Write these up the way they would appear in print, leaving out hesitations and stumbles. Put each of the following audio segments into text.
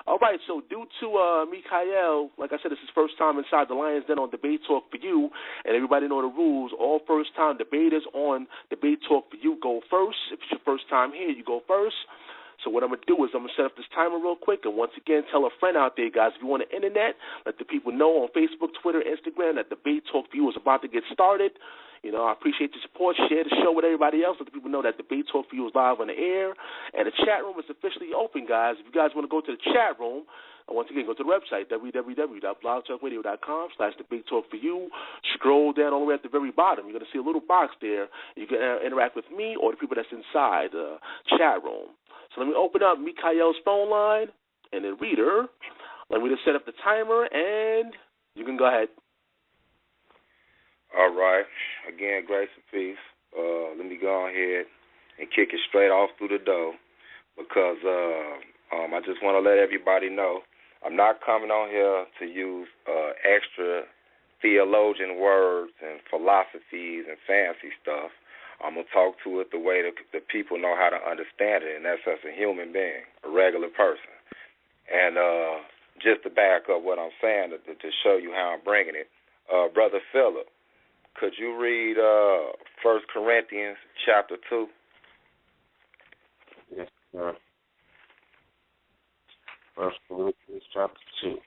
All right, so due to Mikha'el, like I said, it's his first time inside the Lions Den on Debate Talk for You, and everybody know the rules. All first-time debaters on Debate Talk for You go first. If it's your first time here, you go first. So what I'm going to do is I'm going to set up this timer real quick, and once again, tell a friend out there, guys, if you want the internet, let the people know on Facebook, Twitter, Instagram that Debate Talk for You is about to get started. You know, I appreciate your support. Share the show with everybody else. Let the people know that Debate Talk for You is live on the air. And the chat room is officially open, guys. If you guys want to go to the chat room, once again, go to the website, www.blogtalkradio.com/Debate Talk for You. Scroll down all the way at the very bottom. You're going to see a little box there. You can interact with me or the people that's inside the chat room. So let me open up Mikha'el's phone line and then Reader. Let me just set up the timer, and you can go ahead. All right. Again, grace and peace. Let me go ahead and kick it straight off through the door because I just want to let everybody know I'm not coming on here to use extra theologian words and philosophies and fancy stuff. I'm going to talk to it the way that the people know how to understand it, and that's as a human being, a regular person. And just to back up what I'm saying, to show you how I'm bringing it, Brother Philip, could you read 1 Corinthians chapter 2? Yes, sir. 1 Corinthians chapter 2.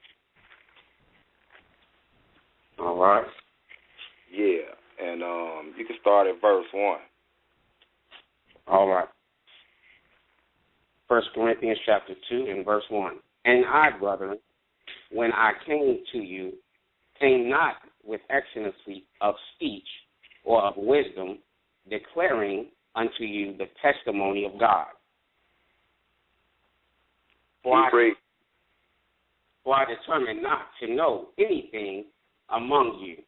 All right. Yeah, and you can start at verse 1. All right. 1 Corinthians chapter 2 and verse 1. And I, brethren, when I came to you, came not with excellency of speech or of wisdom, declaring unto you the testimony of God. For I determined not to know anything among you,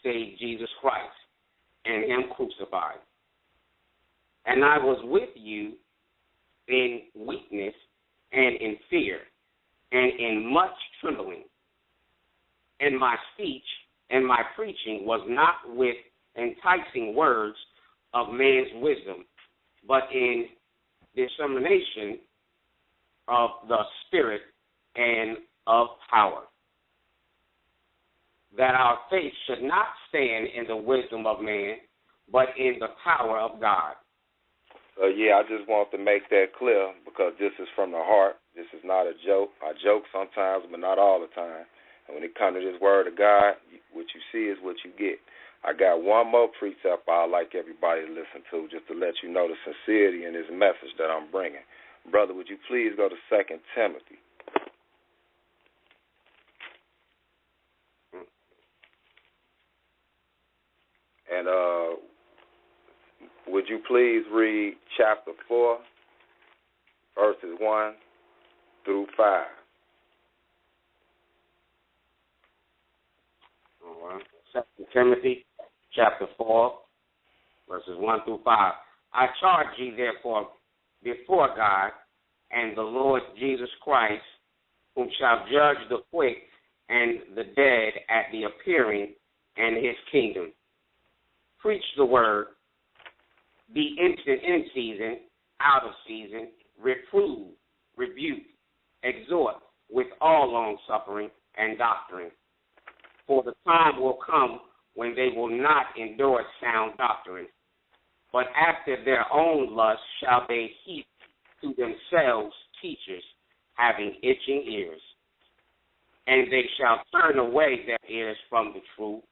save Jesus Christ and him crucified. And I was with you in weakness and in fear and in much trembling. And my speech and my preaching was not with enticing words of man's wisdom, but in dissemination of the Spirit and of power, that our faith should not stand in the wisdom of man, but in the power of God. Yeah, I just want to make that clear because this is from the heart. This is not a joke. I joke sometimes, but not all the time. And when it comes to this word of God, what you see is what you get. I got one more precept I'd like everybody to listen to just to let you know the sincerity in this message that I'm bringing. Brother, would you please go to 2 Timothy? And would you please read chapter 4, verses 1 through 5? All right. 2 Timothy chapter 4, verses 1 through 5. I charge you, therefore, before God and the Lord Jesus Christ, whom shall judge the quick and the dead at the appearing and his kingdom. Preach the word, be instant in season, out of season, reprove, rebuke, exhort with all longsuffering and doctrine. For the time will come when they will not endure sound doctrine, but after their own lust shall they heap to themselves teachers having itching ears. And they shall turn away their ears from the truth,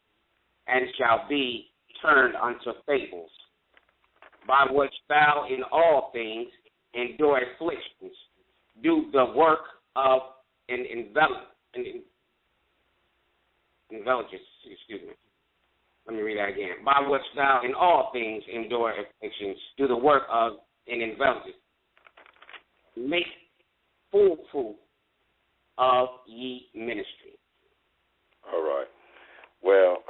and shall be turned unto fables, by which thou in all things endure afflictions, do the work of an Let me read that again. By which thou in all things endure afflictions, do the work of an invalid. Make full proof of ye ministry. All right. Well,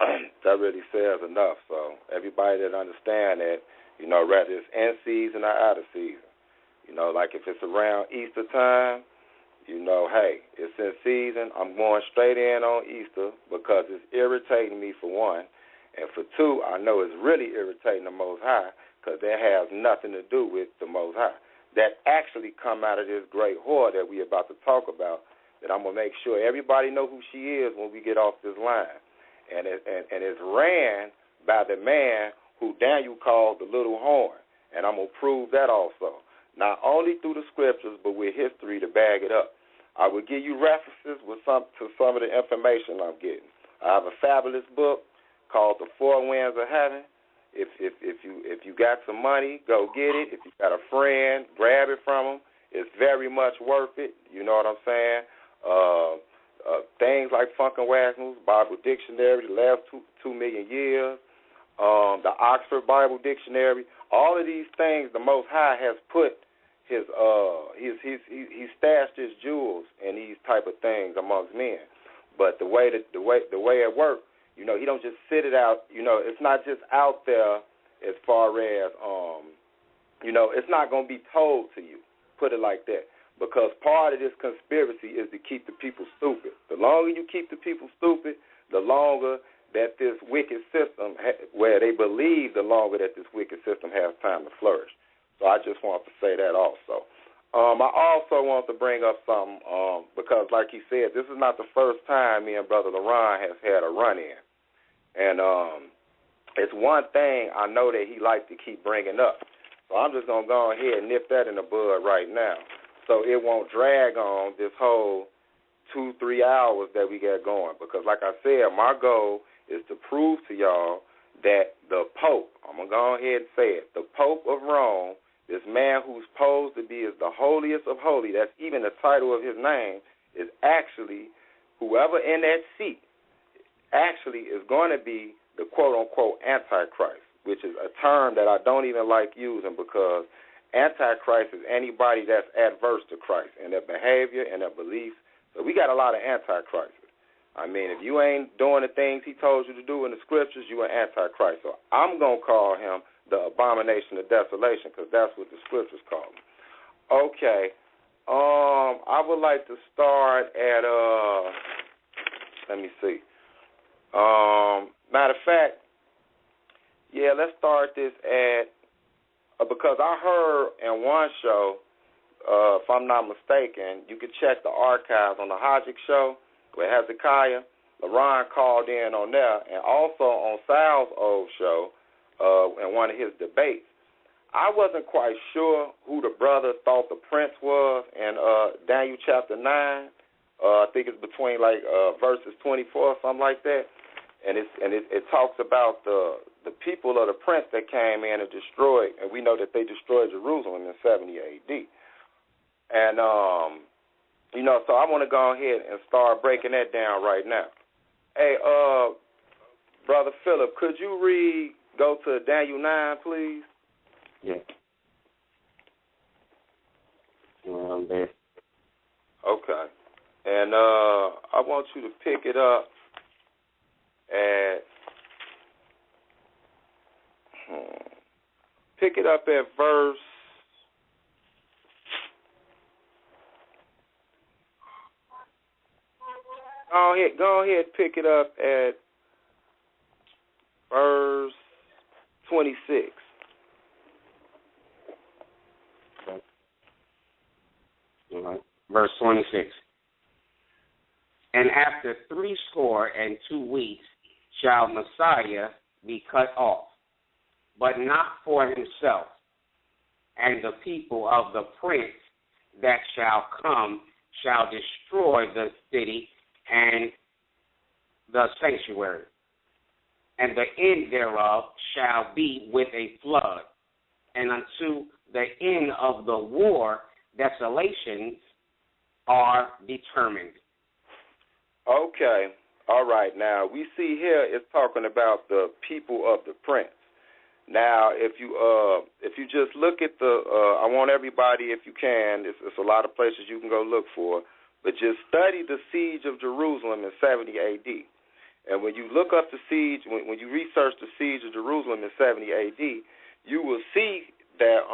that really says enough. So everybody that understand that, whether it's in season or out of season, like if it's around Easter time, hey, it's in season. I'm going straight in on Easter because it's irritating me for one. And for two, I know it's really irritating the Most High because that has nothing to do with the Most High. that actually come out of this great whore that we're about to talk about, that I'm going to make sure everybody know who she is when we get off this line. And it's ran by the man who Daniel called the little horn. And I'm going to prove that also. Not only through the scriptures, but with history to back it up. I will give you references to some of the information I'm getting. I have a fabulous book called The Four Winds of Heaven. If you got some money, go get it. If you got a friend, grab it from them. It's very much worth it. You know what I'm saying? Things like Funk and Wagnalls, Bible Dictionary, the last 2 million years, the Oxford Bible Dictionary. All of these things, the Most High has put he stashed his jewels in these type of things amongst men. But the way it works, you know, he don't just sit it out. You know, it's not just out there as far as you know, it's not going to be told to you. Put it like that. Because part of this conspiracy is to keep the people stupid. The longer you keep the people stupid, the longer that this wicked system, where they believe, the longer that this wicked system has time to flourish. So I just want to say that also. I also want to bring up something because, like he said, this is not the first time me and Brother LaRon has had a run-in. And it's one thing I know that he likes to keep bringing up. So I'm just going to go ahead and nip that in the bud right now, so it won't drag on this whole 2-3 hours that we got going. Because like I said, my goal is to prove to y'all that the Pope, I'm going to go ahead and say it, the Pope of Rome, this man who's supposed to be is the holiest of holy, that's even the title of his name, is actually, whoever in that seat, actually is going to be the quote-unquote Antichrist, which is a term that I don't even like using, because Antichrist is anybody that's adverse to Christ in their behavior and their beliefs. So we got a lot of Antichrists. I mean, if you ain't doing the things he told you to do in the scriptures, you an Antichrist. So I'm going to call him the abomination of desolation, because that's what the scriptures call him. Okay. I would like to start at, let me see. Matter of fact, yeah, let's start this at, because I heard in one show, if I'm not mistaken, you could check the archives on the Hodgick show with Hezekiah. LaRon called in on there, and also on Sal's old show in one of his debates. I wasn't quite sure who the brother thought the prince was in Daniel chapter 9. I think it's between like verses 24 or something like that. And it talks about the people of the prince that came in and destroyed, and we know that they destroyed Jerusalem in 70 A.D. And, you know, so I want to go ahead and start breaking that down right now. Hey, Brother Philip, could you go to Daniel 9, please? Yeah. There. Okay. And I want you to pick it up at verse. Go ahead, pick it up at verse 26. Okay. All right. Verse 26. And after 62 weeks shall Messiah be cut off, but not for himself, and the people of the prince that shall come shall destroy the city and the sanctuary, and the end thereof shall be with a flood, and unto the end of the war desolations are determined. Okay. All right. Now, we see here it's talking about the people of the prince. Now, if you just look at I want everybody, if you can, it's a lot of places you can go look for, but just study the siege of Jerusalem in 70 A.D. And when you look up the siege, when you research the siege of Jerusalem in 70 A.D., you will see that,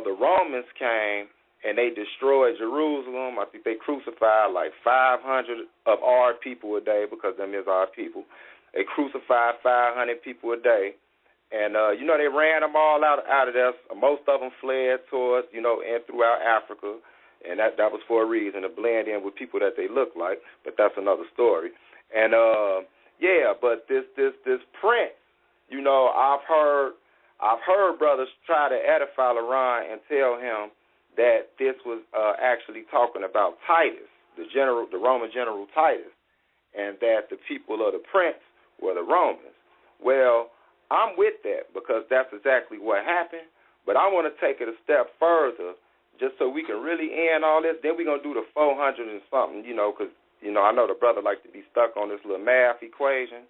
the Romans came and they destroyed Jerusalem. I think they crucified like 500 of our people a day, because them is our people. They crucified 500 people a day. And, they ran them all out of there. Most of them fled towards, and throughout Africa. And that was for a reason, to blend in with people that they look like. But that's another story. And, but this prince, I've heard brothers try to edify LaRon and tell him that this was actually talking about Titus, the Roman general Titus, and that the people of the prince were the Romans. Well, I'm with that because that's exactly what happened, but I want to take it a step further just so we can really end all this. Then we're going to do the 400 and something, because, I know the brother likes to be stuck on this little math equation.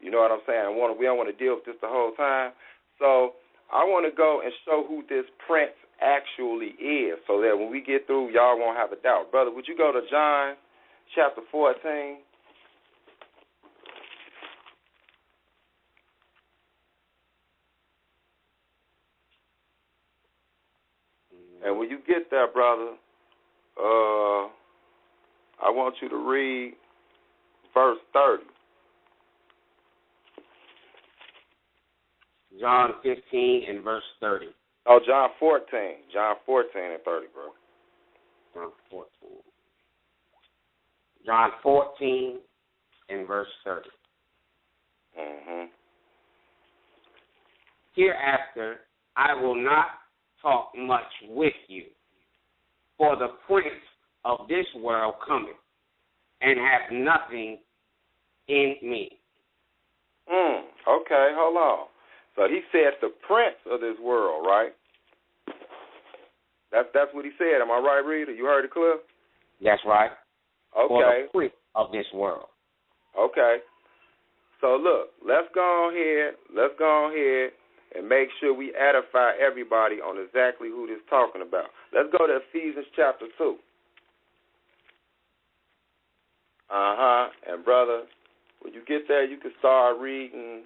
You know what I'm saying? We don't want to deal with this the whole time. So I want to go and show who this prince actually is so that when we get through, y'all won't have a doubt. Brother, would you go to John chapter 14? And when you get there, brother, I want you to read verse 30. John 15 and verse 30. Oh, John 14. John 14 and 30, bro. John 14. John 14 and verse 30. Mm-hmm. Hereafter I will not talk much with you, for the prince of this world cometh, and hath nothing in me. Okay, hold on. So he said the prince of this world, right? That's what he said. Am I right, Reader? You heard it clear? That's right. Okay. For the prince of this world. Okay. So look, let's go ahead and make sure we edify everybody on exactly who this is talking about. Let's go to Ephesians chapter 2. And brother, when you get there, you can start reading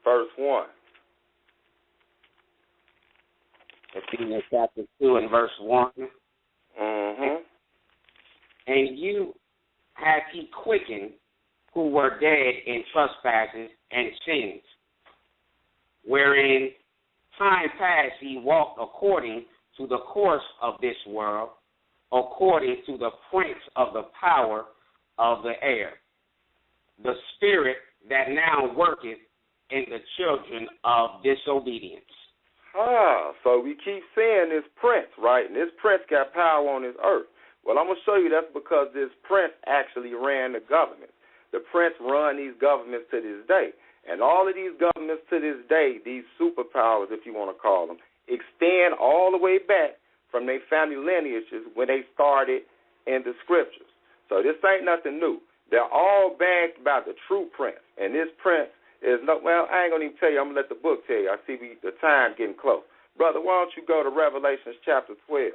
verse 1. Ephesians chapter 2 and verse 1. Mm-hmm. And you hath he quickened who were dead in trespasses and sins, wherein time past ye walked according to the course of this world, according to the prince of the power of the air, the spirit that now worketh in the children of disobedience. So we keep saying this prince, right? And this prince got power on this earth. Well, I'm going to show you that's because this prince actually ran the government. The prince run these governments to this day. And all of these governments to this day, these superpowers, if you want to call them, extend all the way back from their family lineages when they started in the scriptures. So this ain't nothing new. They're all bagged by the true prince. And this prince is no, well, I ain't going to even tell you. I'm going to let the book tell you. I see the time getting close. Brother, why don't you go to Revelations chapter 12.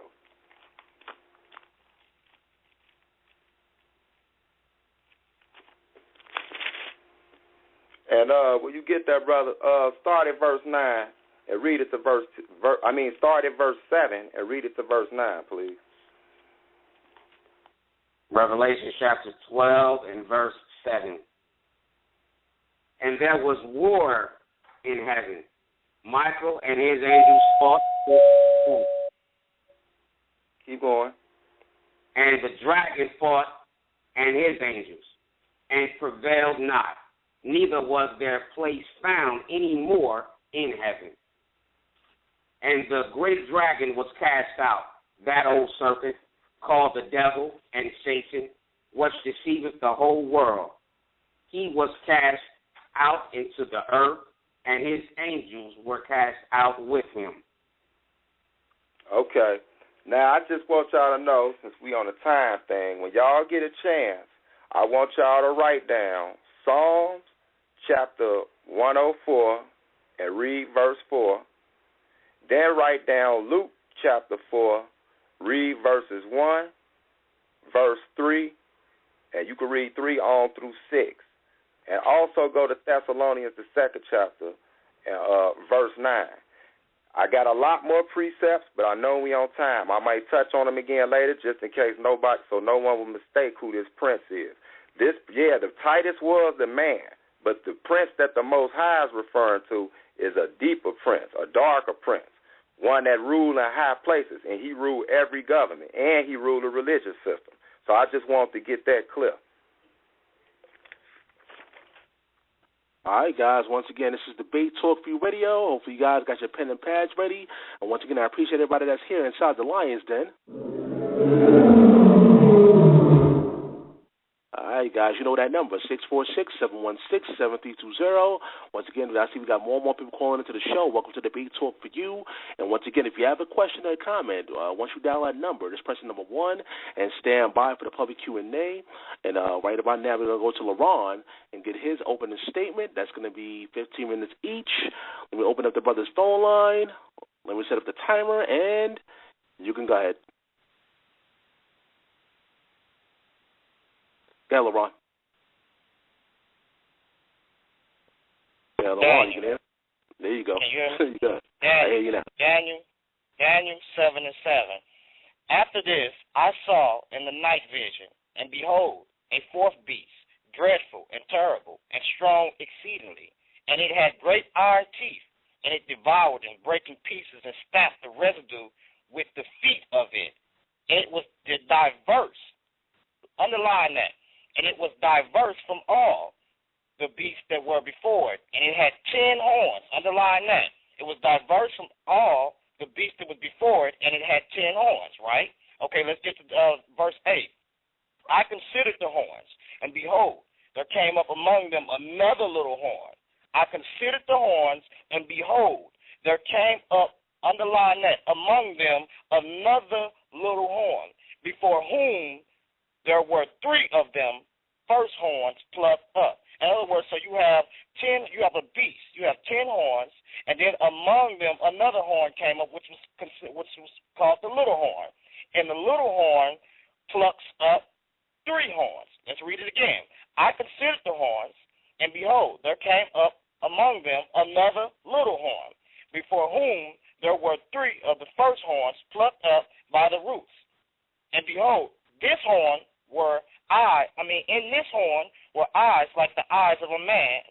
And when you get there, brother, start at verse 9 and read it to start at verse 7 and read it to verse 9, please. Revelation chapter 12 and verse 7. And there was war in heaven. Michael and his angels fought. Keep going. And the dragon fought and his angels, and prevailed not. Neither was their place found any more in heaven. And the great dragon was cast out, that old serpent, called the devil and Satan, which deceiveth the whole world. He was cast out into the earth, and his angels were cast out with him. Okay. Now, I just want y'all to know, since we on the time thing, when y'all get a chance, I want y'all to write down Psalms chapter 104 and read verse 4. Then write down Luke chapter 4, read verses 1, verse 3, and you can read 3 on through 6. And also go to Thessalonians, the 2nd chapter, verse 9. I got a lot more precepts, but I know we on time. I might touch on them again later just in case no one will mistake who this prince is. The Titus was the man, but the prince that the Most High is referring to is a deeper prince, a darker prince, one that ruled in high places, and he ruled every government, and he ruled a religious system. So I just wanted to get that clear. All right, guys. Once again, this is Debate Talk for You Radio. Hopefully you guys got your pen and pads ready. And once again, I appreciate everybody that's here inside the Lion's Den. All right, guys, you know that number, 646-716-7320. Once again, I see we got more and more people calling into the show. Welcome to Debate Talk for You. And once again, if you have a question or a comment, once you dial that number, just press number 1 and stand by for the public Q&A. And right about now, we're going to go to LaRon and get his opening statement. That's going to be 15 minutes each. Let me open up the brother's phone line. Let me set up the timer, and you can go ahead. Yeah, LaRon. Yeah, LaRon, you can hear? There you go. Can you hear me? I hear you now. Daniel 7:7. After this, I saw in the night vision, and behold, a fourth beast, dreadful and terrible, and strong exceedingly. And it had great iron teeth, and it devoured and brake in pieces and stamped the residue with the feet of it. And it was diverse. Underline that. And it was diverse from all the beasts that were before it. And it had 10 horns. Underline that. It was diverse from all the beasts that was before it, and it had 10 horns, right? Okay, let's get to verse 8. I considered the horns, and behold, there came up among them another little horn. I considered the horns, and behold, there came up, underline that, among them another little horn, before whom there were 3 of them first horns plucked up. In other words, so you have a beast, you have 10 horns, and then among them another horn came up, which was called the little horn. And the little horn plucks up 3 horns. Let's read it again. I considered the horns, and behold, there came up among them another little horn, before whom there were 3 of the first horns plucked up by the roots. And behold, this horn in this horn were eyes like the eyes of a man,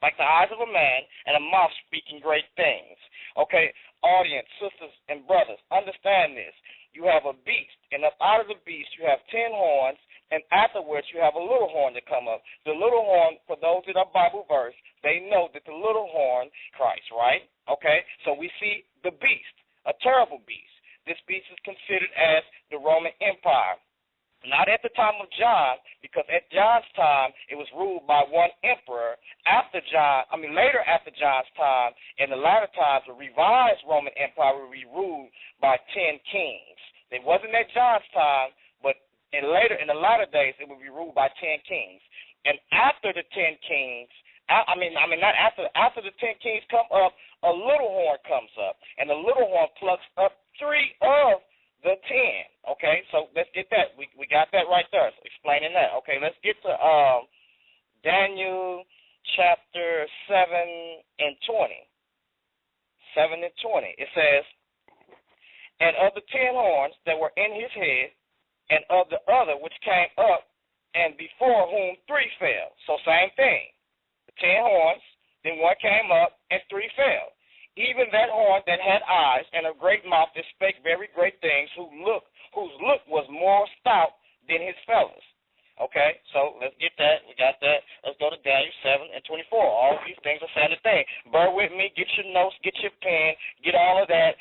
and a mouth speaking great things. Okay, audience, sisters and brothers, understand this. You have a beast, and up out of the beast you have 10 horns, and afterwards you have a little horn to come up. The little horn, for those that are Bible verse, they know that the little horn, Christ, right? Okay, so we see the beast, a terrible beast. This beast is considered as the Roman Empire. Not at the time of John, because at John's time, it was ruled by one emperor. Later after John's time, in the latter times, the revised Roman Empire will be ruled by 10 kings. It wasn't at John's time, but in the latter days, it will be ruled by 10 kings. And after the 10 kings, after the 10 kings come up, a little horn comes up, and the little horn plucks up 3 of the 10. Okay, so let's get that. We got that right there. So explaining that. Okay, let's get to Daniel chapter 7 and 20. 7 and 20. It says, and of the 10 horns that were in his head, and of the other which came up, and before whom 3 fell. So same thing. The 10 horns, then 1 came up, and 3 fell. Even that horn that had eyes and a great mouth that spake very great things, whose look was more stout than his fellows. Okay, so let's get that. We got that. Let's go to Daniel 7 and 24. All of these things are saying the thing. Bear with me. Get your notes. Get your pen. Get all of that.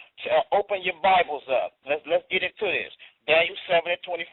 Open your Bibles up. Let's get into this. Daniel 7 and 24.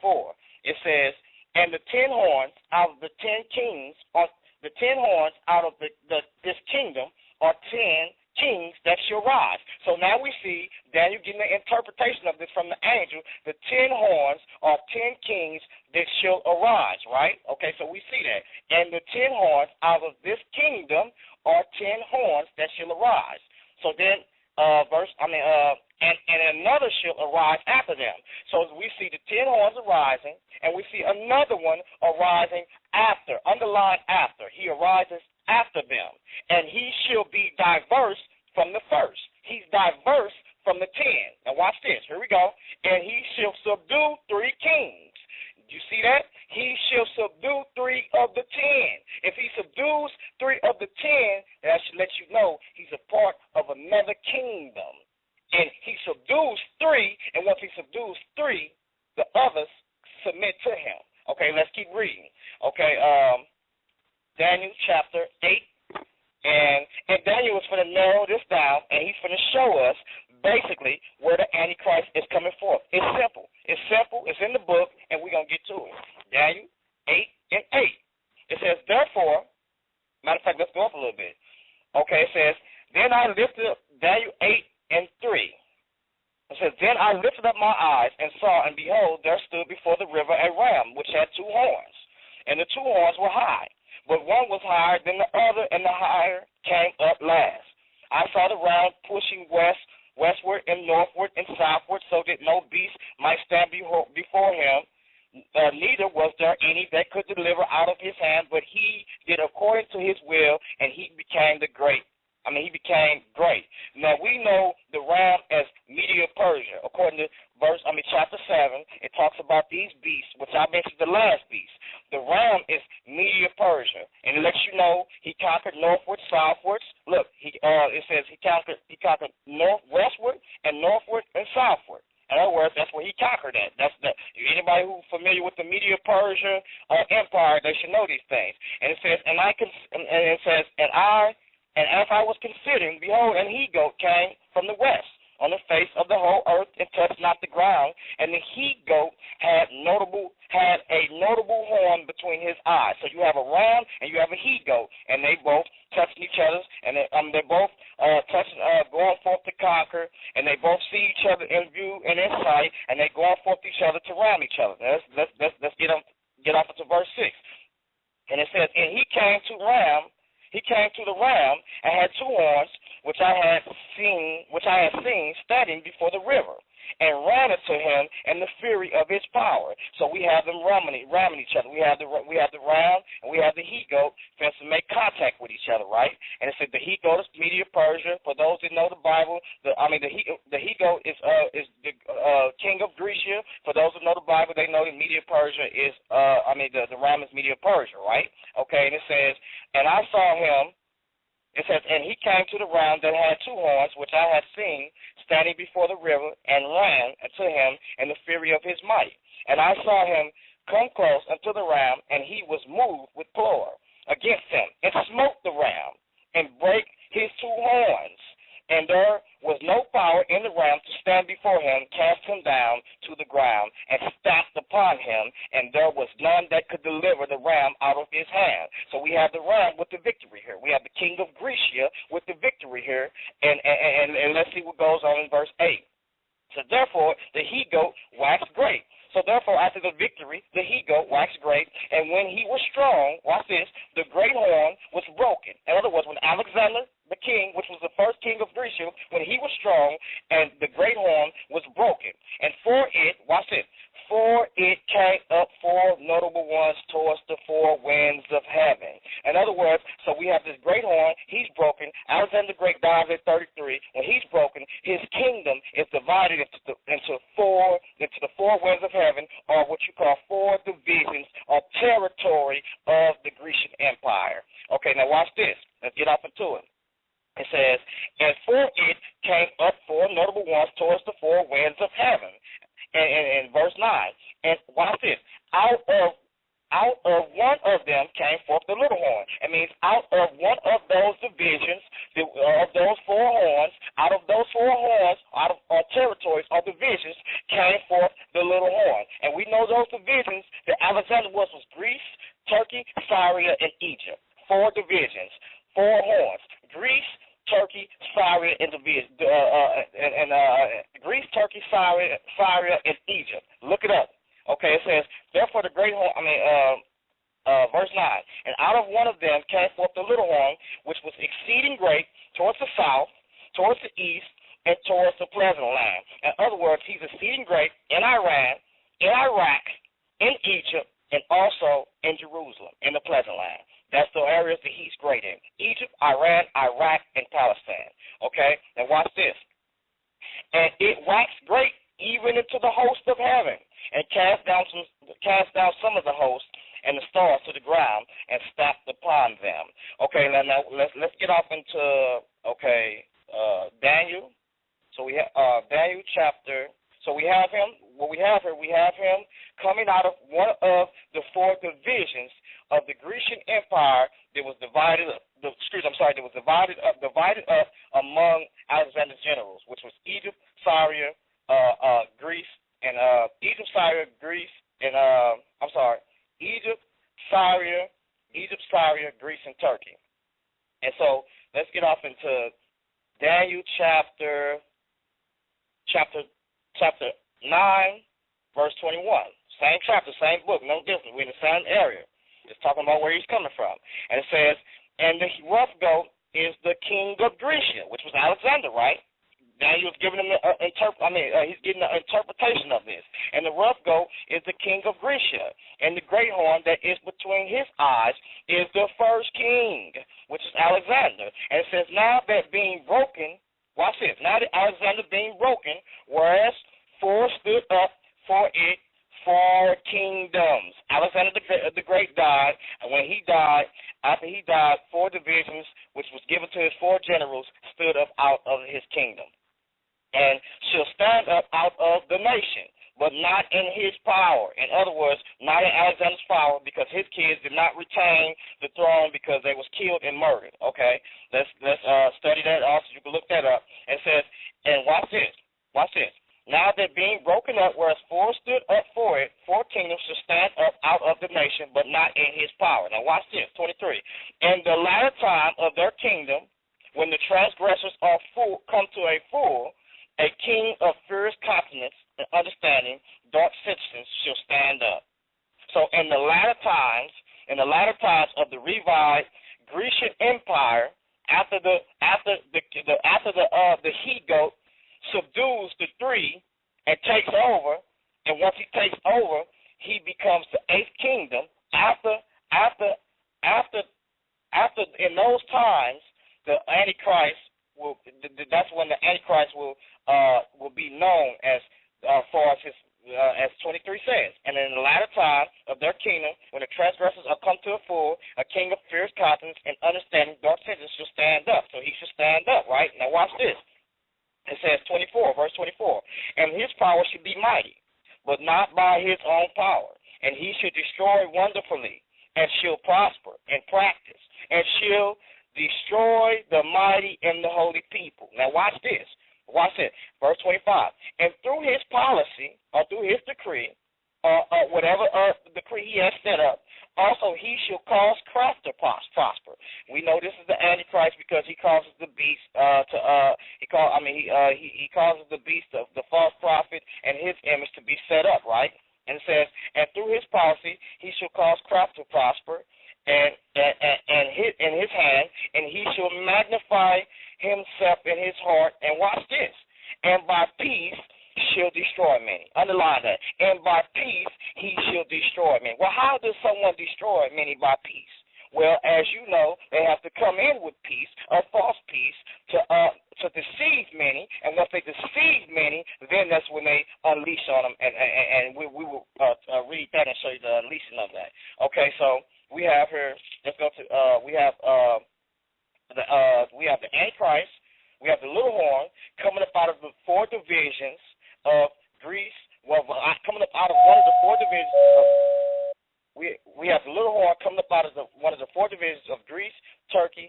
It says, and the 10 horns out of the 10 kings, or the 10 horns out of this kingdom, are 10 kings that shall rise. So now we see Daniel getting the interpretation of this from the angel. The 10 horns are 10 kings that shall arise, right? Okay, so we see that. And the 10 horns out of this kingdom are 10 horns that shall arise. So then and another shall arise after them. So we see the 10 horns arising, and we see another one arising after. Underline after. He arises after them, and he shall be diverse from the first. He's diverse from the 10. Now watch this. Here we go. And he shall subdue 3 kings. You see that? He shall subdue 3 of the 10. If he subdues 3 of the 10, that should let you know he's a part him. Okay, let's keep reading. Okay, Daniel chapter 8. And Daniel is going to narrow this down, and he's going to show us basically where the Antichrist is coming forth. It's simple. It's simple. It's in the book, and we're going to get to it. Daniel 8 and 8. It says, therefore, matter of fact, let's go up a little bit. Okay, it says, then I lifted up, Daniel 8 and 3. It says, then I lifted up my eyes and saw, and behold, there stood before the river a ram, which had 2 horns. And the 2 horns were high, but one was higher than the other, and the higher came up last. I saw the ram pushing westward and northward and southward, so that no beast might stand before him. Neither was there any that could deliver out of his hand, but he did according to his will, and he became great. Now we know the ram as Media Persia. According to chapter 7, it talks about these beasts, which I mentioned the last beast. The ram is Media Persia, and it lets you know he conquered northward, southwards. Look, it says he conquered westward and northward and southward. In other words, that's where he conquered at. Anybody who's familiar with the Media Persia empire, they should know these things. And it says, and as I was considering, behold, an he-goat came from the west on the face of the whole earth and touched not the ground. And the he-goat had a notable horn between his eyes. So you have a ram and you have a he-goat, and they both touching each other, and they're both going forth to conquer, and they both see each other in view and in sight, and they going forth to each other to ram each other. Now let's get off into verse 6. And it says, and he came to the ram and had 2 horns, which I had seen standing before the river, and ran into him in the fury of his power. So we have them ramming each other. We have the ram and we have the he-goat to make contact with each other, right? And it said the he-goat is Media Persia. For those that know the Bible, the he-goat is the king of Grecia. For those that know the Bible, they know that Media Persia is the ram is Media Persia, right? Okay, and it says, and I saw him. It says, and he came to the ram that had 2 horns, which I had seen standing before the river, and ran unto him in the fury of his might. And I saw him come close unto the ram, and he was moved with plour against him, and smote the ram, and brake his 2 horns. And there was no power in the ram to stand before him, cast him down to the ground, and stamped upon him, and there was none that could deliver the ram out of his hand. So we have the ram with the victory here. We have the king of Grecia with the victory here, and let's see what goes on in verse 8. So therefore, the he-goat waxed great. So therefore, after the victory, the he-goat waxed great, and when he was strong, watch this, the great horn was broken. In other words, when Alexander, the king, which was the first king of Grecia, when he was strong, and the great horn was broken. And for it, watch this, for it came up 4 notable ones towards the 4 winds of heaven. In other words, so we have this great horn, he's broken. Alexander the Great dies at 33. When he's broken, his kingdom is divided into the 4 winds of heaven, or what you call 4 divisions or territory of the Grecian Empire. Okay, now watch this. Let's get off into it. It says, and for it came up 4 notable ones towards the 4 winds of heaven. And verse 9, and watch this, out of one of them came forth the little horn. It means out of one of those divisions, of those 4 horns, out of those 4 horns, out of territories or divisions, came forth the little horn. And we know those divisions that Alexander was Greece, Turkey, Syria, and Egypt. 4 divisions, 4 horns. Greece, Turkey, Syria, and Greece, Turkey, Syria, and Egypt. Look it up. Okay, it says, therefore the great horn, verse 9, and out of one of them came forth the little horn, which was exceeding great, towards the south, towards the east, and towards the pleasant land. In other words, he's exceeding great in Iran, in Iraq, in Egypt, and also in Jerusalem, in the pleasant land. That's the areas that he's great in. Egypt, Iran, Iraq, and Palestine. Okay? Now watch this. And it waxed great even into the host of heaven, and cast down some of the hosts and the stars to the ground, and stamped upon them. Okay, now let's get off into Daniel. So we have Daniel chapter. So we have him. What we have here, we have him coming out of one of the four divisions of the Grecian Empire that was divided up. Divided up among Alexander's generals, which was Egypt, Syria, Greece, and Egypt, Syria, Greece, and Greece, and Turkey. And so let's get off into Daniel chapter 9, verse 21. Same chapter, same book, no different. We're in the same area. It's talking about where he's coming from. And it says, and the rough goat is the king of Grecia, which was Alexander, right? Now he was giving him he's getting an interpretation of this. And the rough goat is the king of Grecia. And the great horn that is between his eyes is the first king, which is Alexander. And it says, now that being broken, watch this, now that Alexander being broken, whereas four stood up for it, 4 kingdoms. Alexander the Great died, and when he died, after he died, 4 divisions, which was given to his 4 generals, stood up out of his kingdom. And shall stand up out of the nation, but not in his power. In other words, not in Alexander's power, because his kids did not retain the throne because they was killed and murdered. Okay, let's study that also. You can look that up. It says, and watch this. Now that being broken up, whereas 4 stood up for it, 4 kingdoms shall stand up out of the nation, but not in his power. Now watch this, 23. In the latter time of their kingdom, when the transgressors are come to a full, a king of fierce countenance and understanding, dark sentences shall stand up. So in the latter times of the revived Grecian Empire, after the he-goat subdues the 3 and takes over, and once he takes over, he becomes the 8th kingdom. After in those times, the Antichrist will. That's when the Antichrist will be known as far as his. As 23 says, and in the latter time of their kingdom, when the transgressors are come to a full, a king of fierce countenance and understanding, dark sentences shall stand up. So he should stand up, right? Now watch this. It says 24, verse 24. And his power should be mighty, but not by his own power. And he should destroy wonderfully, and shall prosper and practice, and shall destroy the mighty and the holy people. Now watch this. Watch it. Verse 25. And through his policy, or through his decree, whatever decree he has set up, also he shall cause craft to prosper. We know this is the Antichrist because he causes the beast he causes the beast of the false prophet and his image to be set up, right? And it says, and through his policy he shall cause craft to prosper, and in his hand, and he shall magnify himself in his heart, and watch this, and by peace shall destroy many. Underline that. And by peace he shall destroy many. Well, how does someone destroy many by peace? Well, as you know, they have to come in with peace, a false peace, to deceive many, and once they deceive many, then that's when they unleash on them, and we will read that and show you the unleashing of that. Okay, so we have here, let's go to, we have the Antichrist, we have the little horn coming up out of the 4 divisions of Greece, coming up out of one of the 4 divisions of, we have the little horn coming up out of one of the 4 divisions of Greece, Turkey,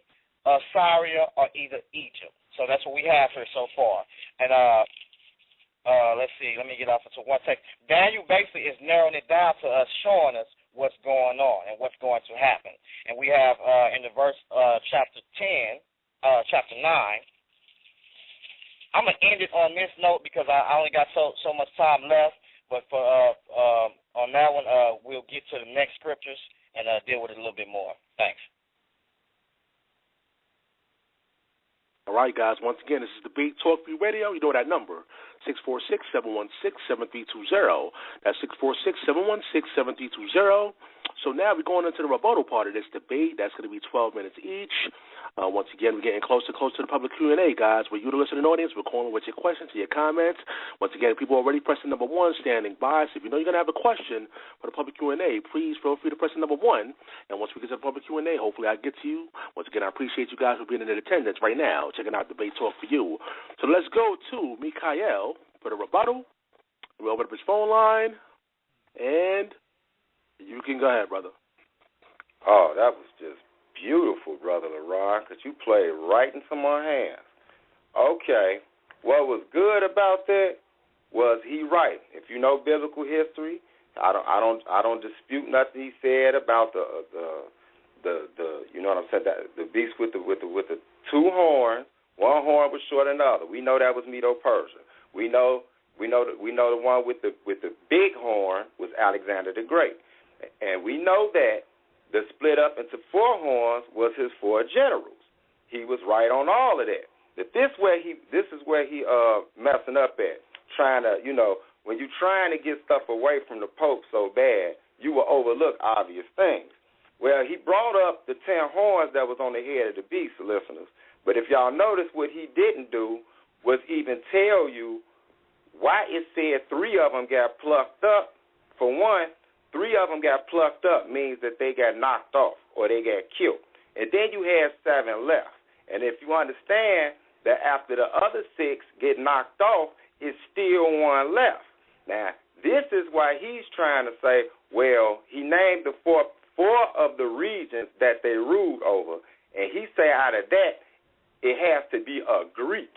Syria, or either Egypt. So that's what we have here so far. And let's see, let me get off into one text. Daniel basically is narrowing it down to us, showing us what's going on and what's going to happen. And we have in the verse chapter 9, I'm going to end it on this note because I only got so much time left. But for on that one, we'll get to the next scriptures and deal with it a little bit more. Thanks. All right, guys. Once again, this is Debate Talk Free Radio. You know that number, 646-716-7320. That's 646-716-7320. So now we're going into the rebuttal part of this debate. That's going to be 12 minutes each. Once again, we're getting closer to the public Q&A, guys. Where you, the listening audience, we're calling with your questions, your comments. Once again, people already pressing number 1, standing by. So if you know you're going to have a question for the public Q&A, please feel free to press number 1. And once we get to the public Q&A, hopefully I'll get to you. Once again, I appreciate you guys for being in attendance right now, checking out Debate Talk for you. So let's go to Mikha'el for the rebuttal. We open up his phone line. And You can go ahead, brother. Oh, that was just beautiful, Brother LeRon, because you played right into my hands. Okay, what was good about that was he right. If you know biblical history, I don't dispute nothing he said about the you know what I'm saying, that the beast with the two horns. One horn was short than the other. We know that was Medo-Persia. We know the one with the big horn was Alexander the Great, and we know that the split up into four horns was his four generals. He was right on all of that. That this is where he messing up at, trying to, you know, when you're trying to get stuff away from the Pope so bad, you will overlook obvious things. Well, he brought up the 10 horns that was on the head of the beast, listeners. But if y'all notice, what he didn't do was even tell you why it said 3 of them got plucked up. For one, 3 of them got plucked up means that they got knocked off or they got killed. And then you have 7 left. And if you understand that after the other 6 get knocked off, it's still 1 left. Now, this is why he's trying to say, well, he named the four of the regions that they ruled over, and he say out of that, it has to be a Greek.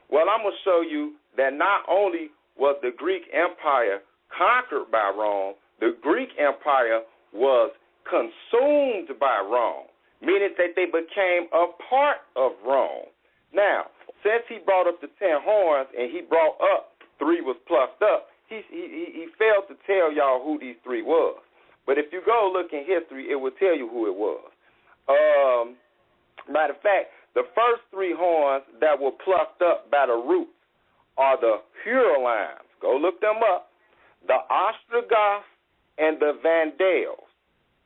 Well, I'm going to show you that not only was the Greek Empire conquered by Rome, the Greek Empire was consumed by Rome, meaning that they became a part of Rome. Now, since he brought up the 10 horns and he brought up 3 was plucked up, he failed to tell y'all who these 3 was. But if you go look in history, it will tell you who it was. Matter of fact, the first 3 horns that were plucked up by the roots are the Hurons. Go look them up. The Ostrogoths and the Vandals.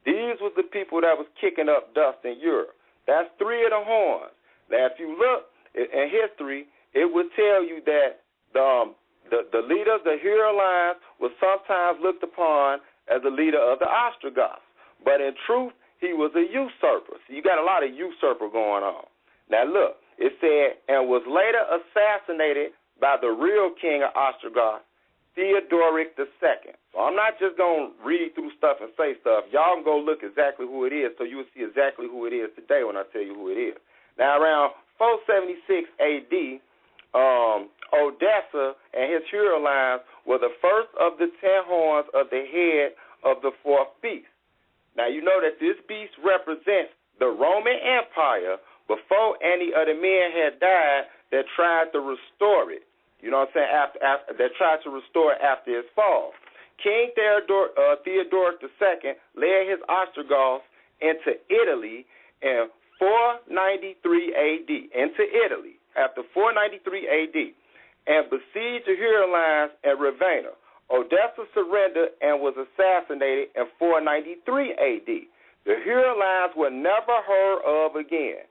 These was the people that was kicking up dust in Europe. That's 3 of the horns. Now, if you look in history, it would tell you that the leader of the Hurons was sometimes looked upon as the leader of the Ostrogoths. But in truth, he was a usurper. So you got a lot of usurper going on. Now, look, it said, and was later assassinated by the real king of Ostrogoths, Theodoric II. So I'm not just going to read through stuff and say stuff. Y'all can go look exactly who it is so you will see exactly who it is today when I tell you who it is. Now, around 476 A.D., Odessa and his Hurons were the first of the 10 horns of the head of the 4th beast. Now, you know that this beast represents the Roman Empire before any of the men had died that tried to restore it. You know what I'm saying? After that tried to restore it after its fall. King Theodoric II led his Ostrogoths into Italy in 493 A.D. Into Italy after 493 A.D. and besieged the Hurons in Ravenna. Odessa surrendered and was assassinated in 493 A.D. The Hurons were never heard of again.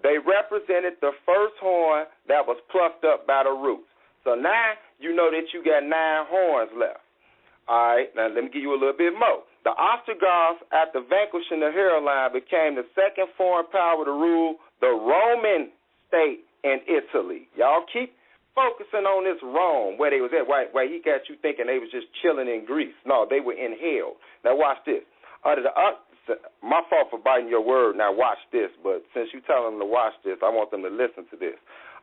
They represented the first horn that was plucked up by the roots. So now you know that you got 9 horns left. All right, now let me give you a little bit more. The Ostrogoths, after vanquishing the Hurons, became the second foreign power to rule the Roman state in Italy. Y'all keep focusing on this Rome, where they was at, why he got you thinking they was just chilling in Greece. No, they were in hell. Now watch this. My fault for biting your word. Now watch this, but since you tell them to watch this, I want them to listen to this.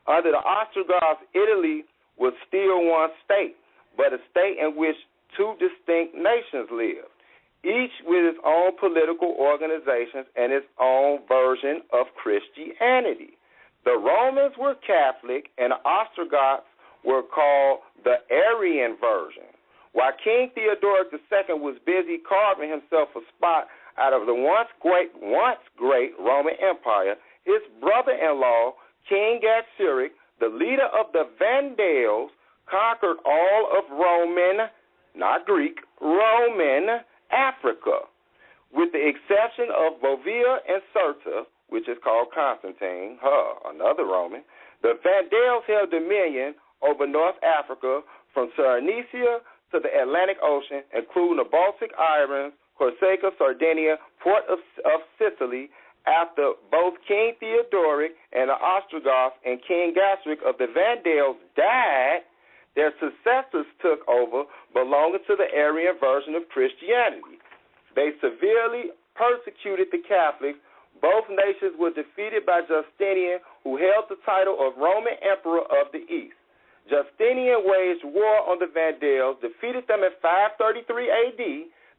Under the Ostrogoths, Italy was still one state, but a state in which 2 distinct nations lived, each with its own political organizations and its own version of Christianity. The Romans were Catholic, and the Ostrogoths were called the Arian version. While King Theodoric II was busy carving himself a spot out of the once great Roman Empire, his brother-in-law, King Gatsuric, the leader of the Vandals, conquered all of Roman, not Greek, Roman Africa, with the exception of Bovia and Cirta, which is called Constantine, another Roman. The Vandals held dominion over North Africa from Cyrenaica to the Atlantic Ocean, including the Baltic Islands, Corsica, Sardinia, port of Sicily. After both King Theodoric and the Ostrogoths and King Gatsuric of the Vandals died, their successors took over, belonging to the Arian version of Christianity. They severely persecuted the Catholics. Both nations were defeated by Justinian, who held the title of Roman Emperor of the East. Justinian waged war on the Vandals, defeated them in 533 AD.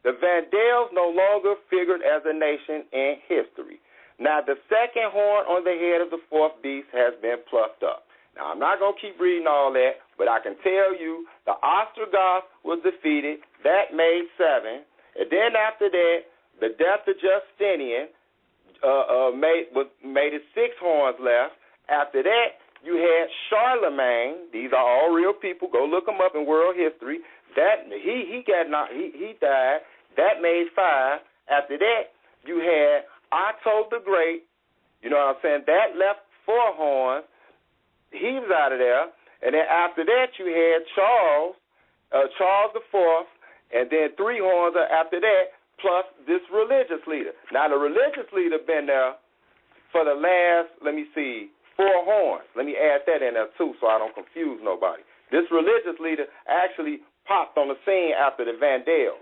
The Vandals no longer figured as a nation in history. Now, the second horn on the head of the fourth beast has been plucked up. Now, I'm not going to keep reading all that, but I can tell you the Ostrogoths was defeated. That made 7. And then after that, the death of Justinian made it 6 horns left. After that, you had Charlemagne. These are all real people. Go look them up in world history. That he died. That made 5. After that, you had Otto the Great. You know what I'm saying? That left 4 horns. He was out of there. And then after that, you had Charles IV, and then 3 horns after that, plus this religious leader. Now, the religious leader been there for the last, 4 horns. Let me add that in there, too, so I don't confuse nobody. This religious leader actually popped on the scene after the Vandals.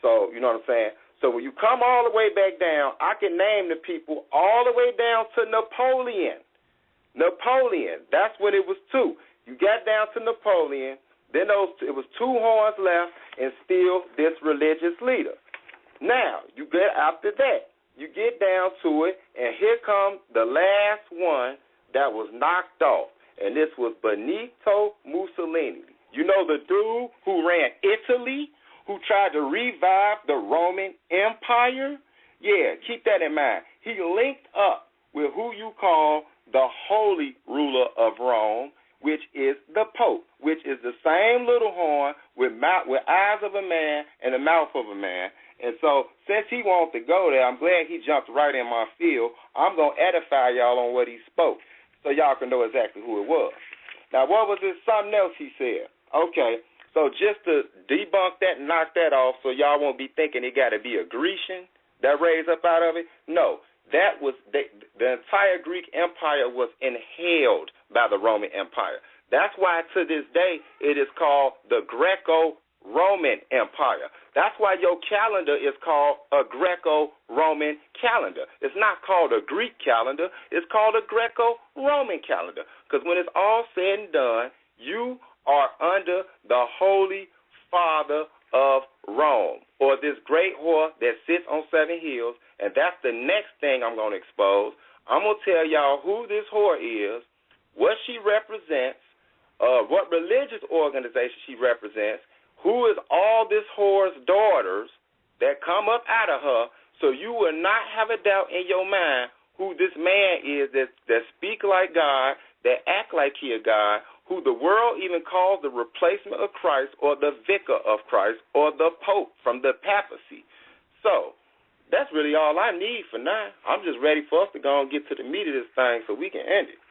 So, you know what I'm saying? So when you come all the way back down, I can name the people all the way down to Napoleon. Napoleon, that's when it was 2. You got down to Napoleon, then it was 2 horns left, and still this religious leader. Now, you get after that, you get down to it, and here comes the last one that was knocked off, and this was Benito Mussolini. You know the dude who ran Italy, who tried to revive the Roman Empire? Yeah, keep that in mind. He linked up with who you call the holy ruler of Rome, which is the Pope, which is the same little horn with eyes of a man and the mouth of a man. And so since he wanted to go there, I'm glad he jumped right in my field. I'm going to edify y'all on what he spoke so y'all can know exactly who it was. Now, what was this? Something else he said. Okay, so just to debunk that and knock that off so y'all won't be thinking it got to be a Grecian that raised up out of it. No, that was the entire Greek Empire was inhaled by the Roman Empire. That's why to this day it is called the Greco-Roman Empire. That's why your calendar is called a Greco-Roman calendar. It's not called a Greek calendar. It's called a Greco-Roman calendar. Because when it's all said and done, you are under the Holy Father of Rome, or this great whore that sits on 7 hills, and that's the next thing I'm going to expose. I'm going to tell y'all who this whore is, what she represents, what religious organization she represents, who is all this whore's daughters that come up out of her, so you will not have a doubt in your mind who this man is that speak like God, that act like he a God, who the world even calls the replacement of Christ or the vicar of Christ or the Pope from the papacy. So that's really all I need for now. I'm just ready for us to go and get to the meat of this thing so we can end it.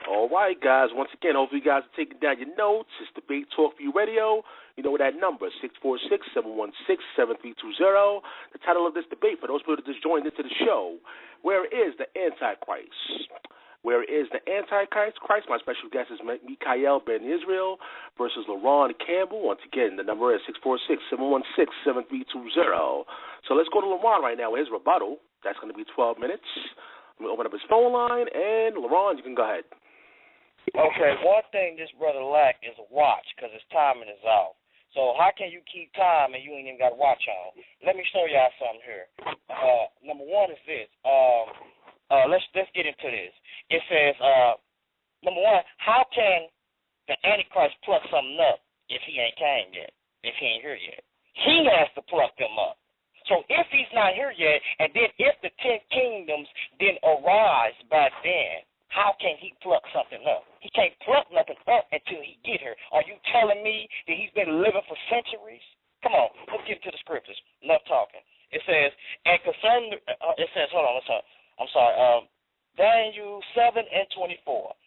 All right, guys. Once again, hopefully you guys are taking down your notes. It's Debate Talk for You Radio. You know that number, 646-716-7320. The title of this debate, for those people that just joined into the show, where is the Antichrist? Where is the Antichrist? My special guest is Mikha'el Ben Israel versus LaRon Campbell. Once again, the number is 646-716-7320. So let's go to LaRon right now with his rebuttal. That's going to be 12 minutes. I'm going to open up his phone line, and LaRon, you can go ahead. Okay, one thing this brother lack is a watch because his timing is off. So how can you keep time and you ain't even got a watch on? Let me show y'all something here. Number one is this. Let's get into this. It says, number one, how can the Antichrist pluck something up if he ain't came yet, if he ain't here yet? He has to pluck them up. So if he's not here yet, and then if the 10 kingdoms didn't arise by then, how can he pluck something up? He can't pluck nothing up until he get here. Are you telling me that he's been living for centuries? Come on, let's get to the scriptures. Enough talking. It says, and concerning, it says, hold on, I'm sorry, Daniel 7:24.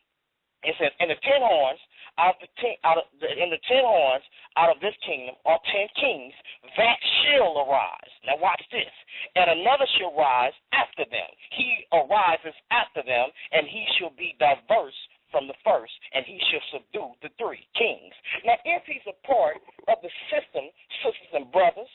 It says, and the 10 horns out of this kingdom are 10 kings that shall arise. Now watch this. And another shall rise after them. He arises after them, and he shall be diverse from the first, and he shall subdue the 3 kings. Now if he's a part of the system, sisters and brothers,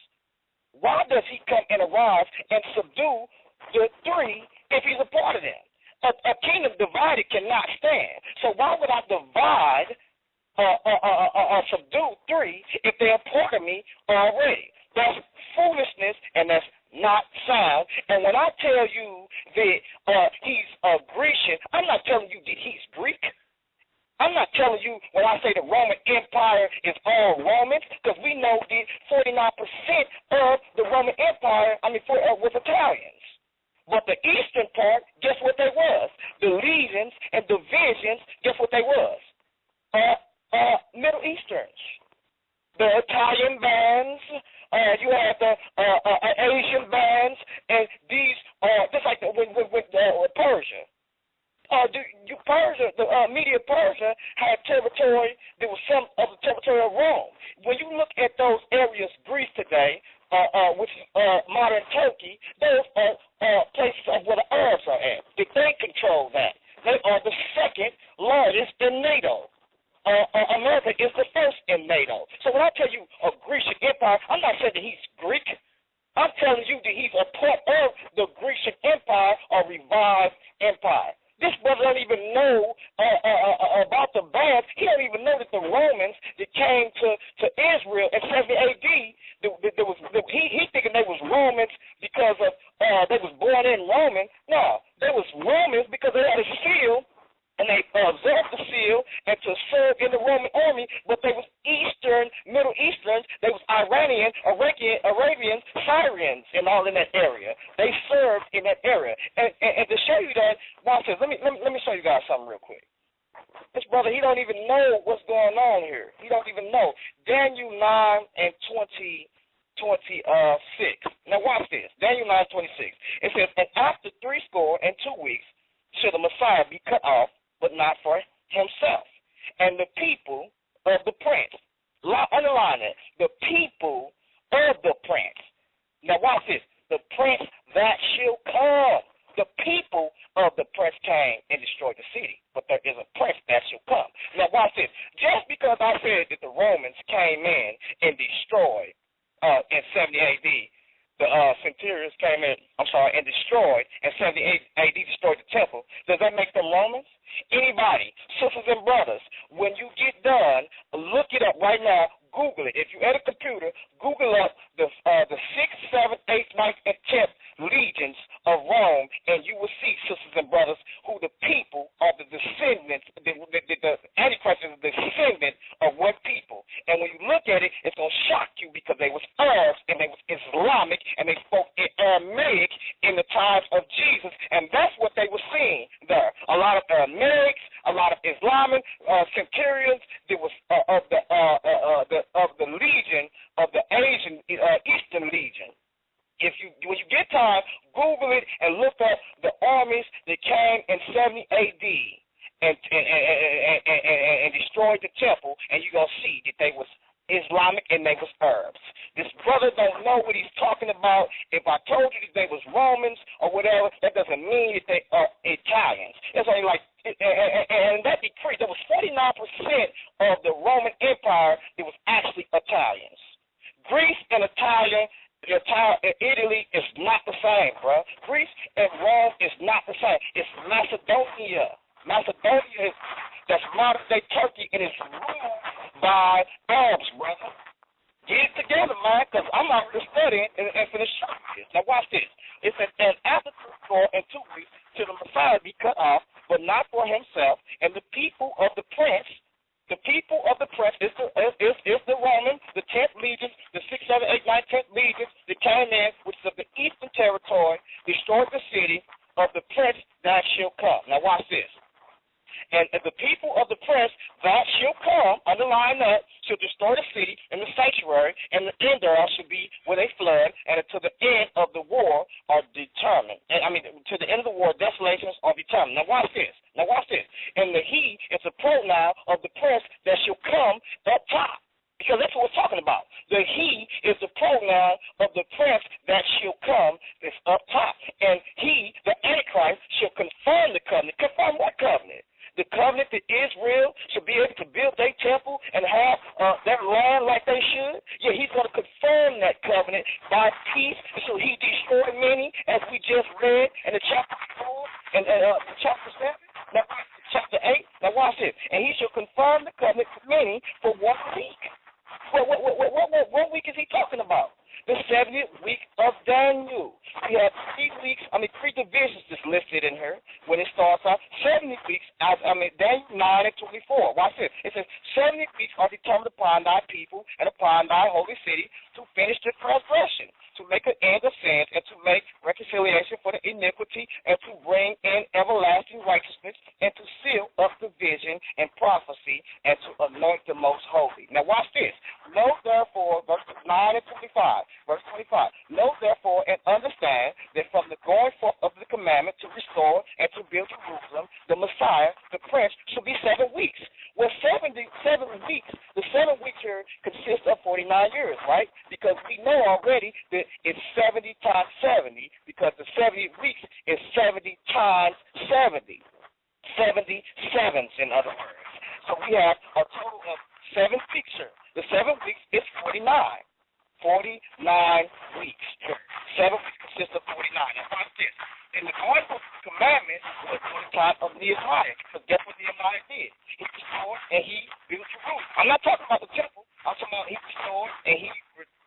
why does he come and arise and subdue the three if he's a part of them? A kingdom divided cannot stand. So why would I divide or subdue three if they're a part of me already? That's foolishness, and that's not sound. And when I tell you that he's a Grecian, I'm not telling you that he's Greek. I'm not telling you when I say the Roman Empire is all Romans, because we know that 49% of the Roman Empire, was Italians. But the eastern part, guess what they was? The legions and divisions, guess what they was? Middle Easterns. The Italian bands, you had the Asian bands, and these, just like with Persia. Persia, the Media Persia had territory. There was some of the territory of Rome. When you look at those areas, Greece today, which is modern Turkey, those are places of where the Arabs are at. They control that. They are the second largest in NATO. America is the first in NATO. So when I tell you a Grecian empire, I'm not saying that he's Greek. I'm telling you that he's a part of the Grecian empire or revived empire. This brother don't even know about the bands. He don't even know that the Romans that came to Israel in 70 AD, he thinking they was Romans because of they was born in Roman. No, they was Romans because they had a seal, and they observed the seal and to serve in the Roman army, but they was Middle Easterns, they was Iranian, Arabians, Syrians, and all in that area. They served in that area. And to show you that, now says, let me show you guys something real quick. This brother, he don't even know what's going on here. He don't even know. Daniel 9 and 26. Now watch this. Daniel 9:26. It says, and after 62 weeks shall the Messiah be cut off, but not for himself. And the people of the prince, underline it, the people of the prince. Now watch this. The prince that shall come. The people of the prince came and destroyed the city, but there is a prince that shall come. Now watch this. Just because I said that the Romans came in and destroyed in 70 AD, the centurions came in, and destroyed, and 70 AD destroyed the temple, does that make them Romans? Anybody, sisters and brothers, when you get done, look it up right now, Google it. If you're at a computer, Google up the 6th, 7th, 8th, 9th, and 10th legions of Rome, and you will see, sisters and brothers, who the people are the descendants, the AntiChrist is the descendant of what people. And when you look at it, it's going to shock you because they was Arabs, and they was Islamic, and they spoke Aramaic in the times of Jesus, and that's what they were seeing there. A lot of Aramaics, a lot of Islamic centurions. There was of the legion of the Asian Eastern Legion. When you get time, Google it and look up the armies that came in 70 AD and destroyed the temple, and you're gonna see that they was Islamic and they was Arabs. This brother don't know what he's talking about. If I told you that they was Romans or whatever, that doesn't mean that they are Italians. It's only like, and that decrease, there was 49% of the Roman Empire that was actually Italians. Greece and Italy is not the same, bro. Greece and Rome is not the same. It's Macedonia. Macedonia is that's modern day Turkey, and it's ruled by Arabs, brother. Get it together, man, because I'm out here studying and finish this. Now watch this. It says, and after 2 weeks till the Messiah be cut off, but not for himself, and the people of the prince. The people of the prince is the Romans, the 10th legion, the 6th, 7th, 8th, 9th, 10th legions that came in, which is of the eastern territory, destroyed the city of the prince that shall come. Now watch this. And the people of the prince that shall come, underline that, shall destroy the city and the sanctuary, and the end thereof shall be where they flood, and until the end of the war are determined. To the end of the war, desolations are determined. Now watch this. And the he is a pronoun of the prince that shall come up top. Because that's what we're talking about. The he is the pronoun of the prince that shall come that's up top. And he, the Antichrist, shall confirm the covenant. Confirm what covenant? The covenant that Israel should be able to build their temple and have their land like they should. Yeah, he's going to confirm that covenant by peace, so he destroyed many, as we just read in the chapter 4 and chapter 7. Now, chapter 8. Now, watch this. And he shall confirm the covenant with many for 1 week. What week is he talking about? The 70th week of Daniel. We have 3 divisions that's listed in here when it starts out. 70 weeks, Daniel 9 and 24. Watch this. It says, 70 weeks are determined upon thy people and upon thy holy city to finish the transgression, to make an end of sins, and to make reconciliation for the iniquity, and to bring in everlasting righteousness, and to seal up the vision and prophecy, and to anoint the most holy. Now watch this. Know therefore, verse 9 and 25. Verse 25. Know therefore and understand that from the going forth of the commandment to restore and to build Jerusalem, the Messiah, the Prince, shall be 7 weeks. Well, 7 weeks, the 7 weeks here consists of 49 years, right? Because we know already that it's 70 times 70, because the 70 weeks is 70 times 70. 70 sevens, in other words. So we have a total of 7 weeks here. The 7 weeks is 49. 49 weeks. 7 weeks consists of 49. Now watch this. And the going forth of the commandment was for the time of Nehemiah. Because guess what Nehemiah did? He restored and he built Jerusalem. I'm not talking about the temple. I'm talking about he restored and he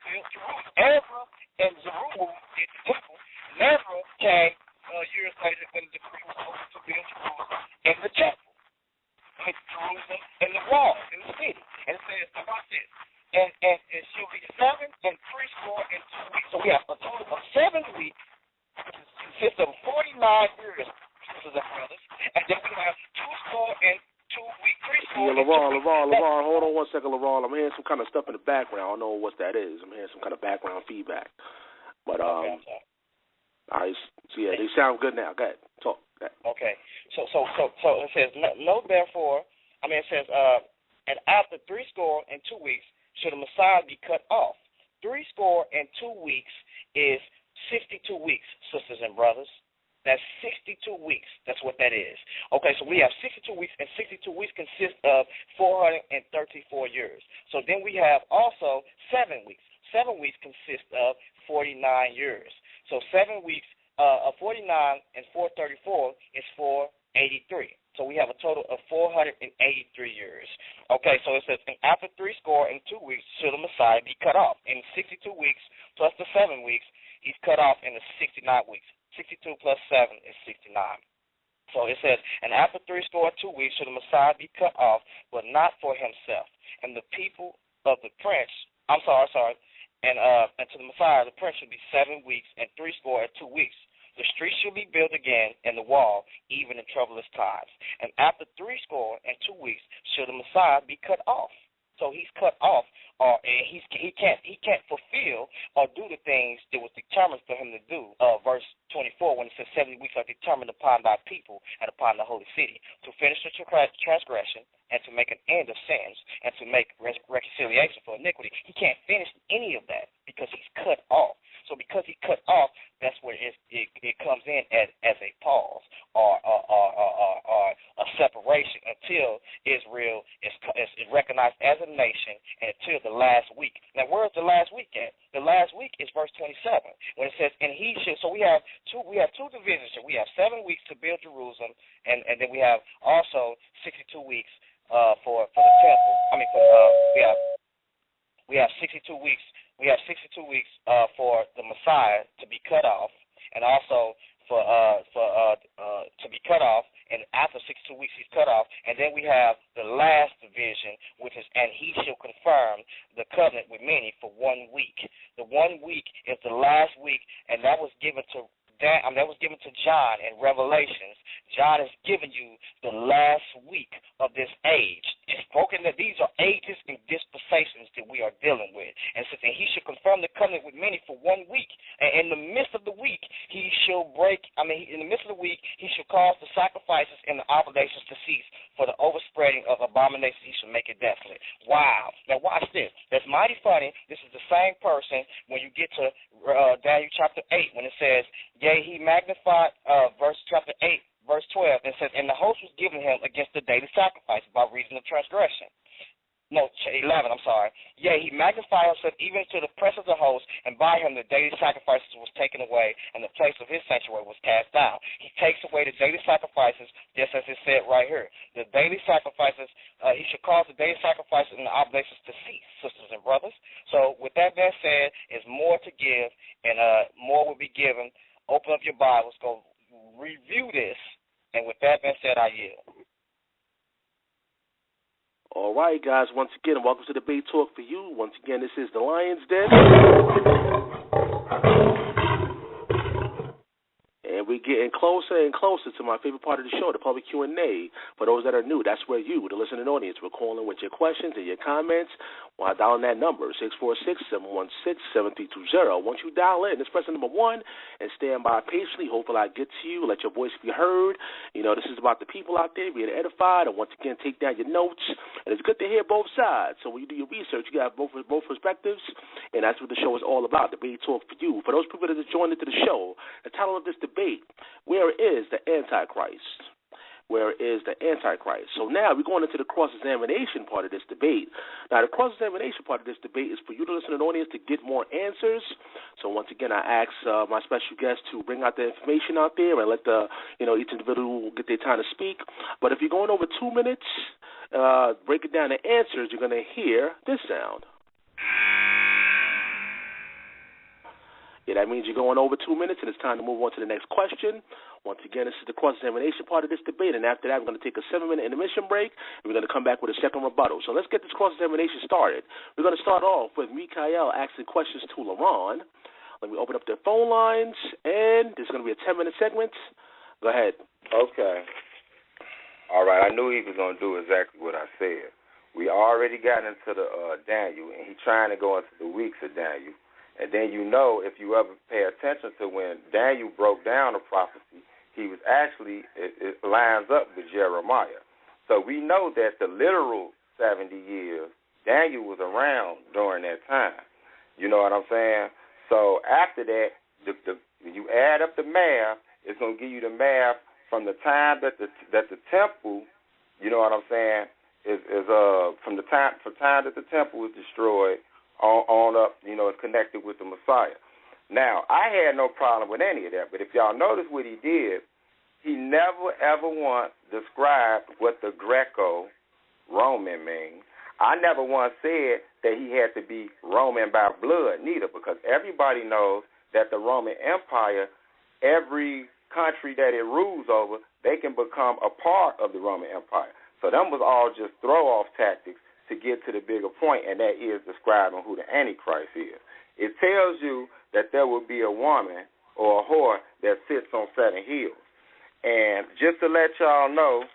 built Jerusalem. Ezra and Zerubbabel did the temple. Ezra came years later when the decree was over to build Jerusalem and the temple. Jerusalem and the walls in the city. And it says, now watch this. And it shall be 7 and 3 and 2 weeks. So we have a total of 7 weeks, which consists of 49 years, sisters and brothers. And then we have 2 and 2 weeks, 3 and 2 weeks. LeVar, hold on 1 second, LeVar. I'm hearing some kind of stuff in the background. I don't know what that is. I'm hearing some kind of background feedback. But all right, so yeah, they sound good now. Go ahead, talk. Go ahead. Okay, so it says, no, therefore, it says, and after 62 weeks, should the Messiah be cut off. 62 weeks is 62 weeks, sisters and brothers. That's 62 weeks. That's what that is. Okay, so we have 62 weeks, and 62 weeks consist of 434 years. So then we have also 7 weeks. 7 weeks consist of 49 years. So 7 weeks of 49 and 434 is 483. So we have a total of 483 years. Okay, so it says, and after 62 weeks shall the Messiah be cut off. In 62 weeks plus the 7 weeks, he's cut off in the 69 weeks. 62 plus 7 is 69. So it says, and after 62 weeks shall the Messiah be cut off, but not for himself. And the people of the prince, and to the Messiah, the prince shall be 7 weeks and 62 weeks. The street shall be built again, and the wall, even in troublous times. And after 62 weeks, shall the Messiah be cut off. So he's cut off, and he can't fulfill or do the things that was determined for him to do. Verse 24, when it says 70 weeks are determined upon thy people and upon the holy city, to finish the transgression and to make an end of sins and to make reconciliation for iniquity. He can't finish any of that because he's cut off. So because he cut off, that's where it comes in as a pause or a separation until Israel is recognized as a nation and until the last week. Now, where's the last week at? The last week is verse 27 when it says, and he should. So we have two divisions here. We have 7 weeks to build Jerusalem, and then we have also 62 weeks for the temple. We have 62 weeks. We have 62 weeks for the Messiah to be cut off, and also to be cut off. And after 62 weeks, he's cut off. And then we have the last division, which is, and he shall confirm the covenant with many for 1 week. The 1 week is the last week, and that was given to John in Revelations. John has given you the last week of this age. It's spoken that these are ages and dispensations that we are dealing with. And so he should confirm the covenant with many for 1 week. And in the midst of the week, he shall cause the sacrifices and the obligations to cease. For the overspreading of abominations, he shall make it desolate. Wow. Now watch this. That's mighty funny. This is the same person when you get to Daniel chapter 8 when it says, yea, he magnified, chapter 8, verse 12, it says, and the host was given him against the daily sacrifice by reason of transgression. No, 11, I'm sorry. Yea, he magnified himself even to the press of the host, and and by him the daily sacrifices was taken away, and the place of his sanctuary was cast down. He takes away the daily sacrifices, just as it said right here. The daily sacrifices, he should cause the daily sacrifices and the obligations to cease, sisters and brothers. So with that being said, it's more to give, and more will be given. Open up your Bibles, go review this, and with that being said, I yield. All right, guys, once again, welcome to Debate Talk for You. Once again, this is the Lion's Den. And we're getting closer and closer to my favorite part of the show, the public Q&A. For those that are new, that's where you, the listening audience, will call in with your questions and your comments while dialing that number, 646-716-7320. Once you dial in, just press number 1 and stand by patiently. Hopefully I get to you, let your voice be heard. You know, this is about the people out there being edified, and once again, take down your notes. And it's good to hear both sides. So when you do your research, you got both perspectives, and that's what the show is all about, Debate Talk for You. For those people that have joined into the show, the title of this debate, where is the AntiChrist? Where is the AntiChrist? So now we're going into the cross-examination part of this debate. Now, the cross-examination part of this debate is for you to listen to the audience to get more answers. So once again, I ask my special guest to bring out the information out there and let each individual get their time to speak. But if you're going over 2 minutes, break it down to answers, you're going to hear this sound. Yeah, that means you're going over 2 minutes, and it's time to move on to the next question. Once again, this is the cross-examination part of this debate, and after that, we're going to take a 7-minute intermission break, and we're going to come back with a second rebuttal. So let's get this cross-examination started. We're going to start off with Mikha'el asking questions to LaRon. Let me open up the phone lines, and this is going to be a 10-minute segment. Go ahead. Okay. All right, I knew he was going to do exactly what I said. We already got into the Daniel, and he's trying to go into the weeks of Daniel. And then if you ever pay attention to when Daniel broke down the prophecy, he was actually, it lines up with Jeremiah. So we know that the literal 70 years, Daniel was around during that time. You know what I'm saying? So after that, when you add up the math, it's going to give you the math from the time that the temple, you know what I'm saying, is from the time that the temple was destroyed, on up, it's connected with the Messiah. Now, I had no problem with any of that, but if y'all notice what he did, he never, ever once described what the Greco-Roman means. I never once said that he had to be Roman by blood, neither, because everybody knows that the Roman Empire, every country that it rules over, they can become a part of the Roman Empire. So them was all just throw-off tactics to get to the bigger point, and that is describing who the Antichrist is. It tells you that there will be a woman or a whore that sits on 7 hills. And just to let y'all know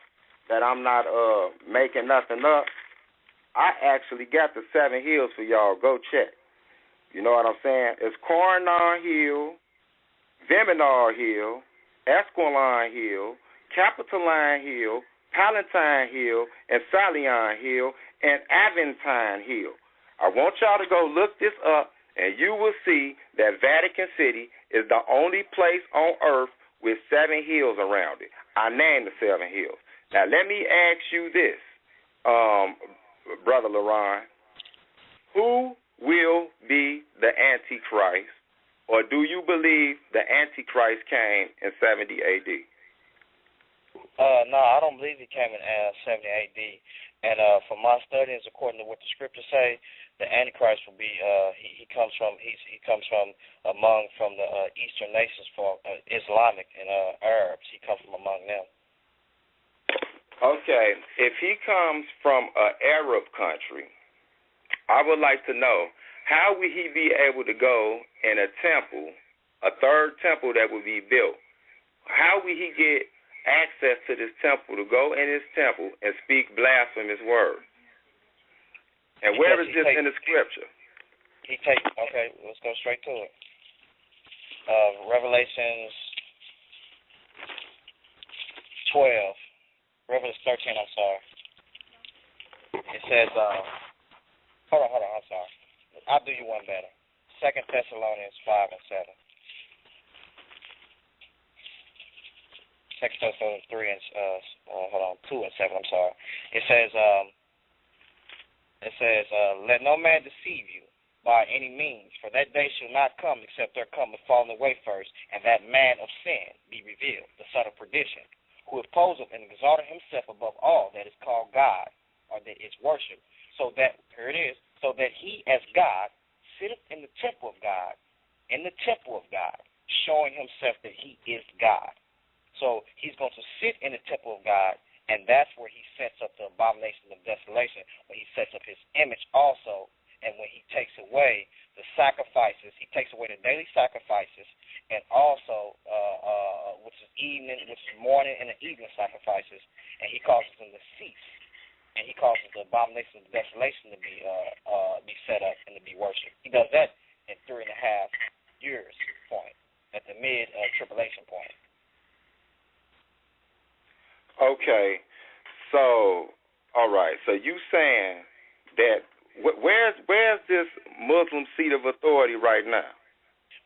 that I'm not making nothing up, I actually got the 7 hills for y'all. Go check. You know what I'm saying? It's Coronar Hill, Viminar Hill, Esquiline Hill, Capitoline Hill, Palatine Hill, and Salion Hill, and Aventine Hill. I want y'all to go look this up, and you will see that Vatican City is the only place on earth with 7 hills around it. I named the 7 hills. Now, let me ask you this, Brother LaRon. Who will be the Antichrist, or do you believe the Antichrist came in 70 A.D.? No, I don't believe he came in 70 A.D. And from my studies, according to what the scriptures say, the Antichrist will be he comes from the Eastern nations, from Islamic and Arabs. He comes from among them. Okay, if he comes from an Arab country, I would like to know, how will he be able to go in a temple, a third temple that will be built? How will he get access to this temple, to go in his temple and speak blasphemous words? And where is this in the scripture? Okay, let's go straight to it. Revelations 12. Revelation 13, I'm sorry. It says, hold on, I'm sorry. I'll do you one better. 2 Thessalonians 5 and 7. 2 Thessalonians 3 and 2 and 7. I'm sorry. It says, let no man deceive you by any means, for that day shall not come except there come a falling away first, and that man of sin be revealed, the son of perdition, who opposeth and exalted himself above all that is called God, or that is worshipped, so that, here it is, so that he as God sitteth in the temple of God, showing himself that he is God. So he's going to sit in the temple of God, and that's where he sets up the abomination of desolation, when he sets up his image also, and when he takes away the sacrifices, he takes away the daily sacrifices, and also, which is morning and the evening sacrifices, and he causes them to cease, and he causes the abomination of desolation to be set up and to be worshipped. He does that in 3.5 years point, at the mid-tribulation point. Okay, so, all right, so you saying that, where's this Muslim seat of authority right now?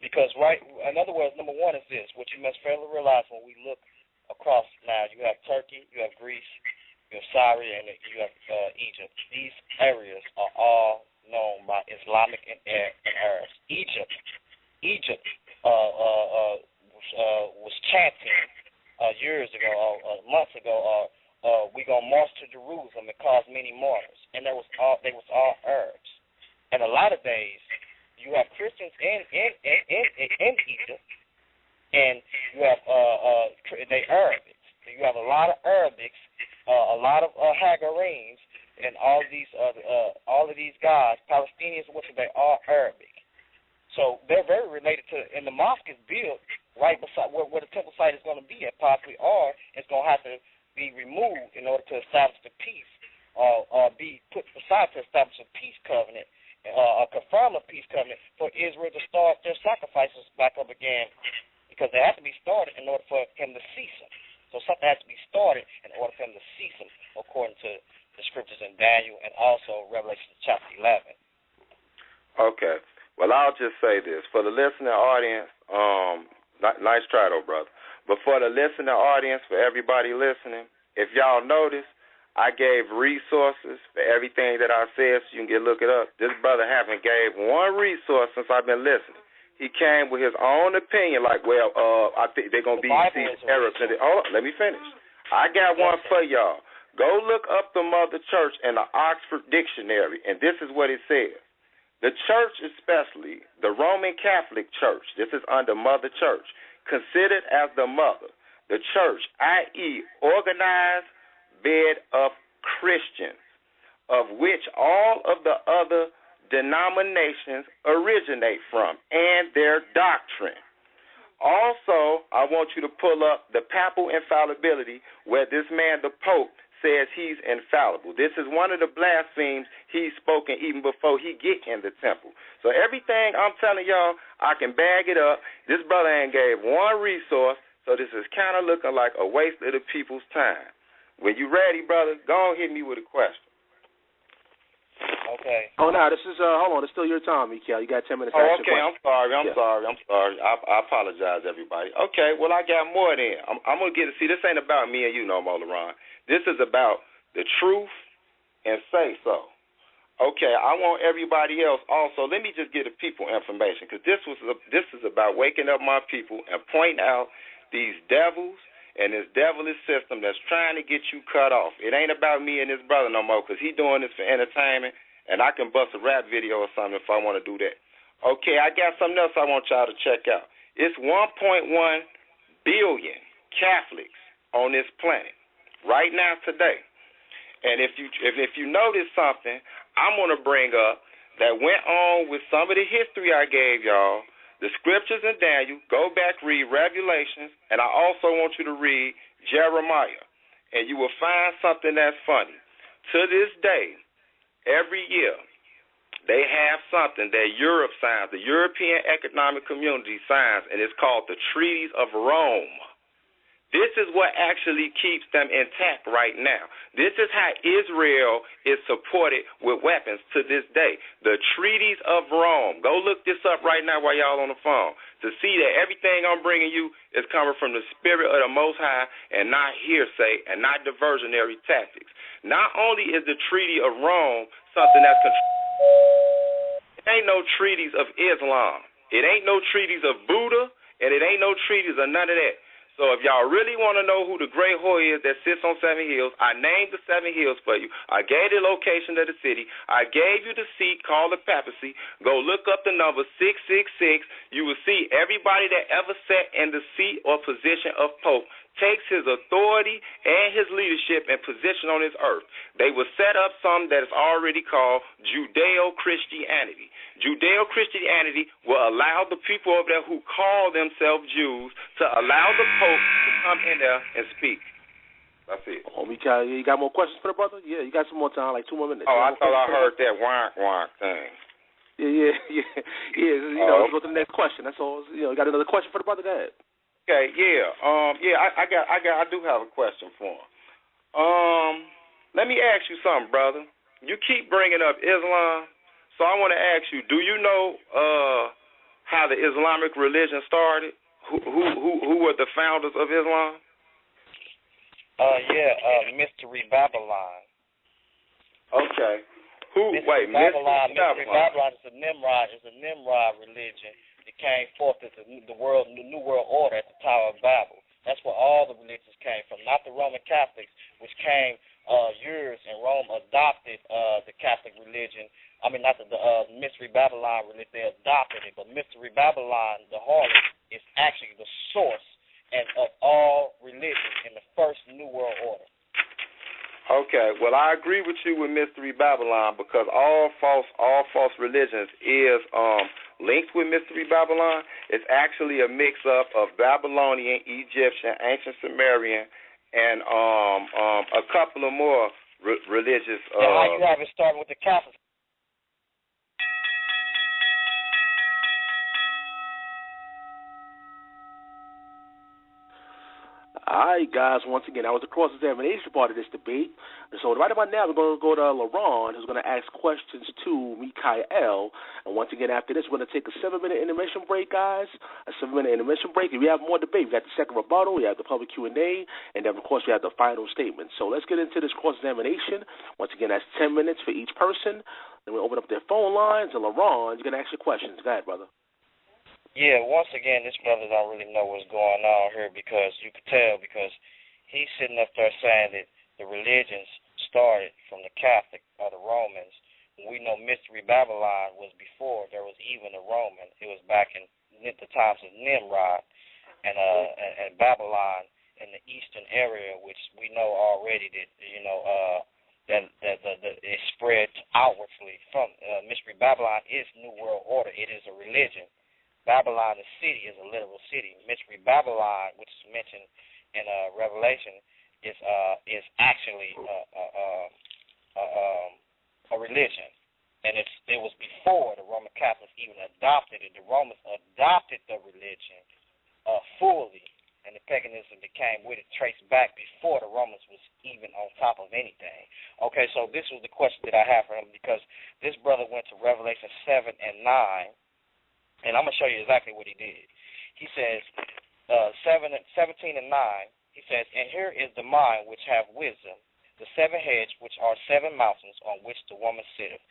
Because, in other words, number one is this, what you must fairly realize when we look across now, you have Turkey, you have Greece, you have Syria, and you have Egypt. These areas are all known by Islamic and Arabs. Egypt was chanting years ago, months ago, we gonna march to Jerusalem and cause many martyrs, and they was all Arabs. And a lot of days, you have Christians in Egypt, and you have they Arabics. You have a lot of Arabics, a lot of Hagarenes, and all of these guys, Palestinians, which they are Arabic. So they're very related to, and the mosque is built right beside where the temple site is going to be at, possibly, or it's going to have to be removed in order to establish the peace, or be put aside to establish a peace covenant, confirm a peace covenant for Israel to start their sacrifices back up again, because they have to be started in order for him to cease them. So something has to be started in order for him to cease them, according to the scriptures in Daniel and also Revelation chapter 11. Okay. Well, I'll just say this. For the listening audience, nice try, though, brother. But for the listening audience, for everybody listening, if y'all notice, I gave resources for everything that I said so you can look it up. This brother haven't gave one resource since I've been listening. He came with his own opinion, like, well, I think they're going to be these Arabs. Hold on, let me finish. I got one for y'all. Go look up the Mother Church in the Oxford Dictionary, and this is what it says. The church, especially the Roman Catholic Church, this is under Mother Church, considered as the mother. The church, i.e., organized bed of Christians, of which all of the other denominations originate from, and their doctrine. Also, I want you to pull up the papal infallibility, where this man, the Pope, says he's infallible. This is one of the blasphemies he's spoken even before he get in the temple. So everything I'm telling y'all, I can bag it up. This brother ain't gave one resource, so this is kind of looking like a waste of the people's time. When you ready, brother, go on, hit me with a question. Okay. Oh, no, this is, hold on, it's still your time, Mikha'el. You got 10 minutes to ask your question. I'm sorry. I apologize, everybody. Okay, well, I got more then. I'm going to get to see, this ain't about me and you no more, LaRon. This is about the truth and say so. Okay, I want everybody else also. Let me just give the people information, because this is about waking up my people and pointing out these devils and this devilish system that's trying to get you cut off. It ain't about me and this brother no more, because he doing this for entertainment, and I can bust a rap video or something if I want to do that. Okay, I got something else I want y'all to check out. It's 1.1 billion Catholics on this planet right now today. And if you notice something, I'm going to bring up that went on with some of the history I gave y'all, the scriptures in Daniel. Go back, read Revelations, and I also want you to read Jeremiah, and you will find something that's funny. To this day, every year, they have something that Europe signs, the European Economic Community signs, and it's called the Treaties of Rome. This is what actually keeps them intact right now. This is how Israel is supported with weapons to this day. The Treaties of Rome. Go look this up right now while y'all on the phone to see that everything I'm bringing you is coming from the spirit of the Most High and not hearsay and not diversionary tactics. Not only is the Treaty of Rome something that's ain't no treaties of Islam. It ain't no treaties of Buddha, and it ain't no treaties of none of that. So if y'all really want to know who the great whore is that sits on 7 hills, I named the 7 hills for you. I gave the location of the city. I gave you the seat called the papacy. Go look up the number 666. You will see everybody that ever sat in the seat or position of Pope takes his authority and his leadership and position on this earth. They will set up something that is already called Judeo-Christianity. Judeo-Christianity will allow the people over there who call themselves Jews to allow the Pope to come in there and speak. That's it. Oh, Mikha'el, you got more questions for the brother? Yeah, you got some more time, like 2 more minutes. Oh, I thought I heard that wonk thing. Yeah. Let's go to the next question. That's all. You got another question for the brother? Go ahead. Okay, I do have a question for him. Let me ask you something, brother. You keep bringing up Islam, so I want to ask you: do you know how the Islamic religion started? Who were the founders of Islam? Mystery Babylon. Okay. Mystery Babylon is a Nimrod religion. It came forth as the New World Order at the Tower of Babel. That's where all the religions came from, not the Roman Catholics, which came years, and Rome adopted the Catholic religion. I mean, not the Mystery Babylon religion. They adopted it, but Mystery Babylon, the harlot, is actually the source of all religions in the first New World Order. Okay, well, I agree with you with Mystery Babylon because all false religions is linked with Mystery Babylon. It's actually a mix-up of Babylonian, Egyptian, ancient Sumerian, and a couple of more religious. And how you have it starting with the Catholics. All right, guys, once again, that was the cross-examination part of this debate. So right about now, we're going to go to LaRon, who's going to ask questions to Mikha'el. And once again, after this, we're going to take a 7-minute intermission break, guys, a 7-minute intermission break. And we have more debate. We got the second rebuttal, we have the public Q&A, and then, of course, we have the final statement. So let's get into this cross-examination. Once again, that's 10 minutes for each person. Then we'll open up their phone lines, and LaRon, you're going to ask your questions. Go ahead, brother. Yeah, once again, this brother don't really know what's going on here because you could tell because he's sitting up there saying that the religions started from the Catholic or the Romans. We know Mystery Babylon was before there was even a Roman. It was back in the times of Nimrod and Babylon in the eastern area, which we know already that that it spread outwardly from Mystery Babylon is New World Order. It is a religion. Babylon, the city, is a literal city. Mystery Babylon, which is mentioned in Revelation, is actually a religion, and it was before the Roman Catholics even adopted it. The Romans adopted the religion fully, and the paganism that came with it traced back before the Romans was even on top of anything. Okay, so this was the question that I have for him because this brother went to Revelation 7 and 9. And I'm going to show you exactly what he did. He says, 17 and 9, he says, and here is the mind which have wisdom, the 7 heads which are 7 mountains on which the woman sitteth.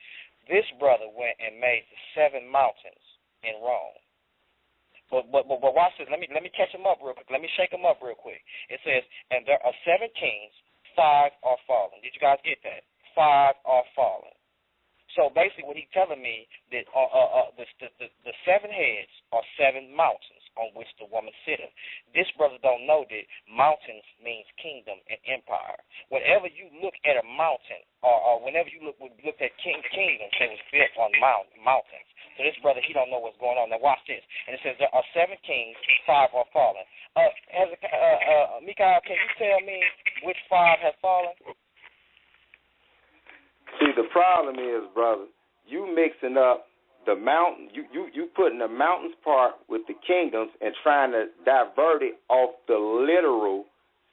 This brother went and made the 7 mountains in Rome. But watch this. Let me catch him up real quick. Let me shake him up real quick. It says, and there are 7 kings, 5 are fallen. Did you guys get that? 5 are fallen. So basically what he's telling me that the 7 heads are 7 mountains on which the woman sitteth. This brother don't know that mountains means kingdom and empire. Whenever you look at a mountain, or whenever you look at kingdoms, they was built on mountains. So this brother, he don't know what's going on. Now watch this. And it says there are 7 kings, 5 are fallen. Mikha'el, can you tell me which 5 have fallen? See, the problem is, brother, you mixing up the mountain, you putting the mountains part with the kingdoms and trying to divert it off the literal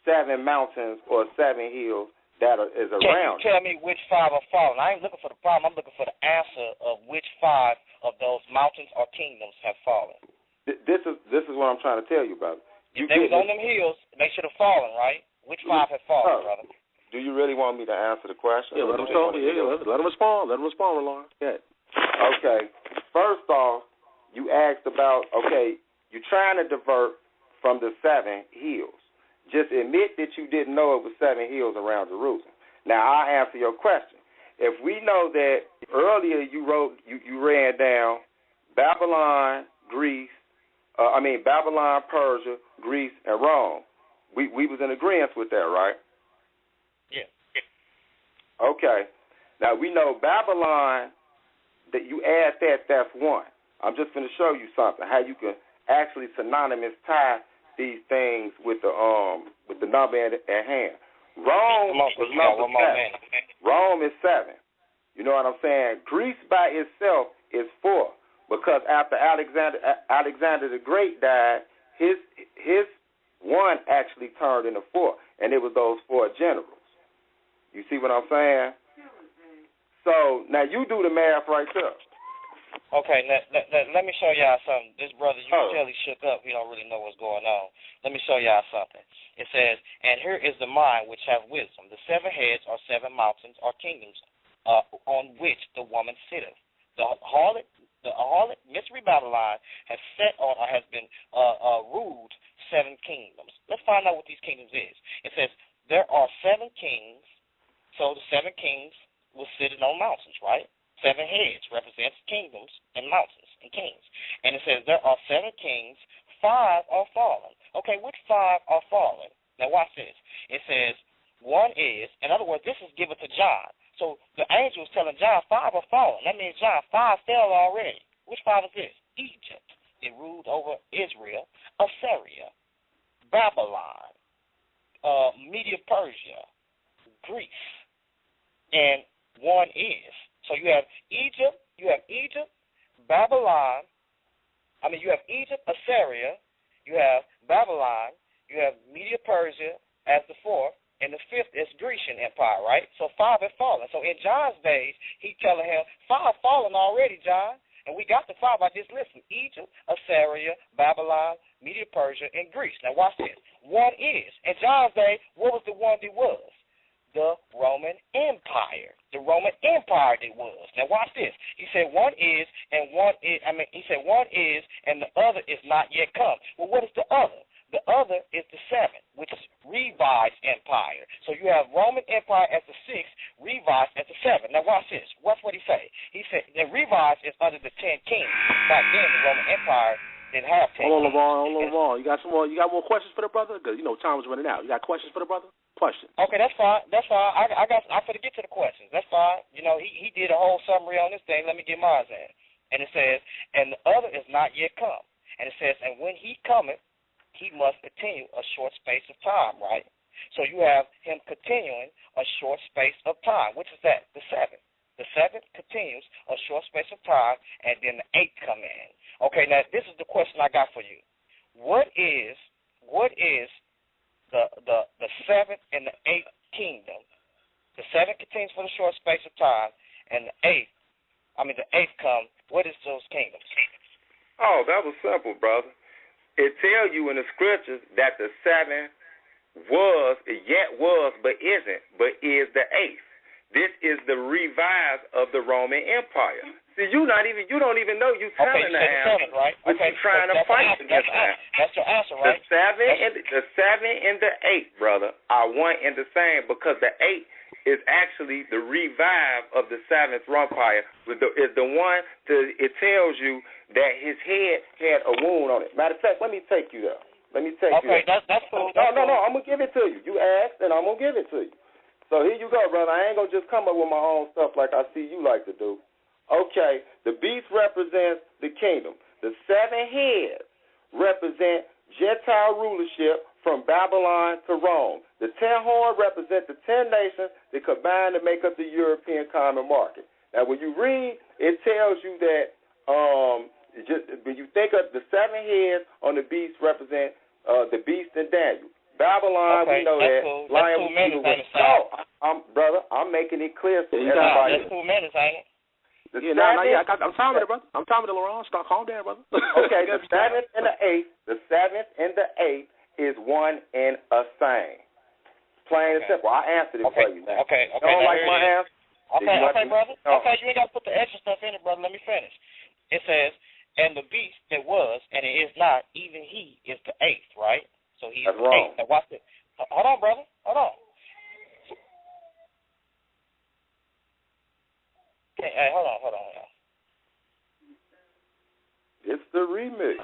7 mountains or 7 hills that is around. Can you tell me which 5 are fallen? I ain't looking for the problem. I'm looking for the answer of which 5 of those mountains or kingdoms have fallen. This is what I'm trying to tell you, brother. If they was on them hills, they should have fallen, right? Which 5 have fallen, brother? Do you really want me to answer the question? Yeah, let him respond. Let him respond, Lauren. Yeah. Okay. First off, you asked about, okay, you're trying to divert from the 7 hills. Just admit that you didn't know it was 7 hills around Jerusalem. Now, I'll answer your question. If we know that earlier you ran down Babylon, Babylon, Persia, Greece, and Rome. We was in agreement with that, right? Yeah. Okay. Now, we know Babylon, that you add that's 1. I'm just going to show you something, how you can actually synonymous tie these things with the number at hand. Rome was number 7. Rome is 7. You know what I'm saying? Greece by itself is 4, because after Alexander the Great died, his 1 actually turned into 4, and it was those 4 generals. You see what I'm saying? So now you do the math right there. Okay, let me show y'all something. This brother, you can tell he shook up. He don't really know what's going on. Let me show y'all something. It says, and here is the mind which have wisdom. The 7 heads are 7 mountains or kingdoms on which the woman sitteth. The harlot, Mystery Babylon, has set on or has been ruled 7 kingdoms. Let's find out what these kingdoms is. It says, there are 7 kings, so the 7 kings will sit on mountains, right? 7 heads represents kingdoms and mountains and kings. And it says there are 7 kings, 5 are fallen. Okay, which 5 are fallen? Now watch this. It says 1 is, in other words, this is given to John. So the angel is telling John 5 are fallen. That means John 5 fell already. Which 5 is this? Egypt. It ruled over Israel, Assyria, Babylon, Media Persia, Greece, and 1 is. So you have Egypt, Babylon, you have Egypt, Assyria, you have Babylon, you have Media Persia as the 4th, and the 5th is Grecian Empire, right? So 5 have fallen. So in John's days, he's telling him, 5 fallen already, John, and we got the 5 by this list: Egypt, Assyria, Babylon, Media Persia, and Greece. Now watch this. 1 is. In John's day, what was the 1 that was? The Roman Empire. The Roman Empire it was. Now watch this. He said 1 is and 1 is, he said 1 is and the other is not yet come. Well, what is the other? The other is the 7, which is revised empire. So you have Roman Empire as the 6th, revised as the 7. Now watch this. Watch what he say. He said the revised is under the 10 kings. Back then the Roman Empire didn't have 10 Hold on, kings. Lamar. You got some more? You got more questions for the brother? Because time is running out. You got questions for the brother? Questions. Okay, that's fine. I could get to the questions. That's fine. He did a whole summary on this thing. Let me get mine in. And it says, and the other is not yet come. And it says, and when he cometh, he must continue a short space of time, right? So you have him continuing a short space of time. Which is that? The 7th. The 7th continues a short space of time, and then the 8th come in. Okay, now this is the question I got for you. What is the 7th and the 8th kingdom? The 7th continues for the short space of time, and the 8th come. What is those kingdoms? Oh, that was simple, brother. It tells you in the scriptures that the 7th was, but isn't, but is the 8th. This is the revise of the Roman Empire. See, you don't even know you telling the answer, right? but you're trying to fight against that. That's your answer, right? The 7 and the 8, brother, are one and the same, because the 8 is actually the revive of the 7th Empire. Is the one it tells you that his head had a wound on it. Matter of fact, let me take you there. Okay, that's cool. No, I'm going to give it to you. You asked, and I'm going to give it to you. So here you go, brother. I ain't going to just come up with my own stuff like I see you like to do. Okay, the beast represents the kingdom. The 7 heads represent Gentile rulership from Babylon to Rome. The 10 horns represent the 10 nations that combine to make up the European common market. Now, when you read, it tells you that when you think of the 7 heads on the beast represent the beast and Daniel. Babylon, we know that. Cool. Lion that's 2 minutes, brother, I'm making it clear to That's everybody. 2 minutes, ain't it? I'm timing it, brother. I'm timing it, Laurent. Calm down, brother. Okay, the 7th and the 8th is one and a same. Plain and simple. I answered it for you now. Okay. You don't like my answer? Okay, brother. Okay, you ain't got to put the extra stuff in it, brother. Let me finish. It says, and the beast that was, and it is not, even he is the eighth, right? So he is the eighth. Now watch it. Hold on, brother. Hold on. Okay, hey, hold on. It's the remix.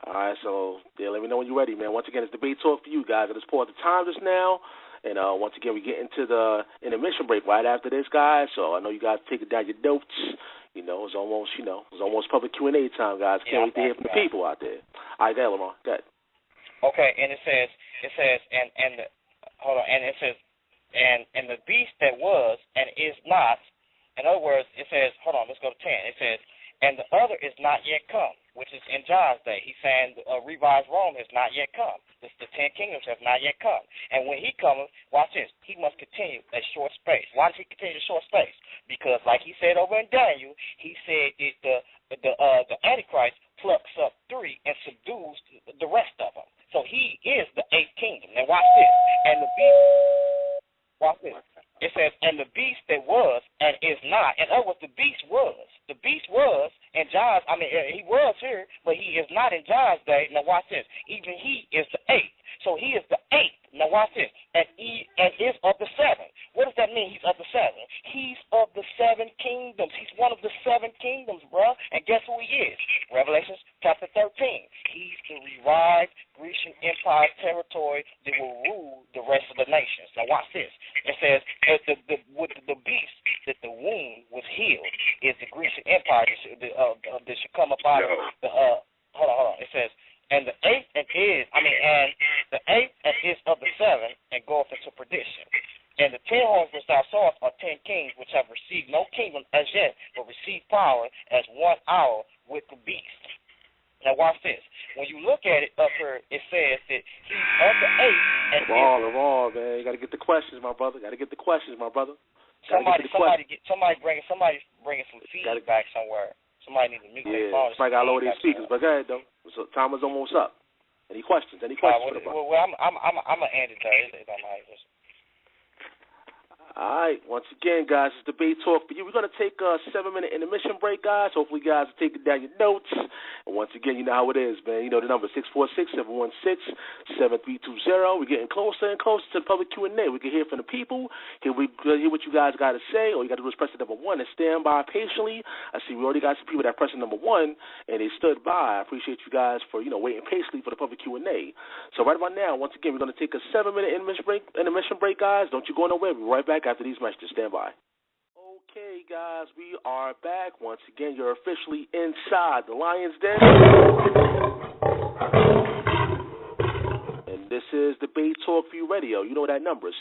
All right, so let me know when you're ready, man. Once again, it's debate talk for you guys. I just pulled the time just now, and once again, we get into the intermission break right after this, guys. So I know you guys taking down your notes. It's almost public Q&A time, guys. Can't wait to hear from the people out there. All right, there, Lamar. Go ahead. Okay, and it says, hold on, and it says, and the beast that was and is not. In other words, it says, hold on, let's go to 10. It says, and the other is not yet come, which is in John's day. He's saying revised Rome has not yet come. The 10 kingdoms have not yet come. And when he comes, watch this, he must continue a short space. Why does he continue a short space? Because, like he said over in Daniel, he said the Antichrist plucks up 3 and subdues the rest of them. So he is the 8th kingdom. Now watch this. And the beast, watch this. It says, and the beast that was and is not. In other words, the beast was. The beast was in John's, he was here, but he is not in John's day. Now watch this. Even he is the 8th. So he is the 8th. Now watch this. And is of the 7. What does that mean, he's of the 7? He's of the 7 kingdoms. He's one of the 7 kingdoms, bro. And guess who he is? Revelation chapter 13. He's the revived Grecian Empire territory that will rule the rest of the nations. Now watch this. It says the beast that the wound was healed is the Grecian Empire that should come up out of the hold on. It says, and the 8th and the 8th and is of the 7 and goeth into perdition. And the 10 horns which thou sawest are 10 kings which have received no kingdom as yet, but receive power as 1 hour with the beast. Now watch this. When you look at it up here, it says that he's of the 8th and Lamar, man, you got to get the questions, my brother. Somebody bringing some feedback somewhere. Somebody needs to mute their phone. Somebody got to lower their speakers. But go ahead, though. So time is almost up. Any questions? I'm gonna end it there. It don't matter. All right. Once again, guys, it's debate talk for you. We're going to take a 7-minute intermission break, guys. Hopefully, you guys are taking down your notes. And once again, you know how it is, man. You know the number, 646-716-7320. We're getting closer and closer to the public Q&A. We can hear from the people, hear what you guys got to say. All you got to do is press the number 1 and stand by patiently. I see we already got some people that pressed the number 1, and they stood by. I appreciate you guys for, waiting patiently for the public Q&A. So right about now, once again, we're going to take a 7-minute intermission break, guys. Don't you go nowhere. We'll be right back after these messages. Stand by. Okay, guys, we are back. Once again, you're officially inside the Lion's Den. And this is Debate Talk for You Radio. You know that number,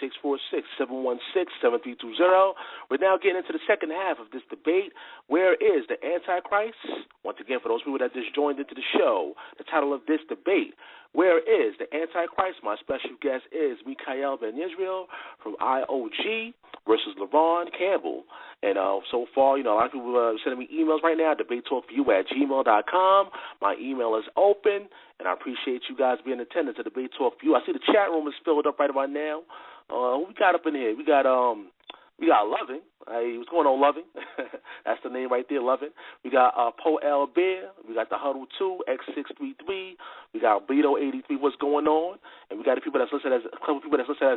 646-716-7320. We're now getting into the second half of this debate. Where is the Antichrist? Once again, for those people that just joined into the show, the title of this debate, where is the Antichrist? My special guest is Mikha'el Ben Yisrael from IOG versus LeVon Campbell. And so far, a lot of people are sending me emails right now, debatetalkforyou@gmail.com. My email is open, and I appreciate you guys being in attendance at Debate Talk for You. I see the chat room is filled up right about now. Who we got up in here? We got Loving. What's going on, Loving? That's the name right there, Loving. We got Poe L. Bear. We got the Huddle 2, X633. We got Bleedo 83. What's going on? And we got a couple people that's listed as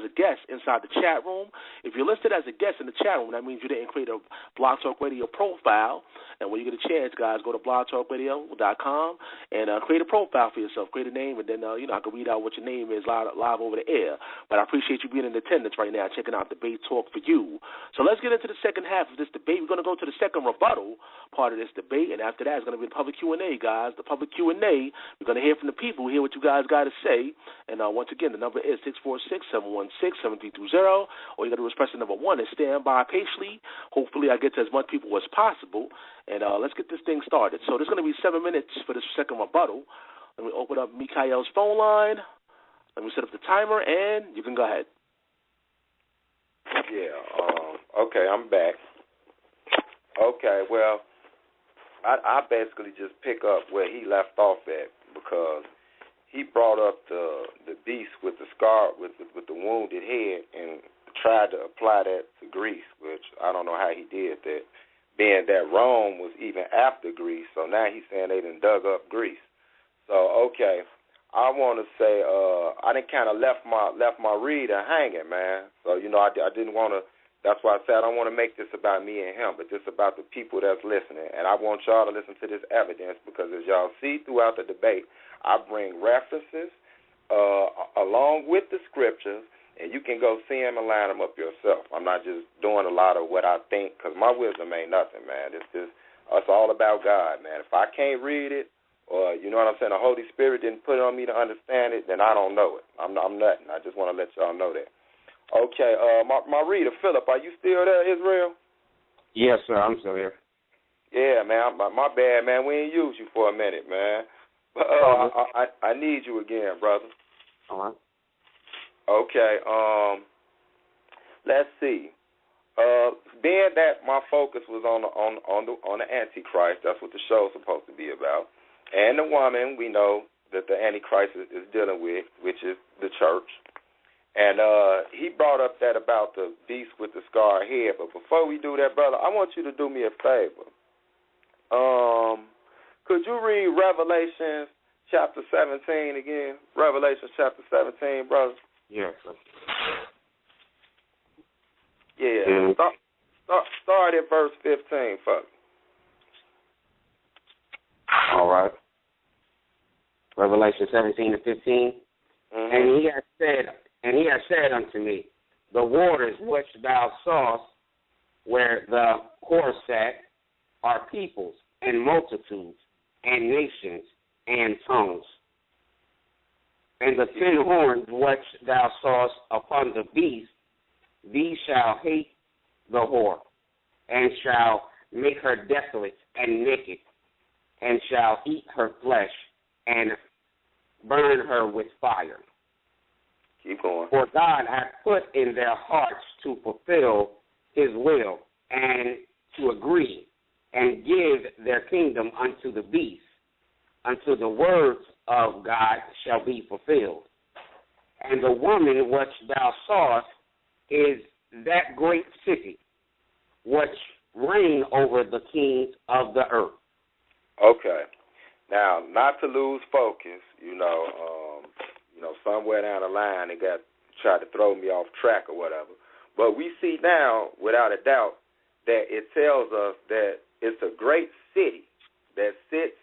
a guest inside the chat room. If you're listed as a guest in the chat room, that means you didn't create a Blog Talk Radio profile. And when you get a chance, guys, go to blogtalkradio.com and create a profile for yourself. Create a name, and then I can read out what your name is live over the air. But I appreciate you being in attendance right now, checking out Debate Talk for You. So let's get into the second half of this debate. We're going to go to the second rebuttal part of this debate, and after that, it's going to be the public Q&A, guys. The public Q&A, we're going to hear from the people, hear what you guys got to say. And once again, the number is 646-716-7320. All you got to do is press the number 1 and stand by patiently. Hopefully, I get to as much people as possible. And let's get this thing started. So there's going to be 7 minutes for this second rebuttal. Let me open up Mikha'el's phone line. Let me set up the timer, and you can go ahead. Yeah, okay, I'm back. Okay, well, I basically just pick up where he left off at, because he brought up the beast with the scar, with the wounded head, and tried to apply that to Greece, which I don't know how he did that, being that Rome was even after Greece. So now he's saying they done dug up Greece. So, okay, I want to say I done kind of left my reader hanging, man. So, you know, I didn't want to. That's why I said I don't want to make this about me and him, but this about the people that's listening. And I want y'all to listen to this evidence because as y'all see throughout the debate, I bring references along with the scriptures, and you can go see them and line them up yourself. I'm not just doing a lot of what I think because my wisdom ain't nothing, man. It's all about God, man. If I can't read it or, you know what I'm saying, the Holy Spirit didn't put it on me to understand it, then I don't know it. I'm nothing. I just want to let y'all know that. Okay, my reader, Philip, are you still there, Israel? Yes, sir, I'm still here. Yeah, man, my bad, man. We ain't used you for a minute, man. But I need you again, brother. All right. Okay, let's see. Being that my focus was on the Antichrist, that's what the show's supposed to be about, and the woman we know that the Antichrist is dealing with, which is the church. And he brought up that about the beast with the scarred head. But before we do that, brother, I want you to do me a favor. Could you read Revelation chapter 17 again? Revelation chapter 17, brother. Yes, sir. Yeah. Start at verse 15, fuck. All right. Revelation 17 to 15. Mm-hmm. And he has said unto me, the waters which thou sawest where the horse sat are peoples and multitudes and nations and tongues. And the 10 horns which thou sawest upon the beast, these shall hate the whore, and shall make her desolate and naked, and shall eat her flesh, and burn her with fire. Keep going. For God hath put in their hearts to fulfill his will, and to agree, and give their kingdom unto the beast, until the words of God shall be fulfilled. And the woman which thou sawest is that great city, which reign over the kings of the earth. Okay. Now, not to lose focus, somewhere down the line they tried to throw me off track or whatever. But we see now, without a doubt, that it tells us that it's a great city that sits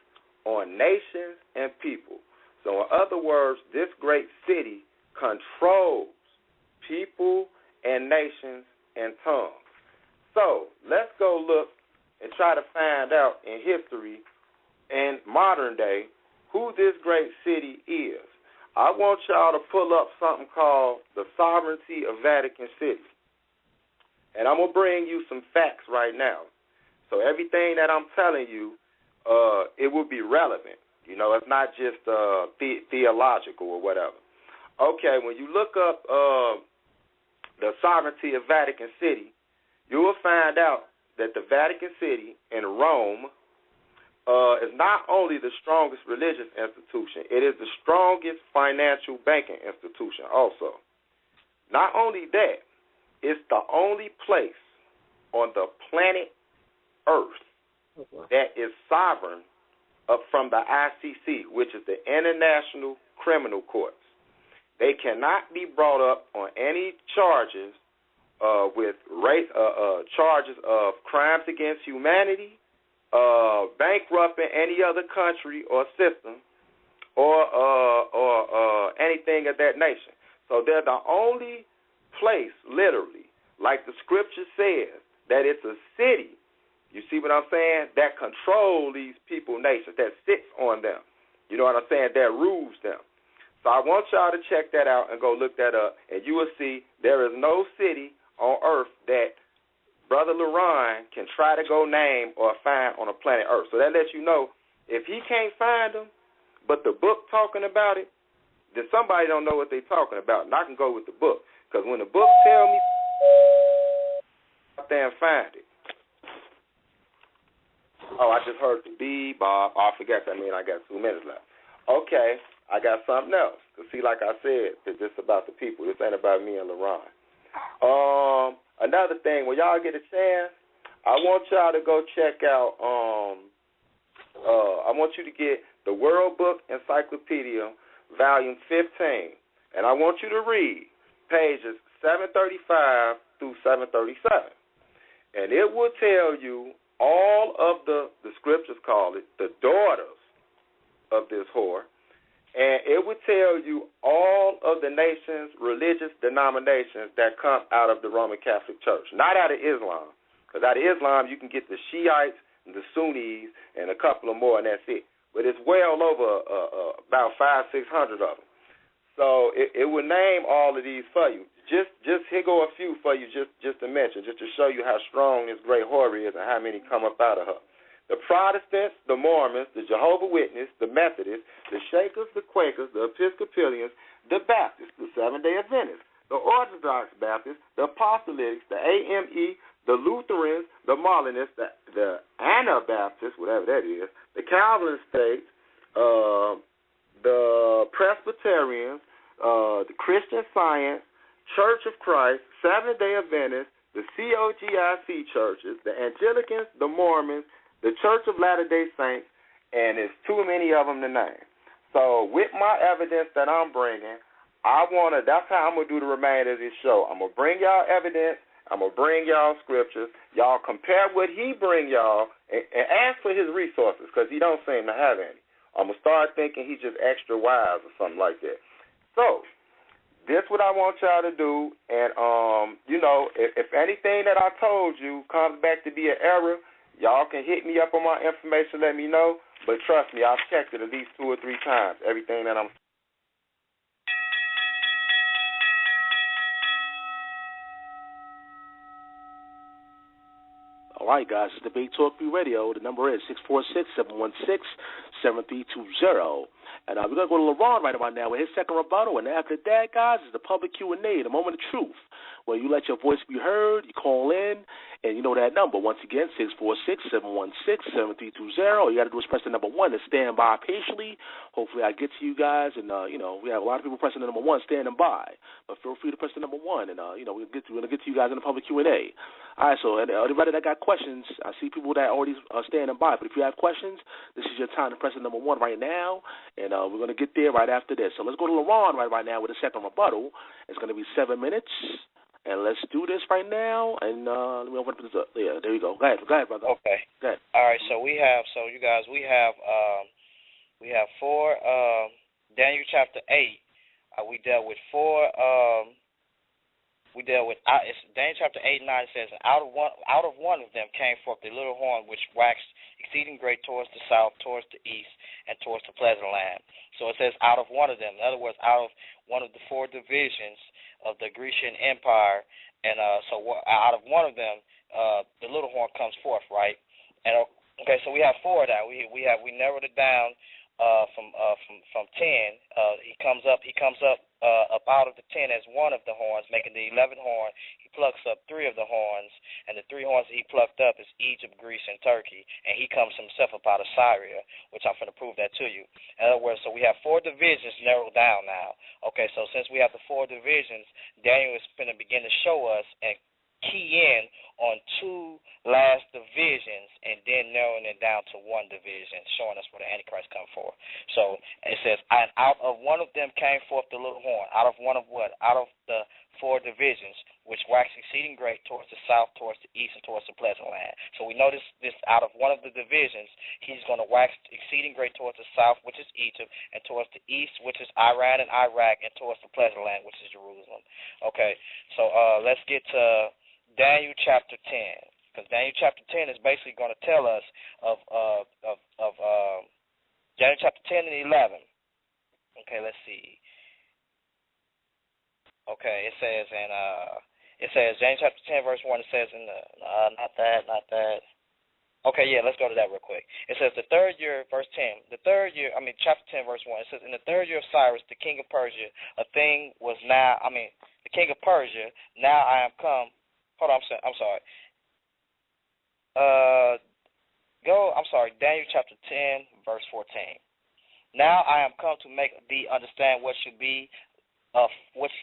on nations and people. So in other words, this great city controls people and nations and tongues. So let's go look and try to find out in history and modern day who this great city is. I want y'all to pull up something called the Sovereignty of Vatican City. And I'm going to bring you some facts right now. So everything that I'm telling you, it will be relevant. You know, it's not just theological or whatever. Okay, when you look up the Sovereignty of Vatican City, you will find out that the Vatican City in Rome is not only the strongest religious institution, it is the strongest financial banking institution also. Not only that, it's the only place on the planet Earth that is sovereign up from the ICC, which is the International Criminal Courts. They cannot be brought up on any charges with charges of crimes against humanity, bankrupting any other country or system, or anything of that nation. So they're the only place, literally, like the scripture says, that it's a city. You see what I'm saying? That control these people, nations, that sits on them. You know what I'm saying? That rules them. So I want y'all to check that out and go look that up, and you will see there is no city on earth that Brother LaRon can try to go name or find on a planet Earth. So that lets you know, if he can't find them, but the book talking about it, then somebody don't know what they're talking about, and I can go with the book. Because when the book tell me, out there and find it. Oh, I just heard the beep, Bob. Oh, I forgot that. I mean, I got 2 minutes left. Okay, I got something else. Because, see, like I said, it's just about the people. This ain't about me and LaRon. another thing, when y'all get a chance, I want y'all to go check out, I want you to get the World Book Encyclopedia, Volume 15, and I want you to read pages 735 through 737. And it will tell you all of the scriptures call it, the daughters of this whore. And it would tell you all of the nations, religious denominations that come out of the Roman Catholic Church. Not out of Islam. Because out of Islam, you can get the Shiites, the Sunnis, and a couple of more, and that's it. But it's well over about 500-600 of them. So it will name all of these for you. Just here go a few for you just to mention, just to show you how strong this great whore is and how many come up out of her. The Protestants, the Mormons, the Jehovah's Witnesses, the Methodists, the Shakers, the Quakers, the Episcopalians, the Baptists, the Seventh-day Adventists, the Orthodox Baptists, the Apostolics, the AME, the Lutherans, the Marlinists, the Anabaptists, whatever that is, the Calvinist states, the Presbyterians, the Christian Science, Church of Christ, Seventh-day Adventists, the COGIC churches, the Anglicans, the Mormons, the Church of Latter-day Saints, and there's too many of them to name. So with my evidence that I'm bringing, that's how I'm going to do the remainder of this show. I'm going to bring y'all evidence. I'm going to bring y'all scriptures. Y'all compare what he bring y'all and ask for his resources because he don't seem to have any. I'm going to start thinking he's just extra wise or something like that. So this what I want y'all to do. And, if anything that I told you comes back to be an error, y'all can hit me up on my information, let me know. But trust me, I've checked it at least 2 or 3 times, everything that I'm. All right, guys, it's Debate Talk Free Radio. The number is 646-716-7320. And we're going to go to LaRon right about now with his second rebuttal. And after that, guys, is the public Q&A, the moment of truth, where you let your voice be heard, you call in, and you know that number. Once again, 646-716-7320. All you got to do is press the number 1 to stand by patiently. Hopefully I get to you guys. And, we have a lot of people pressing the number 1 standing by. But feel free to press the number 1, and, we're going to get to you guys in the public Q&A. All right, so anybody that got questions, I see people that already are standing by. But if you have questions, this is your time to press the number 1 right now, and we're going to get there right after this. So let's go to LaRon right now with a second rebuttal. It's going to be 7 minutes, and let's do this right now. And let me open this up. Yeah, there you go. Go ahead, brother. Okay. Go ahead. All right. So we have 4 Daniel chapter 8. We dealt with 4. It's Daniel chapter 8 and 9 says, out of one of them came forth the little horn which waxed exceeding great towards the south, towards the east, and towards the pleasant land. So it says out of one of them. In other words, out of one of the 4 divisions of the Grecian Empire, and so out of one of them, the little horn comes forth, right? And okay, so we have 4 now. We narrowed it down from 10. He comes up out of the 10 as one of the horns, making the 11th horn. He plucks up 3 of the horns, and the 3 horns that he plucked up is Egypt, Greece, and Turkey, and he comes himself up out of Syria, which I'm going to prove that to you. In other words, so we have 4 divisions narrowed down now. Okay, so since we have the 4 divisions, Daniel is going to begin to show us and key in on 2 last divisions and then narrowing it down to 1 division, showing us where the Antichrist come for. So it says, and out of one of them came forth the little horn. Out of one of what? Out of the 4 divisions, which waxed exceeding great towards the south, towards the east, and towards the pleasant land. So we notice this out of one of the divisions, he's going to wax exceeding great towards the south, which is Egypt, and towards the east, which is Iran and Iraq, and towards the pleasant land, which is Jerusalem. Okay, so let's get to Daniel chapter 10, because Daniel chapter 10 is basically going to tell us of Daniel chapter 10 and 11. Okay, let's see. Okay, it says Daniel chapter 10 verse 1. It says not that. Okay, yeah, let's go to that real quick. It says the 3rd year, verse 10. Chapter 10 verse 1. It says in the 3rd year of Cyrus, the king of Persia, the king of Persia. Now I am come. Hold on, I'm sorry. Daniel chapter 10, verse 14. Now I am come to make thee understand what should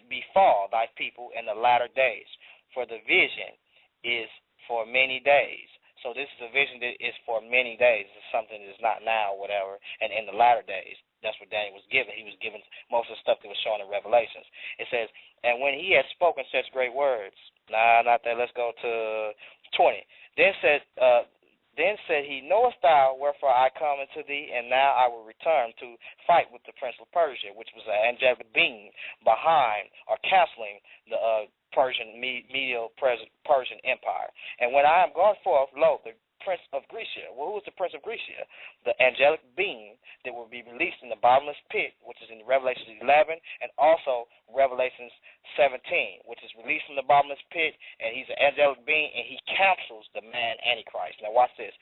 befall thy people in the latter days. for the vision is for many days. So this is a vision that is for many days. It's something that's not now, whatever, and in the latter days. That's what Daniel was given. He was given most of the stuff that was shown in Revelations. It says, and when he had spoken such great words, not that, let's go to 20. Then said he, knowest thou wherefore I come unto thee, and now I will return to fight with the prince of Persia, which was an angelic being behind or canceling the Persian Empire. And when I am gone forth, lo, the prince of Grecia. Well, who is the prince of Grecia? The angelic being that will be released in the bottomless pit, which is in Revelation 11, and also Revelation 17, which is released from the bottomless pit, and he's an angelic being, and he counsels the man AntiChrist. Now watch this.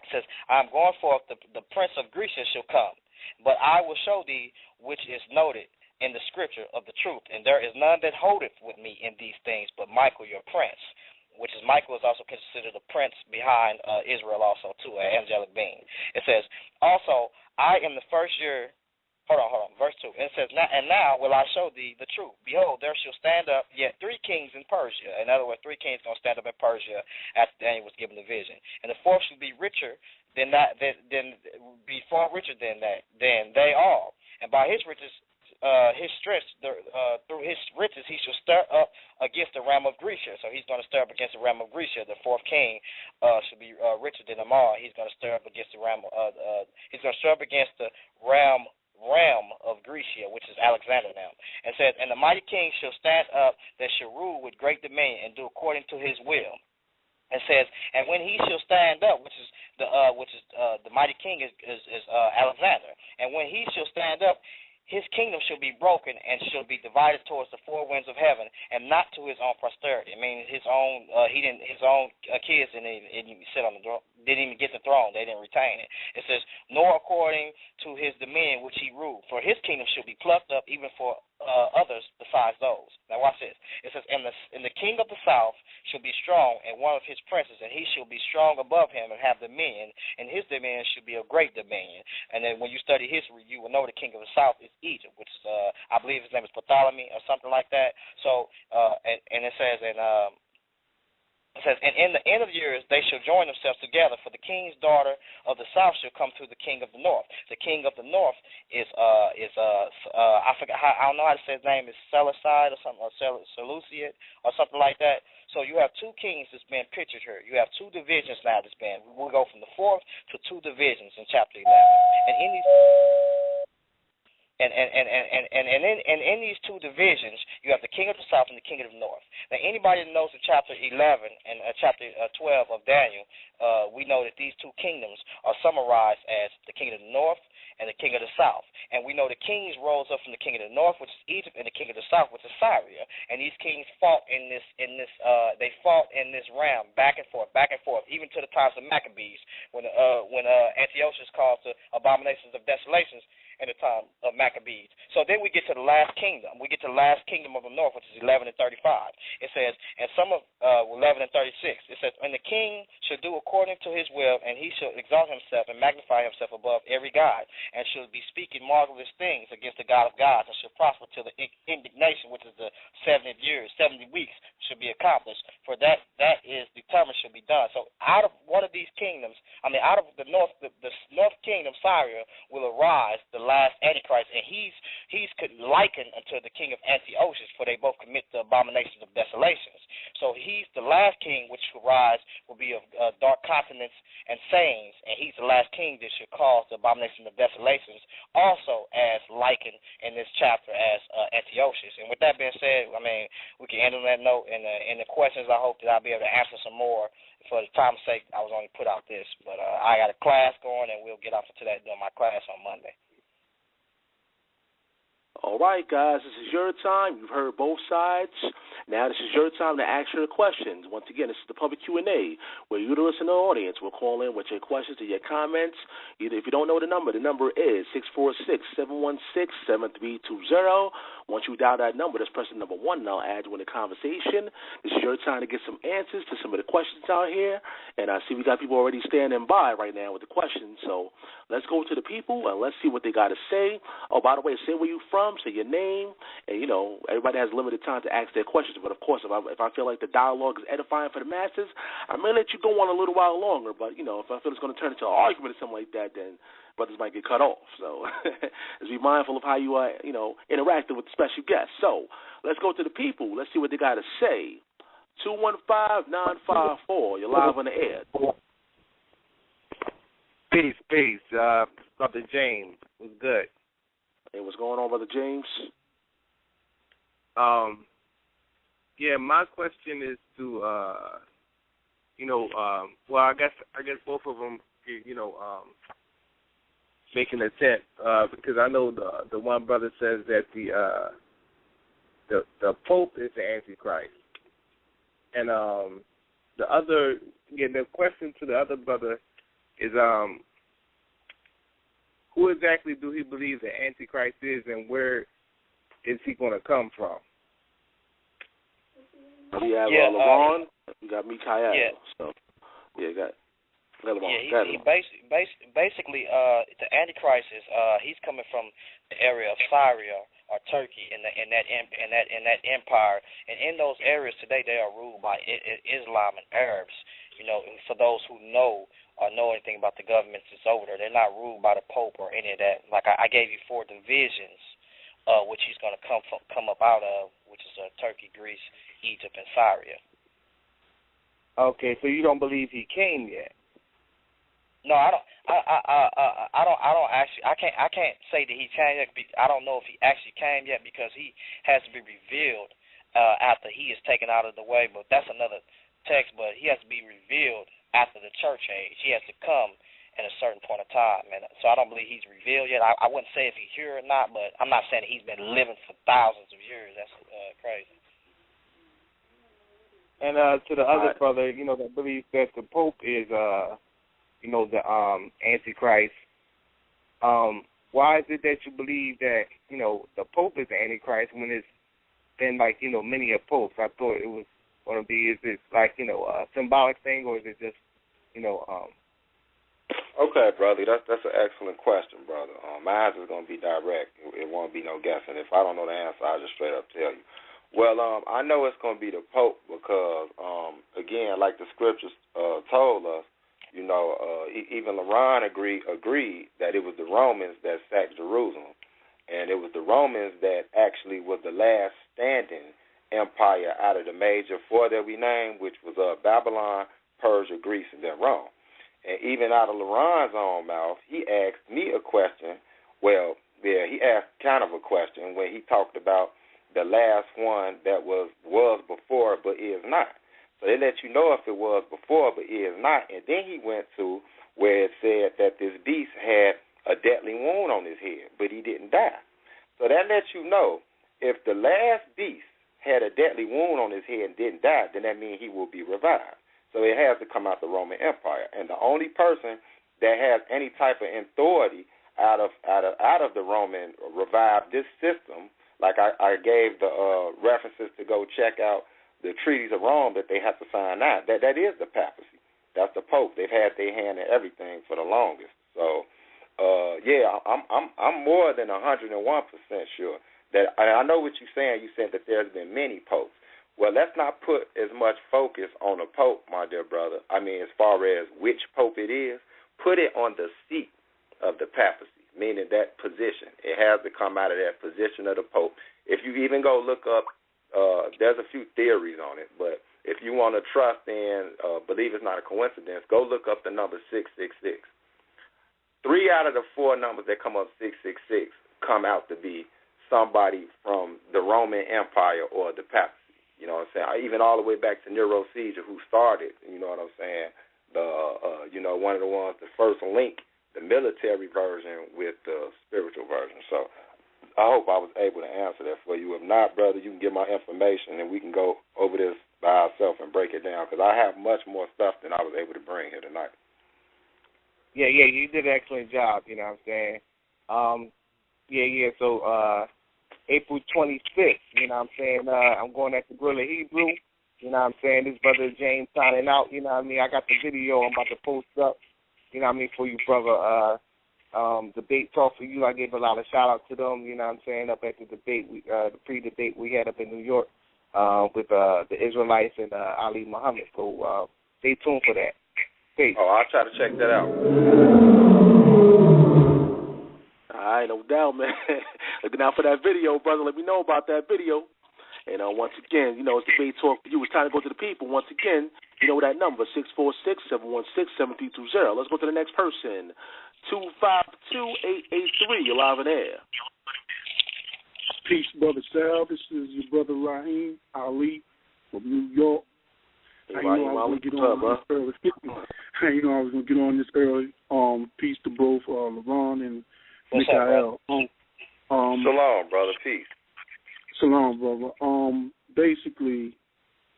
It says, I am going forth, the prince of Grecia shall come, but I will show thee which is noted in the scripture of the truth, and there is none that holdeth with me in these things but Michael your prince, which is Michael is also considered the prince behind Israel also too, an angelic being. It says, also, I am the first year, hold on, verse 2. It says, now will I show thee the truth. Behold, there shall stand up yet 3 kings in Persia. In other words, 3 kings going to stand up in Persia after Daniel was given the vision. And the fourth shall be richer than that, be far richer than they all. And by his riches, his strength, through his riches, he shall stir up against the realm of Grecia. So he's going to stir up against the realm of Grecia. The fourth king should be richer than them all. He's going to stir up against the realm. He's going to stir up against the realm of Grecia, which is Alexander now. And says, and the mighty king shall stand up that shall rule with great dominion and do according to his will. And says, and when he shall stand up, which is the mighty king is Alexander, and when he shall stand up, his kingdom shall be broken and shall be divided towards the 4 winds of heaven, and not to his own posterity. I mean, his own kids didn't even sit on the throne, didn't even get the throne. They didn't retain it. It says, nor according to his dominion which he ruled, for his kingdom shall be plucked up even for others besides those. Now watch this. It says, and the king of the south shall be strong, and one of his princes, and he shall be strong above him and have dominion, and his dominion shall be a great dominion. And then when you study history, you will know the king of the south is Egypt, which is, I believe his name is Ptolemy or something like that. So, and it says, and in the end of the years they shall join themselves together, for the king's daughter of the south shall come to the king of the north. The king of the north is I forgot how, I don't know how to say his name, is Seleucid or something, or Seleucid or something like that. So you have 2 kings that's being pictured here. You have 2 divisions now that's been. We'll go from the 4th to 2 divisions in chapter 11. And in these And in these 2 divisions, you have the king of the south and the king of the north. Now, anybody that knows the chapter 11 and chapter 12 of Daniel, we know that these 2 kingdoms are summarized as the king of the north and the king of the south. And we know the kings rose up from the king of the north, which is Egypt, and the king of the south, which is Syria. And these kings fought they fought in this realm, back and forth, even to the times of Maccabees, when Antiochus caused the abominations of desolations in the time of Maccabees. So then we get to the last kingdom. We get to the last kingdom of the north, which is 11 and 35. It says, and some of 11 and 36, it says, and the king shall do according to his will, and he shall exalt himself and magnify himself above every god, and shall be speaking marvelous things against the God of gods, and shall prosper till the indignation, which is the 70 years, 70 weeks, should be accomplished. For that is determined shall be done. So out of one of these kingdoms, out of the north kingdom, Syria, will arise the last Antichrist, and he's likened unto the king of Antiochus, for they both commit the abominations of desolations. So he's the last king which will rise, will be of dark countenance and sayings, and he's the last king that should cause the abomination of desolations, also as likened in this chapter as Antiochus. And with that being said, we can end on that note. And in the questions, I hope that I'll be able to answer some more. For the time's sake, I was only put out this, but I got a class going, and we'll get off into that during my class on Monday. All right, guys, this is your time. You've heard both sides. Now this is your time to ask your questions. Once again, this is the public Q&A, where you, the listener audience, will call in with your questions and your comments. Either if you don't know the number is 646-716-7320. Once you dial that number, just press the number 1, and I'll add you in the conversation. This is your time to get some answers to some of the questions out here. And I see we got people already standing by right now with the questions. So let's go to the people, and let's see what they got to say. Oh, by the way, say where you're from, say your name, and, everybody has limited time to ask their questions But, of course, if I feel like the dialogue is edifying for the masses, I may let you go on a little while longer. But, if I feel it's going to turn into an argument or something like that, then brothers might get cut off. So just be mindful of how you are, interacting with the special guests. So let's go to the people. Let's see what they got to say. 215-954. You're live on the air. Peace. Brother James was good. Hey, what's going on, Brother James? My question is to, well, I guess both of them, make an attempt because I know the one brother says that the Pope is the Antichrist, and the other, the question to the other brother is, who exactly do he believe the Antichrist is, and where is he going to come from? We have LeBron. We got Mikha'el. Yeah. So, got LeBron. Yeah, he basically, the Antichrist is he's coming from the area of Syria or Turkey in that empire, and in those areas today they are ruled by Islam and Arabs. For those who know or know anything about the governments that's over there, they're not ruled by the Pope or any of that. Like I gave you 4 divisions, which he's going to come up out of, which is Turkey, Greece, Egypt, and Syria. Okay, so you don't believe he came yet? No, I don't. I don't actually. I can't say that he came yet. I don't know if he actually came yet because he has to be revealed after he is taken out of the way. But that's another text. But he has to be revealed after the church age. He has to come at a certain point of time, and so I don't believe he's revealed yet. I wouldn't say if he's here or not, but I'm not saying that he's been living for thousands of years. That's crazy. And to the other brother, that believes that the Pope is, the Antichrist. Why is it that you believe that, the Pope is the Antichrist when it's been many a popes? I thought it was going to be, is it a symbolic thing, or is it just, Okay, brother, that's an excellent question, brother. Mine is going to be direct. It won't be no guessing. If I don't know the answer, I'll just straight up tell you. Well, I know it's going to be the Pope because, again, like the scriptures told us, even LeBron agreed that it was the Romans that sacked Jerusalem, and it was the Romans that actually was the last standing empire out of the major 4 that we named, which was Babylon, Persia, Greece, and then Rome. And even out of LeBron's own mouth, he asked me a question. Well, yeah, he asked kind of a question when he talked about the last one that was before but is not. So they let you know if it was before but is not. And then he went to where it said that this beast had a deadly wound on his head, but he didn't die. So that lets you know if the last beast had a deadly wound on his head and didn't die, then that means he will be revived. So it has to come out the Roman Empire. And the only person that has any type of authority out of the Roman revive this system, like I gave the references to go check out the treaties of Rome that they have to sign out. That is the papacy. That's the Pope. They've had their hand in everything for the longest. So, I'm more than 101% sure that I know what you're saying. You said that there's been many popes. Well, let's not put as much focus on the Pope, my dear brother. I mean, as far as which Pope it is, put it on the seat of the papacy, meaning that position. It has to come out of that position of the Pope. If you even go look up, there's a few theories on it, but if you want to trust and believe it's not a coincidence, go look up the number 666. 3 out of the 4 numbers that come up 666 come out to be somebody from the Roman Empire or the papacy. You know what I'm saying? Even all the way back to Nero Caesar, who started, you know what I'm saying, one of the ones, the first link, the military version with the spiritual version. So I hope I was able to answer that for you. If not, brother, you can get my information and we can go over this by ourselves and break it down because I have much more stuff than I was able to bring here tonight. Yeah, you did an excellent job, you know what I'm saying? So April 26th, you know what I'm saying? I'm going at the Gorilla Hebrew, you know what I'm saying? This brother James signing out, you know what I mean? I got the video I'm about to post up, you know what I mean, for you, brother. Debate talk for you. I gave a lot of shout out to them, you know what I'm saying, up at the debate, the pre-debate we had up in New York. with the Israelites and Ali Muhammad. So stay tuned for that. Peace. Oh, I'll try to check that out. All right, no doubt, man. Looking out for that video, brother. Let me know about that video. And once again, it's Debate Talk for you. It's time to go to the people. Once again, that number, 646-716-7320. Let's go to the next person, 252-883. You're live in air. Peace, Brother Sal. This is your brother Raheem Ali from New York. Hey, I was going to get on this early. I was going to get on this early. Peace to both LeBron and Mikha'el. Shalom, brother. Peace. Shalom, brother. Basically,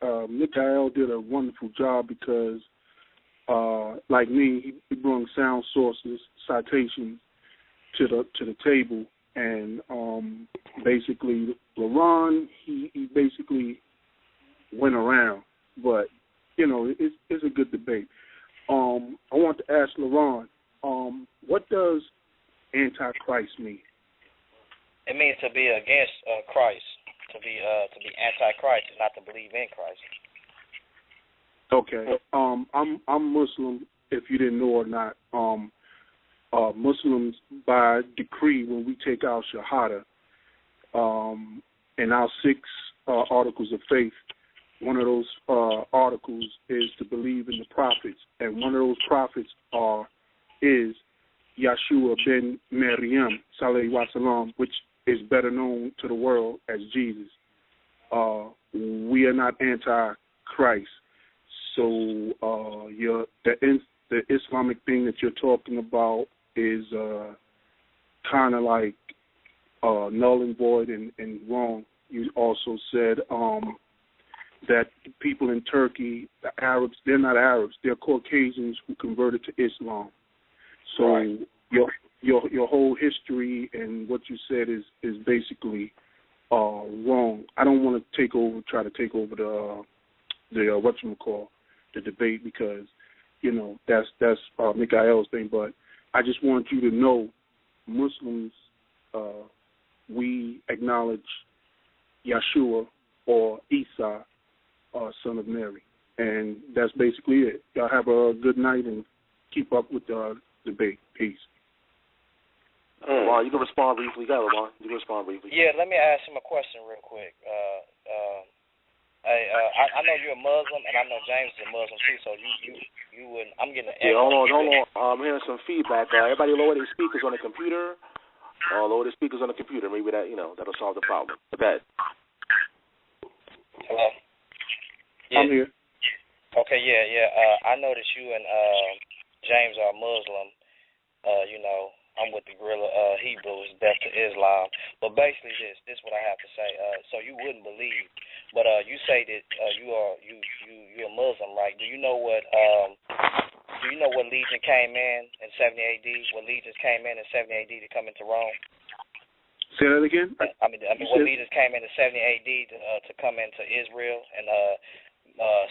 Mikha'el did a wonderful job because, like me, he brought sound sources, citations to the table, and basically, LeBron, he basically went around, but it's a good debate. I want to ask LeBron, what does AntiChrist mean? It means to be against Christ, to be anti-Christ, and not to believe in Christ. Okay. I'm Muslim. If you didn't know or not, Muslims by decree, when we take our Shahada, and our 6 articles of faith, one of those articles is to believe in the prophets, and one of those prophets is Yeshua ben Maryam, Saleh Wasalam, which is better known to the world as Jesus. We are not anti-Christ. So the Islamic thing that you're talking about is kind of like null and void and wrong. You also said that people in Turkey, the Arabs, they're not Arabs. They're Caucasians who converted to Islam. So right. Your whole history and what you said is basically wrong. I don't want to try to take over the debate, because that's Mikha'el's thing. But I just want you to know, Muslims, we acknowledge Yeshua or Isa, son of Mary, and that's basically it. Y'all have a good night and keep up with the debate. Peace. Well, you can respond briefly. Go, Lamar. You can respond briefly. Yeah, let me ask him a question real quick. I know you're a Muslim, and I know James is a Muslim too. So you wouldn't. I'm getting an echo. Yeah, hold on. I'm hearing some feedback. Everybody lower their speakers on the computer. Lower their speakers on the computer. Maybe that'll solve the problem. Bad. Hello. Yeah. I'm here. Okay. Yeah. I know that you and James are Muslim. I'm with the guerrilla Hebrews, death to Islam. But basically, this is what I have to say. So you wouldn't believe, but you say that you're a Muslim, right? Do you know what legion came in 70 AD? What legions came in 70 AD to come into Rome? Say that again. I mean, what legions came in 70 AD to come into Israel and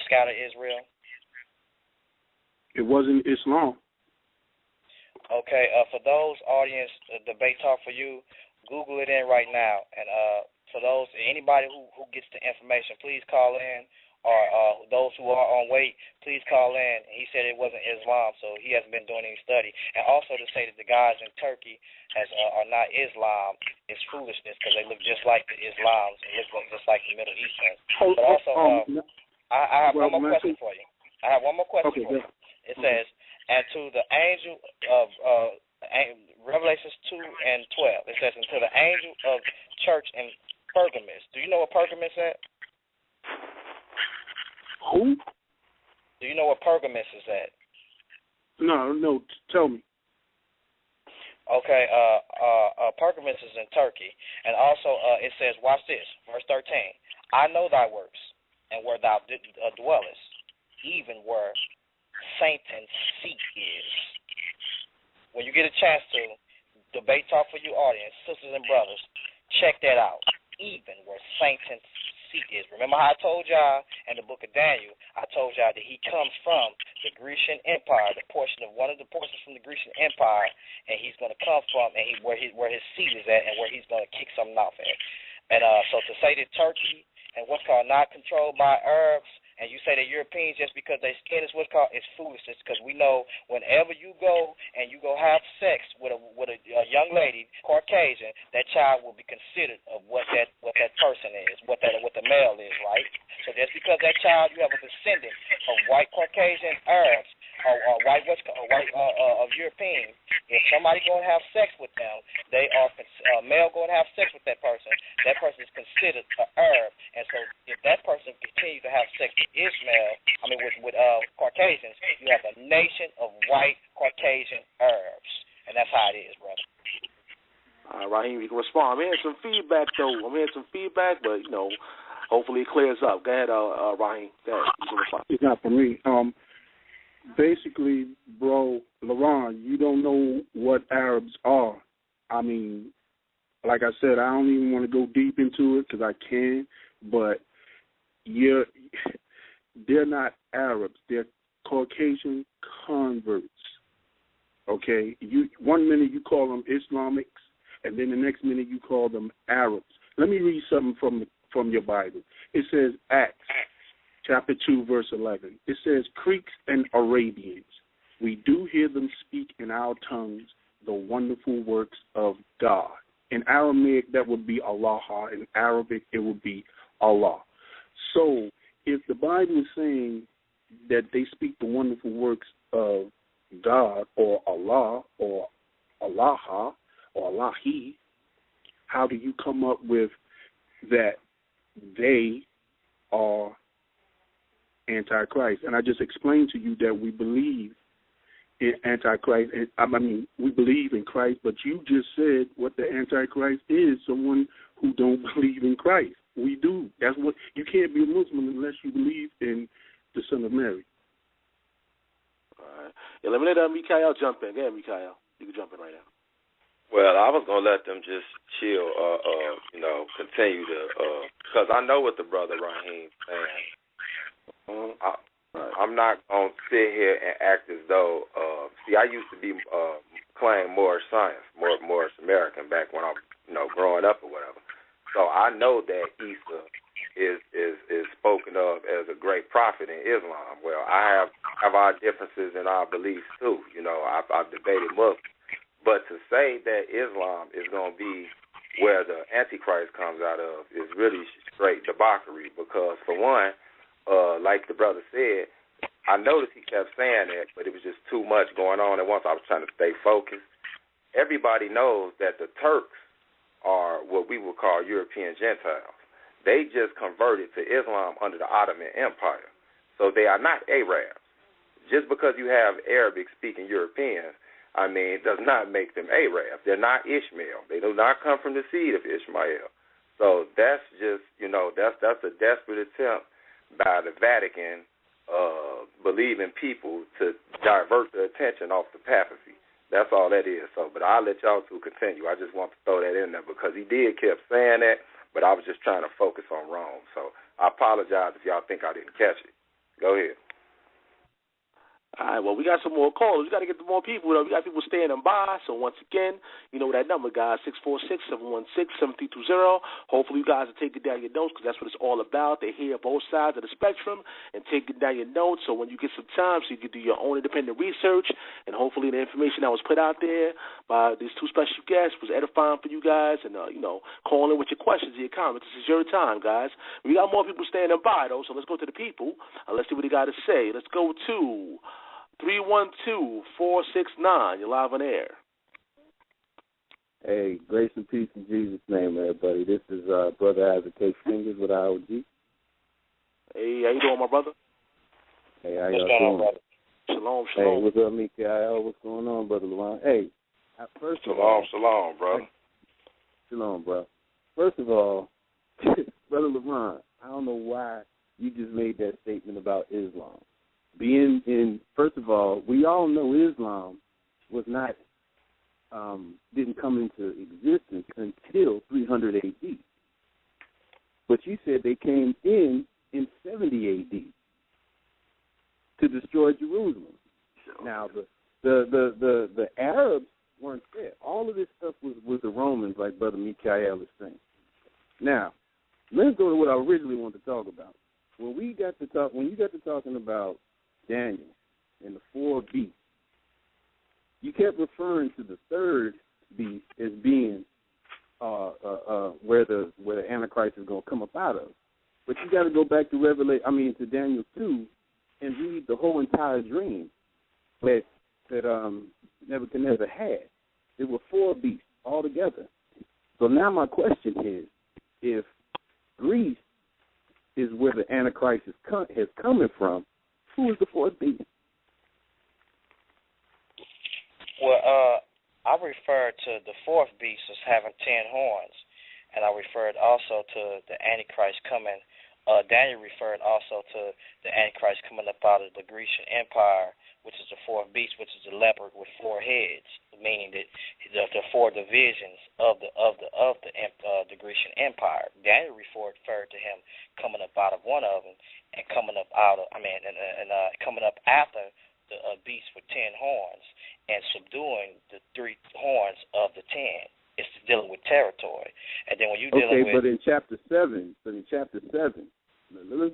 scatter Israel? It wasn't Islam. Okay, for those audience, debate talk for you, Google it in right now. And for anybody who gets the information, please call in. Or those who are on wait, please call in. He said it wasn't Islam, so he hasn't been doing any study. And also to say that the guys in Turkey are not Islam is foolishness, because they look just like the Islams and look just like the Middle Easterns. But also, I have one more question for you. For you. It says, and to the angel of Revelations 2 and 12, it says, and to the angel of church in Pergamus. Do you know what Pergamus is? Who? Do you know what Pergamus is at? No. Tell me. Okay. Pergamus is in Turkey, and also it says, watch this, verse 13. I know thy works, and where thou dwellest, even where Satan's seat is. When you get a chance to debate talk for you audience, sisters and brothers, check that out. Even where Satan's seat is. Remember how I told y'all in the book of Daniel, I told y'all that he comes from the Grecian Empire, one of the portions from the Grecian Empire, and he's going to come from where his seat is at, and where he's going to kick something off at. And so to say that Turkey and what's called not controlled by Arabs, and you say that Europeans just because their skin is what's called is foolishness, because we know whenever you go and you go have sex with a young lady, Caucasian, that child will be considered of what that person is, what the male is, right? So just because that child you have a descendant of white Caucasian Arabs or white of Europeans, if somebody going to have sex with them, they are male going to have sex with that person is considered an Arab, and so if that person continues to have sex with with Caucasians, you have a nation of white Caucasian Arabs, and that's how it is, brother. Raheem, you can respond. I'm hearing some feedback, but hopefully it clears up. Go ahead, Raheem. Go ahead. You can respond. It's not for me. Basically, bro, LaRon, you don't know what Arabs are. I mean, like I said, I don't even want to go deep into it because I can, but they're not Arabs. They're Caucasian converts. Okay? One minute you call them Islamics, and then the next minute you call them Arabs. Let me read something from your Bible. It says Acts, chapter 2, verse 11. It says, Greeks and Arabians, we do hear them speak in our tongues the wonderful works of God. In Aramaic, that would be Allah. In Arabic, it would be Allah. So, if the Bible is saying that they speak the wonderful works of God or Allah or Allah or Allahi, how do you come up with that they are Antichrist? And I just explained to you that we believe in Antichrist. We believe in Christ, but you just said what the Antichrist is, someone who don't believe in Christ. We do. That's what you can't be a Muslim unless you believe in the Son of Mary. All right. Yeah, let me let Mikha'el jump in. Yeah, Mikha'el, you can jump in right now. Well, I was gonna let them just chill, continue to, because I know what the brother Raheem saying. I'm not gonna sit here and act as though. I used to be claim Moorish science, Moorish American back when I, growing up or whatever. So I know that Isa is spoken of as a great prophet in Islam. Well, I have our differences in our beliefs too. I've debated Muslims, but to say that Islam is going to be where the Antichrist comes out of is really straight debauchery. Because for one, like the brother said, I noticed he kept saying that, but it was just too much going on at once. I was trying to stay focused. Everybody knows that the Turks are what we would call European Gentiles. They just converted to Islam under the Ottoman Empire. So they are not Arabs. Just because you have Arabic-speaking Europeans, does not make them Arabs. They're not Ishmael. They do not come from the seed of Ishmael. So that's just, that's a desperate attempt by the Vatican believing people to divert the attention off the papacy. That's all that is. So, but I'll let y'all two continue. I just want to throw that in there because he kept saying that, but I was just trying to focus on Rome. So I apologize if y'all think I didn't catch it. Go ahead. All right, well, we got some more callers. We got to get to more people. We got people standing by. So once again, you know that number, guys, 646-716-7320. Hopefully you guys are taking down your notes because that's what it's all about. They hear both sides of the spectrum and taking down your notes. So when you get some time so you can do your own independent research, and hopefully the information that was put out there by these two special guests was edifying for you guys. And, call in with your questions and your comments. This is your time, guys. We got more people standing by, though, so let's go to the people. Let's see what they got to say. Let's go to 312-469. You're live on air. Hey, grace and peace in Jesus' name, everybody. This is Brother Isaac K. Fingers with IOG. Hey, how you doing, my brother? Hey, how y'all doing? Brother? Shalom. Hey, what's up, Mikha'el? What's going on, Brother LaRon? Hey, first of all... Shalom, brother. Shalom, bro. First of all, Brother LaRon, I don't know why you just made that statement about Islam. First of all, we all know Islam was not, didn't come into existence until 300 A.D. But you said they came in 70 A.D. to destroy Jerusalem. Now, the Arabs weren't there. All of this stuff was the Romans, like Brother Mikha'el is saying. Now, let's go to what I originally wanted to talk about. When you got to talking about Daniel and the 4 beasts, you kept referring to the third beast as being where the Antichrist is going to come up out of. But you got to go back to to Daniel 2 and read the whole entire dream that Nebuchadnezzar had. There were 4 beasts altogether. So now my question is, if Greece is where the Antichrist is coming from, who is the 4th beast? Well, I referred to the 4th beast as having 10 horns, and I referred also to the Antichrist coming. Daniel referred also to the Antichrist coming up out of the Grecian Empire, which is the 4th beast, which is the leopard with 4 heads, meaning that the 4 divisions of the Grecian Empire. Daniel referred to him coming up out of one of them and coming up coming up after the beast with 10 horns and subduing the 3 horns of the 10. It's dealing with territory. And then when you dealing with... but in chapter 7, let's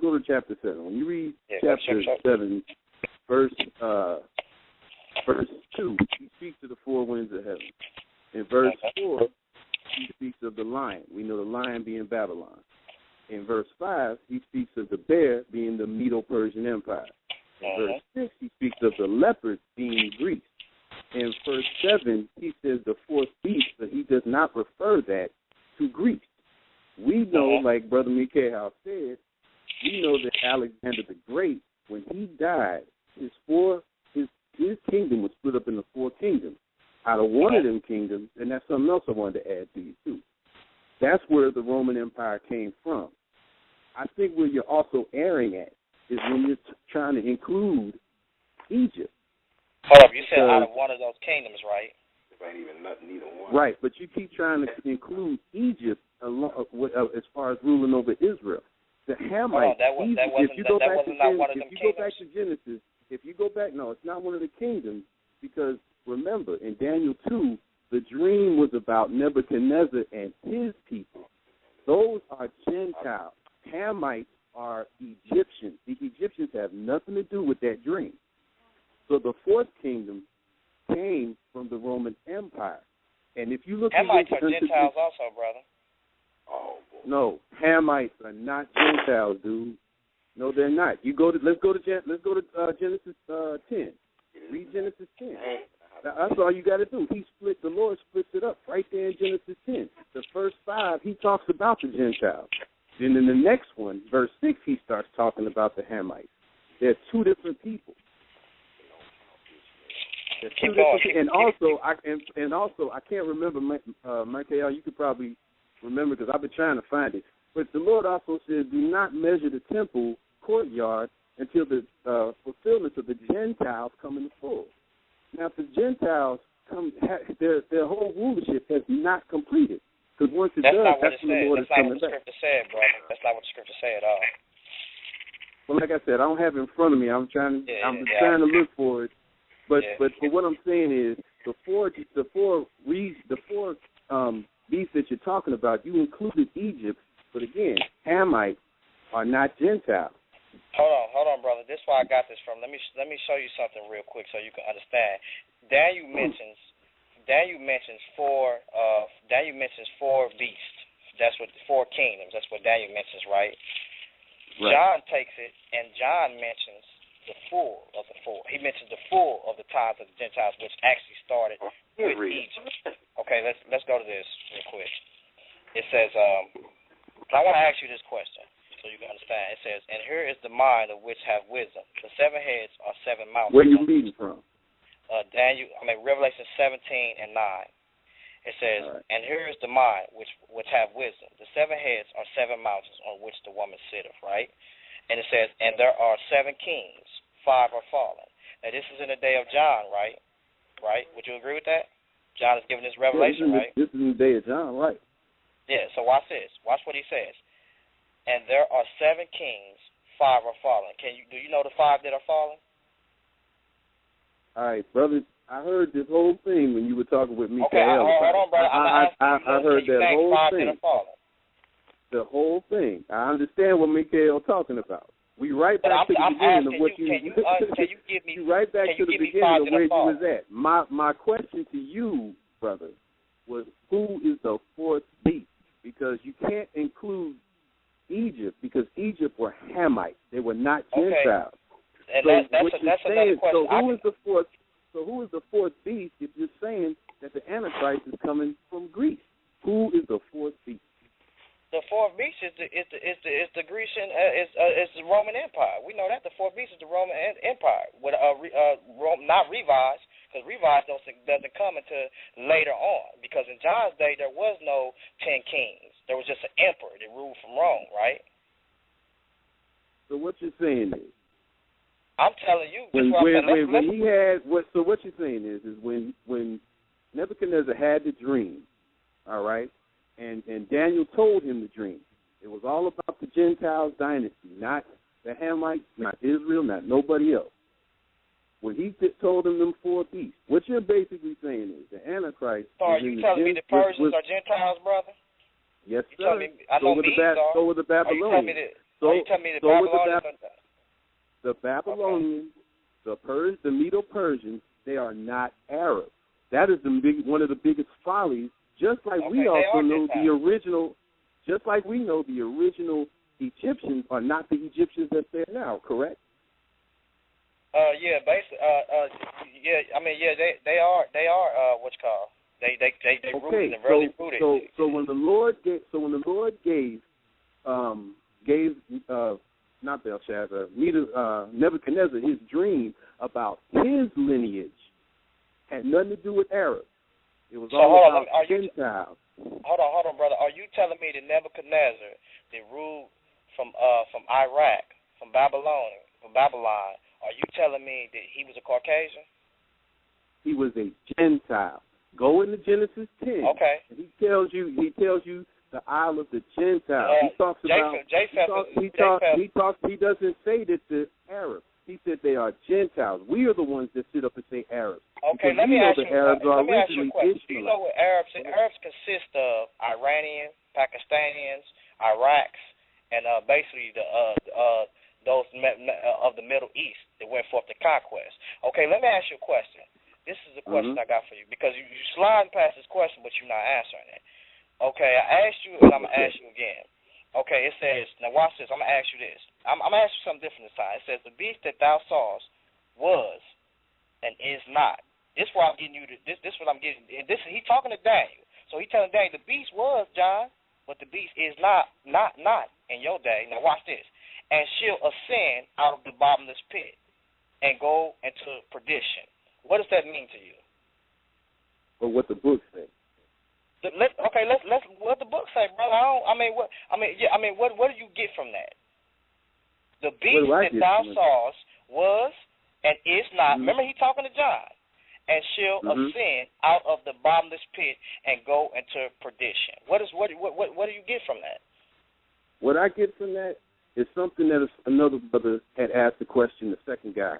go to chapter 7. When you read chapter 7, verse 2, he speaks to the 4 winds of heaven. In verse 4, he speaks of the lion. We know the lion being Babylon. In verse 5, he speaks of the bear being the Medo-Persian Empire. In verse 6, he speaks of the leopard being Greece. In verse 7, he says the 4th beast, but he does not refer that to Greece. We know, like Brother Mikha'el said, we know that Alexander the Great, when he died, his kingdom was split up into 4 kingdoms. Out of one of them kingdoms, and that's something else I wanted to add to you too. That's where the Roman Empire came from. I think where you're also erring at is when you're trying to include Egypt. Hold up, you said out of one of those kingdoms, right? There ain't even nothing, neither one. Right, but you keep trying to include Egypt as far as ruling over Israel. The Hamites, if you go back to Genesis, it's not one of the kingdoms, because remember, in Daniel 2, the dream was about Nebuchadnezzar and his people. Those are Gentiles. Hamites are Egyptians. The Egyptians have nothing to do with that dream. So the 4th kingdom came from the Roman Empire. And if you look Hamites are Gentiles also, brother. Oh, boy. No, Hamites are not Gentiles, dude. No, they're not. Let's go to Genesis 10. Read Genesis 10. That's all you got to do. The Lord splits it up right there in Genesis 10. The first 5, he talks about the Gentiles. Then in the next one, verse 6, he starts talking about the Hamites. They're 2 different people. And also, I can't remember, Mikha'el, you could probably remember because I've been trying to find it. But the Lord also says, do not measure the temple courtyard until the fulfillment of the Gentiles come in full. Now, if the Gentiles come, their whole rulership has not completed. Because once it does, that's when the Lord is coming back. That's not what the scripture said, brother. That's not what the scripture said at all. Well, like I said, I don't have it in front of me. I'm trying to look for it. But what I'm saying is the four beasts that you're talking about, you included Egypt, but again, Hamites are not Gentiles. Hold on, brother. This is where I got this from. Let me show you something real quick so you can understand. Daniel mentions 4 beasts. That's what 4 kingdoms. That's what Daniel mentions, right? John takes it and John mentions the full of the 4. He mentions the full of the times of the Gentiles, which actually started with Egypt. Okay, let's go to this real quick. It says, I want to ask you this question so you can understand. It says, and here is the mind of which have wisdom. The 7 heads are 7 mountains. Where are you reading from? Revelation 17 and 9. It says, and here is the mind which have wisdom. The 7 heads are 7 mountains on which the woman sitteth, right? And it says, and there are 7 kings, 5 are fallen. Now, this is in the day of John, right? Right? Would you agree with that? John is giving this revelation, right? This is in the day of John, right? Yeah, so watch this. Watch what he says. And there are 7 kings, 5 are fallen. Do you know the 5 that are fallen? All right, brother. I heard this whole thing when you were talking with Mikha'el. Okay, hold on, brother. I heard that whole thing. the whole thing. I understand what Mikha'el talking about. We right back to the beginning of what can you give me? Right back to the beginning of where you was at. My question to you, brother, was who is the fourth beast? Because you can't include Egypt because Egypt were Hamites. They were not Gentiles. And so that's another question. So who is the fourth? So who is the fourth beast? If you're saying that the Antichrist is coming from Greece, who is the fourth beast? The fourth beast is the Grecian is the Roman Empire. We know that the fourth beast is the Roman Empire. With not revised, because revised doesn't come until later on. Because in John's day there was no 10 kings. There was just an emperor that ruled from Rome, right? So what you're saying is, I'm telling you. So what you're saying is when Nebuchadnezzar had the dream, all right. And Daniel told him the dream. It was all about the Gentiles dynasty, not the Hamites, not Israel, not nobody else. When he told him them four beasts, what you're basically saying is the Antichrist. So are you telling me the Persians are Gentiles, brother? Yes, sir. So were the Babylonians. Are you telling me the Babylonians? The Babylonians, the Medo-Persians, they are not Arabs. That is one of the biggest follies. Just like we also know the original, just like we know the original Egyptians are not the Egyptians that's there now, correct? Yeah, basically, they are what's called. They rooted and really rooted. So when the Lord gave not Belshazzar, Nebuchadnezzar his dream about his lineage had nothing to do with Arabs. It was all about Gentiles. Hold on, brother. Are you telling me that Nebuchadnezzar, that ruled from Iraq, from Babylon, are you telling me that he was a Caucasian? He was a Gentile. Go into Genesis 10. Okay. And he tells you the Isle of the Gentiles. He talks about. He doesn't say that the Arabs. He said they are Gentiles. We are the ones that sit up and say Arabs. Okay, let me ask you a question. Do you know what Arabs consist of? Iranians, Pakistanians, Iraqs, and basically those of the Middle East that went forth to conquest. Okay, let me ask you a question. This is a question I got for you because you sliding past this question, but you're not answering it. Okay, I asked you, and I'm going to ask you again. Okay, it says, now watch this. I'm going to ask you this. I'm going to ask you something different this time. It says, the beast that thou sawest was and is not. This is what I'm getting you. This is what I'm getting. He's talking to Daniel. So he's telling Daniel, the beast was, John, but the beast is not in your day. Now watch this. And shall ascend out of the bottomless pit and go into perdition. What does that mean to you? Well, what the book says. Let's what the book say, brother. What do you get from that? The beast that thou sawest was and is not. Remember, he talking to John. And shall ascend out of the bottomless pit and go into perdition. What do you get from that? What I get from that is something that another brother had asked the question. The second guy,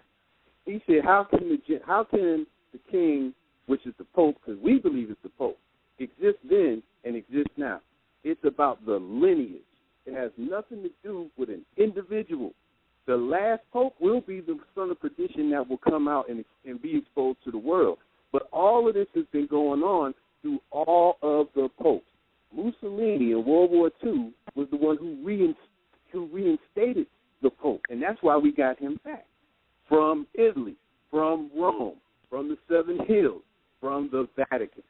he said, "How can the king, which is the Pope, because we believe it's the Pope, exist then and exist now? It's about the lineage. It has nothing to do with an individual. The last Pope will be the son of perdition that will come out and be exposed to the world. But all of this has been going on through all of the popes. Mussolini in World War II was the one who reinstated the Pope, and that's why we got him back. From Italy, from Rome, from the Seven Hills, from the Vatican."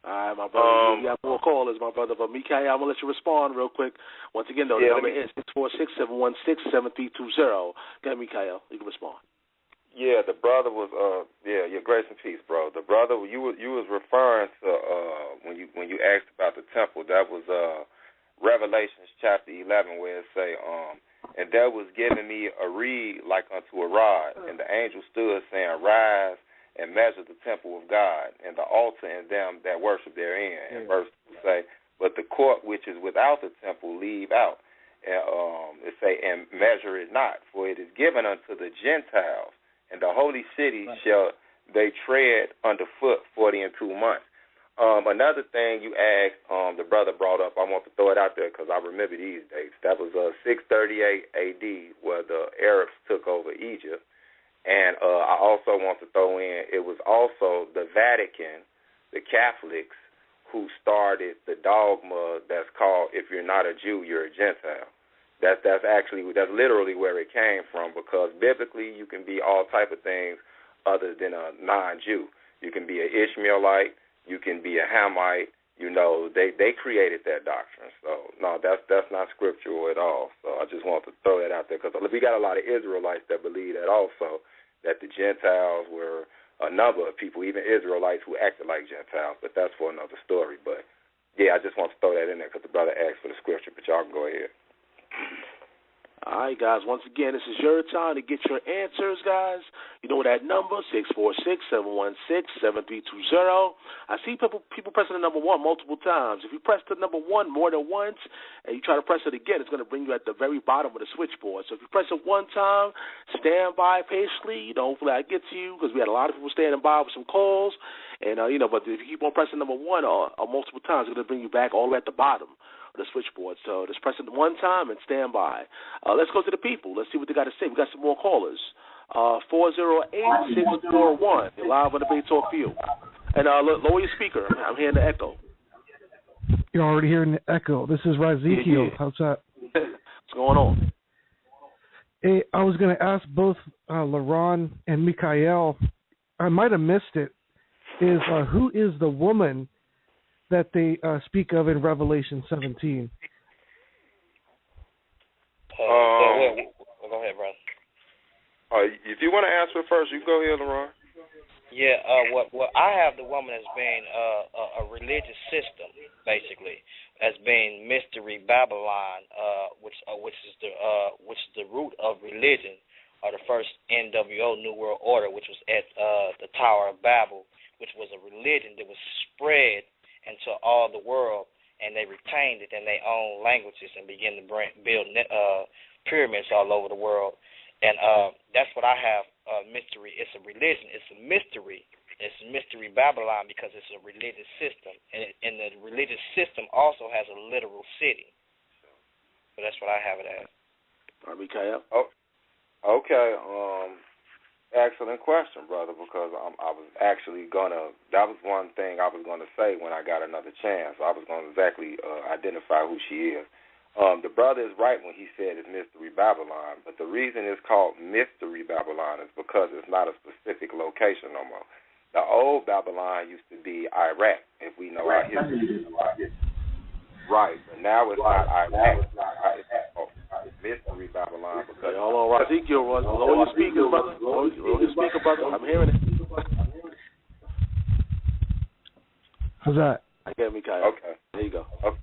All right, my brother. We have more callers, my brother. But Mikha'el, I'm going to let you respond real quick. Once again, though, the number is 646-716-7320. Go ahead, Mikha'el. You can respond. Yeah, the brother was, your grace and peace, bro. The brother, you was referring to, when you asked about the temple, that was Revelations chapter 11, where it say, and there was given me a reed like unto a rod, and the angel stood saying, Rise and measure the temple of God, and the altar and them that worship therein. And verse 2 say, but the court which is without the temple leave out. And it say, and measure it not, for it is given unto the Gentiles, and the holy city shall they tread underfoot 40 and 2 months. Another thing you asked, the brother brought up, I want to throw it out there because I remember these dates. That was 638 A.D. where the Arabs took over Egypt. And I also want to throw in, it was also the Vatican, the Catholics, who started the dogma that's called, if you're not a Jew, you're a Gentile. That's literally where it came from, because biblically you can be all type of things other than a non-Jew. You can be an Ishmaelite, you can be a Hamite. You know, they created that doctrine. So, no, that's not scriptural at all. So I just want to throw that out there, because we got a lot of Israelites that believe that also, that the Gentiles were a number of people, even Israelites who acted like Gentiles, but that's for another story. But, yeah, I just want to throw that in there because the brother asked for the scripture, but y'all can go ahead. All right, guys. Once again, this is your time to get your answers, guys. You know that number, 646-716-7320. I see people pressing the number 1 multiple times. If you press the number 1 more than once and you try to press it again, it's going to bring you at the very bottom of the switchboard. So if you press it one time, stand by patiently. Hopefully I get to you, because we had a lot of people standing by with some calls. And, but if you keep on pressing number 1 or multiple times, it's going to bring you back all the way at the bottom the switchboard. So just press it one time and stand by. Let's go to the people. Let's see what they got to say. We got some more callers. 408-641. You're live on the Debate Talk View. And lower your speaker. I'm hearing the echo. You're already hearing the echo. This is Razikiel. Yeah. How's that? What's going on? Hey, I was going to ask both LaRon and Mikha'el. I might have missed it. Who is the woman that they speak of in Revelation 17? Go ahead, brother. If you want to answer it first, you can go ahead, LaRon. Yeah, what I have the woman as being a religious system, basically, as being Mystery Babylon, which is the root of religion, or the first NWO New World Order, which was at the Tower of Babel, which was a religion that was spread into all the world, and they retained it in their own languages and began to build pyramids all over the world. And that's what I have, mystery. It's a religion. It's a mystery. It's Mystery Babylon, because it's a religious system. And the religious system also has a literal city. So that's what I have it as. All right, Mikha'el. Oh, okay. Excellent question, brother, because I was actually that was one thing I was going to say when I got another chance. I was going to exactly identify who she is. The brother is right when he said it's Mystery Babylon, but the reason it's called Mystery Babylon is because it's not a specific location no more. The old Babylon used to be Iraq, if we know our history. Right, but now it's not Iraq. It's Mystery Babylon. Because hold on, Ezekiel, lower your speaker, brother. Lower your speaker, brother. I'm hearing it. How's that? I get Mikha'el. Okay. There you go. Okay.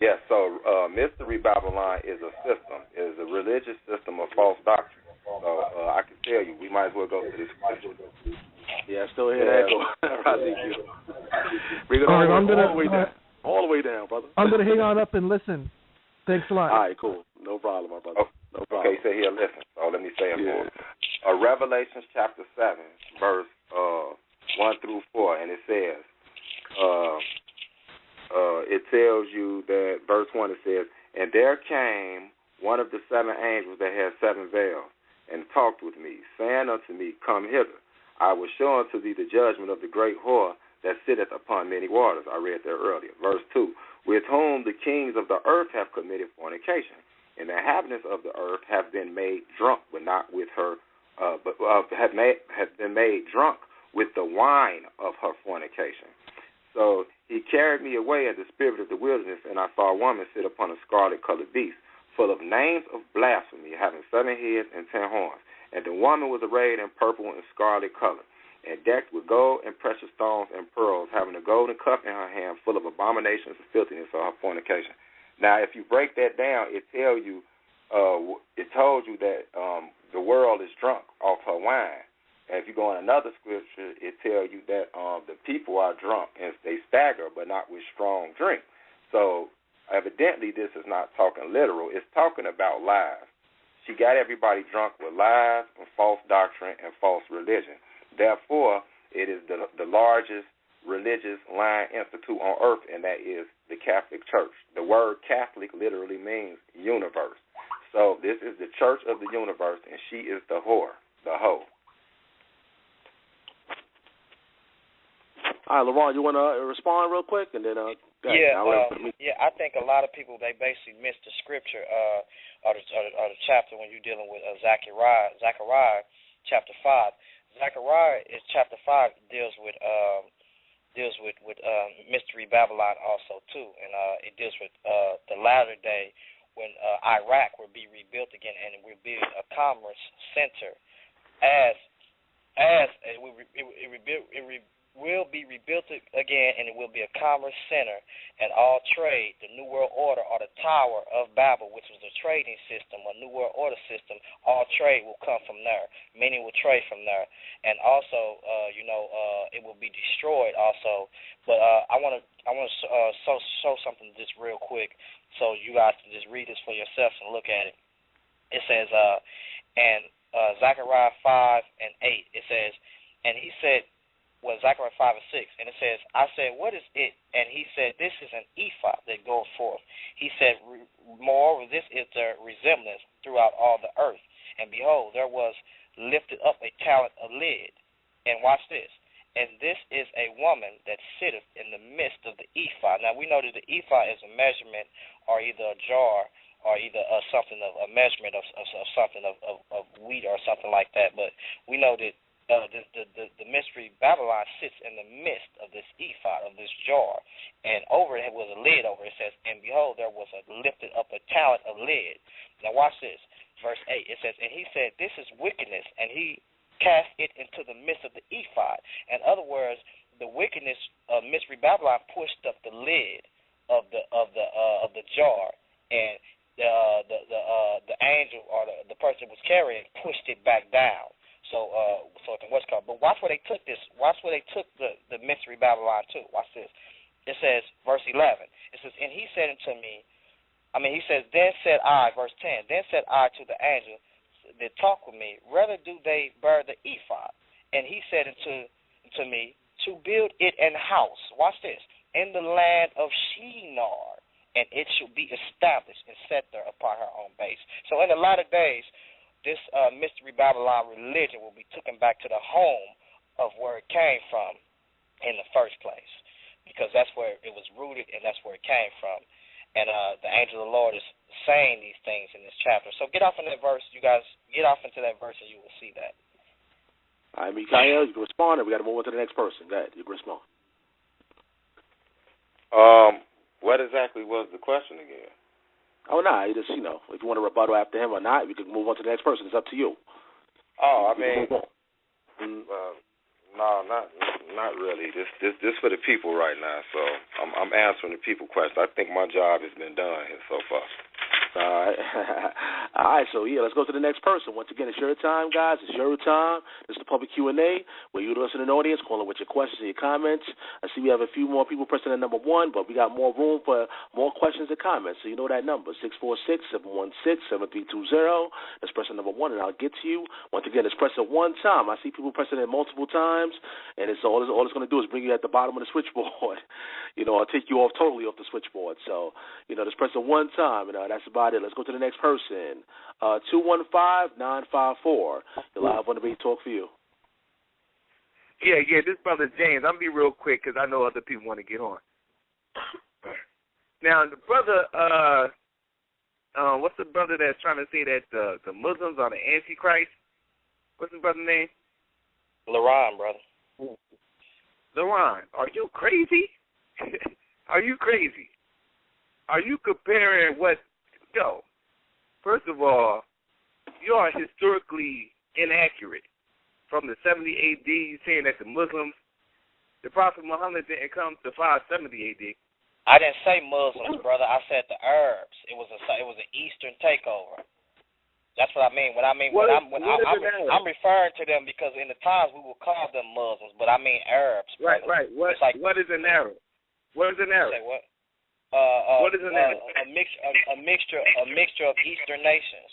Yeah, so Mystery Babylon is a system, is a religious system of false doctrine. So I can tell you, we might as well go to this question. Yeah, I still hear that echo. Ezekiel. Bring it all the way down. All the way down, brother. I'm going to hang on up and listen. Thanks a lot. All right, cool. No problem, my brother. No problem. Okay, so here, listen. So let me say it more. Revelation chapter 7, verse 1 through 4, and it says, it tells you that, verse 1, it says, and there came one of the 7 angels that had 7 veils, and talked with me, saying unto me, come hither. I will show unto thee the judgment of the great whore that sitteth upon many waters. I read that earlier. Verse 2, with whom the kings of the earth have committed fornication, and the inhabitants of the earth have been made drunk, but not with her, have been made drunk with the wine of her fornication. So he carried me away in the spirit of the wilderness, and I saw a woman sit upon a scarlet-colored beast, full of names of blasphemy, having 7 heads and 10 horns. And the woman was arrayed in purple and scarlet color, and decked with gold and precious stones and pearls, having a golden cup in her hand full of abominations and filthiness of her fornication. Now, if you break that down, it told you that the world is drunk off her wine. And if you go in another scripture, it tells you that the people are drunk and they stagger, but not with strong drink. So evidently this is not talking literal. It's talking about lies. She got everybody drunk with lies and false doctrine and false religion. Therefore, it is the largest religious line institute on earth, and that is the Catholic Church. The word Catholic literally means universe. So this is the church of the universe, and she is the whore, the hoe. All right, LaRon, you want to respond real quick, and then I think a lot of people, they basically miss the scripture or the chapter when you're dealing with Zechariah chapter 5. Zechariah is chapter 5 deals with mystery Babylon also too, and it deals with the latter day when Iraq will be rebuilt again and it will be a commerce center it will be rebuilt again, and it will be a commerce center, and all trade, the New World Order, or the Tower of Babel, which was a trading system, a New World Order system, all trade will come from there. Many will trade from there. And also, it will be destroyed also. But I want to show something just real quick so you guys can just read this for yourselves and look at it. It says, Zechariah 5 and 8, it says, and he said, Zechariah 5 and 6, and it says, I said, what is it? And he said, this is an ephod that goes forth. He said, moreover, this is the resemblance throughout all the earth. And behold, there was lifted up a talent of lid. And watch this. And this is a woman that sitteth in the midst of the ephod. Now, we know that the ephod is a measurement or either a jar or either something of a measurement of something of wheat or something like that. But we know that the mystery Babylon sits in the midst of this ephod, of this jar, and over it was a lid over it. It says, and behold, there was lifted up a talent of lid. Now watch this, verse 8. It says, and he said, this is wickedness, and he cast it into the midst of the ephod. In other words, the wickedness of mystery Babylon pushed up the lid of the jar, and the angel or the person who was carrying pushed it back down. So what's called. But watch where they took this. Watch where they took the mystery Babylon to. Watch this. It says, verse 11. It says, and he said unto me, he says, then said I, verse 10, then said I to the angel that talked with me, rather do they bear the ephod? And he said unto me, to build it an house. Watch this. In the land of Shinar, and it shall be established and set there upon her own base. So in the latter days, this mystery Babylon religion will be taken back to the home of where it came from in the first place, because that's where it was rooted and that's where it came from. And the angel of the Lord is saying these things in this chapter. So get off in that verse. You guys get off into that verse and you will see that. All right, Mikha'el, you can respond, or we got to move on to the next person. Go ahead, you can respond. What exactly was the question again? Oh, no, you just, if you want to rebuttal after him or not, we can move on to the next person. It's up to you. Oh, no, not really. This for the people right now, so I'm answering the people question. I think my job has been done here so far. All right, so let's go to the next person. Once again, it's your time, guys. It's your time. This is the public Q&A where you listen to an audience, calling with your questions and your comments. I see we have a few more people pressing the number 1, but we got more room for more questions and comments. So you know that number, 646-716-7320. Let's press the number 1, and I'll get to you. Once again, it's press it one time. I see people pressing it multiple times, and it's all it's going to do is bring you at the bottom of the switchboard. I'll take you totally off the switchboard. So, just press it one time, and that's about it. Let's go to the next person. 215-954. You're live on the Debate Talk for you. Yeah, this brother James. I'm going to be real quick because I know other people want to get on. Now, the brother, what's the brother that's trying to say that the Muslims are the AntiChrist? What's his brother's name? LaRon, brother. LaRon, are you crazy? Are you crazy? Are you comparing first of all, you are historically inaccurate. From the 70 AD, you're saying that the Muslims, the Prophet Muhammad didn't come to 570 AD. I didn't say Muslims, brother. I said the Arabs. It was an Eastern takeover. That's what I mean. I'm referring to them because in the times we will call them Muslims, but I mean Arabs. Brother. Right. What is an Arab? What is an Arab? Say what? What is an Arab? A mixture of Eastern nations.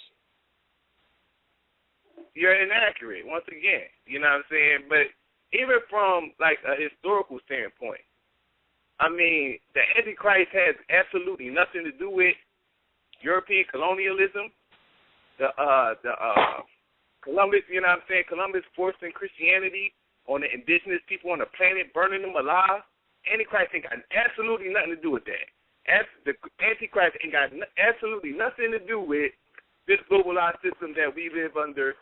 You're inaccurate once again. You know what I'm saying? But even from like a historical standpoint, I mean, the Antichrist has absolutely nothing to do with European colonialism. The Columbus, you know what I'm saying? Columbus forcing Christianity on the indigenous people on the planet, burning them alive. Antichrist ain't got absolutely nothing to do with that. The Antichrist ain't got absolutely nothing to do with this globalized system that we live under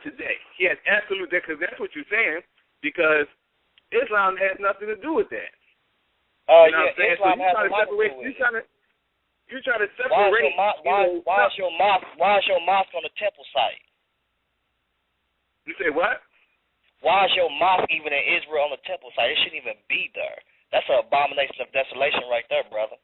today. He has absolute, because that's what you're saying, because Islam has nothing to do with that. You know what I'm saying? Islam so has a lot to do with it. You're trying to separate. Why is your mosque on the temple site? You say what? Why is your mosque even in Israel on the temple site? It shouldn't even be there. That's an abomination of desolation right there, brother.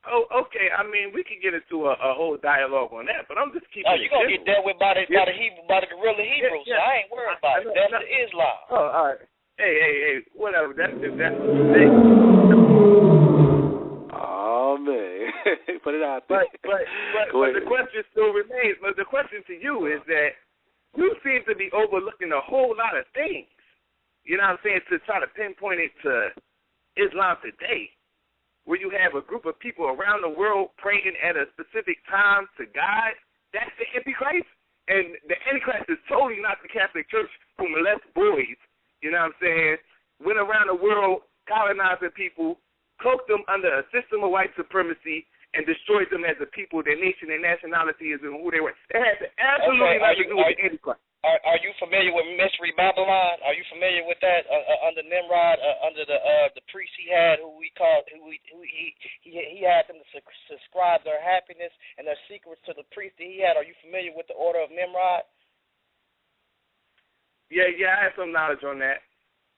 Oh, okay. I mean, we could get into a whole dialogue on that, but I'm just keeping it. You're going to get dealt with by the guerrilla Hebrews, so I ain't worried about it. That's the Islam. Oh, all right. Hey, whatever. That's what you think. Oh, man. Put it out there. But the question still remains. But the question to you is that you seem to be overlooking a whole lot of things. You know what I'm saying? To try to pinpoint it to Islam today, where you have a group of people around the world praying at a specific time to God. That's the Antichrist. And the Antichrist is totally not the Catholic Church who molest boys. You know what I'm saying? Went around the world colonizing people, cloaked them under a system of white supremacy, and destroyed them as a people, their nation, their nationality, and who they were. It has absolutely nothing to do with the Antichrist. Are you familiar with Mystery Babylon? Are you familiar with that under Nimrod, under the priest he had, who he had them to subscribe their happiness and their secrets to the priest that he had? Are you familiar with the order of Nimrod? Yeah, I have some knowledge on that.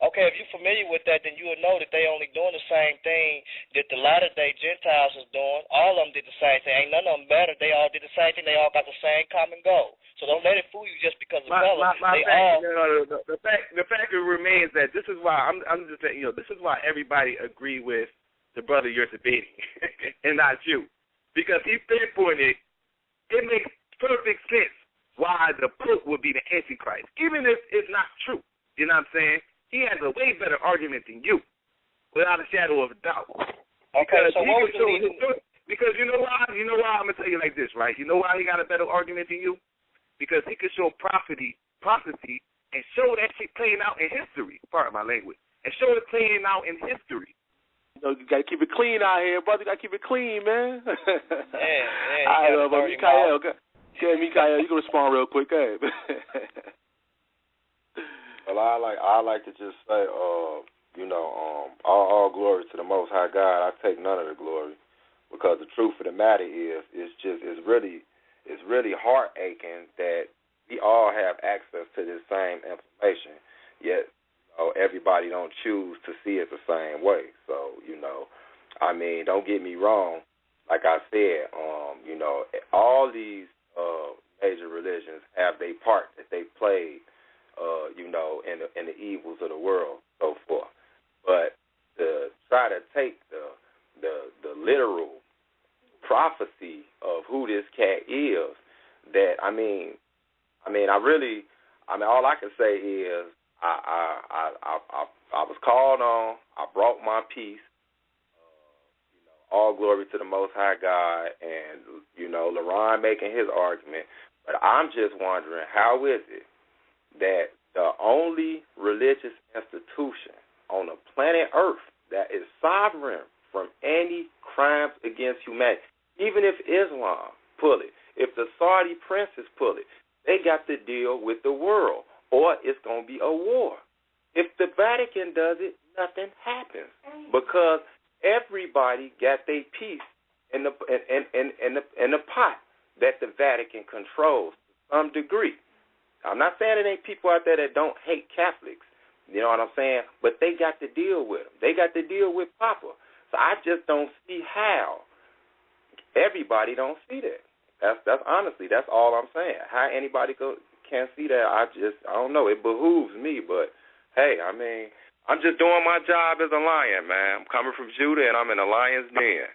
Okay, if you're familiar with that, then you will know that they only doing the same thing that the latter-day Gentiles is doing. All of them did the same thing. Ain't none of them better. They all did the same thing. They all got the same common goal. So don't let it fool you just because of color. The fact remains that this is why I'm just saying, this is why everybody agree with the brother you're debating and not you, because he pinpointed it makes perfect sense why the Pope would be the Antichrist, even if it's not true. You know what I'm saying? He has a way better argument than you, without a shadow of a doubt. Okay, so what was the reason? Because you know why? I'm going to tell you like this, right? You know why he got a better argument than you? Because he could show prophecy and show that shit playing out in history, pardon my language, and show it playing out in history. You got to keep it clean out here, brother. You got to keep it clean, man. Yeah. Mikha'el, Mikha'el, you can respond real quick. Go ahead. Well, I like to just say, all glory to the Most High God. I take none of the glory, because the truth of the matter is, it's really heart-aching that we all have access to this same information, yet everybody don't choose to see it the same way. So, don't get me wrong. Like I said, all these major religions have their part that they played, in the evils of the world, so forth. But to try to take the literal prophecy of who this cat is, that all I can say is I was called on. I brought my piece. All glory to the Most High God, and LaRon making his argument. But I'm just wondering, how is it that the only religious institution on the planet Earth that is sovereign from any crimes against humanity, even if Islam pull it, if the Saudi princes pull it, they got to deal with the world, or it's going to be a war. If the Vatican does it, nothing happens, because everybody got their piece in the pot that the Vatican controls to some degree. I'm not saying there ain't people out there that don't hate Catholics, you know what I'm saying? But they got to deal with them. They got to deal with Papa. So I just don't see how everybody don't see that. That's honestly, that's all I'm saying. How anybody can't see that, I don't know. It behooves me, but hey, I'm just doing my job as a lion, man. I'm coming from Judah, and I'm in a lion's den.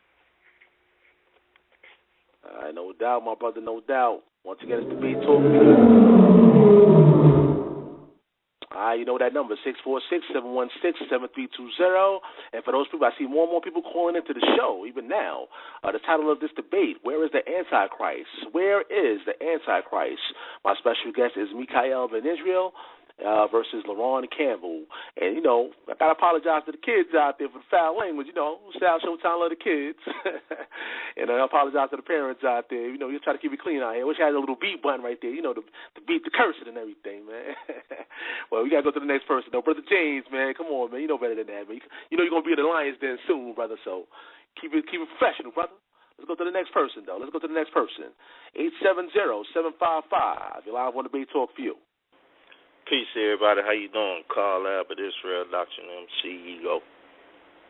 No doubt, my brother, no doubt. Once again, it's the Beat Talk. You know that number, 646-716-7320. And for those people, I see more and more people calling into the show, even now. The title of this debate, Where is the Antichrist? Where is the Antichrist? My special guest is Mikha'el Ben Israel versus LaRon Campbell. And, you know, I got to apologize to the kids out there for the foul language. You know, Sal Showtime love the kids. And I apologize to the parents out there. You know, you try to keep it clean out here. I wish I had a little beat button right there, you know, to beat the cursing and everything, man. Well, we got to go to the next person, though. Brother James, man, come on, man. You know better than that, man. You know you're going to be in the Lions Den soon, brother, so keep it professional, brother. Let's go to the next person, though. 870-755. You're live on Debate Talk for you. Peace, everybody. How you doing? Carl Abbott, Israel, Dr. MC Ego.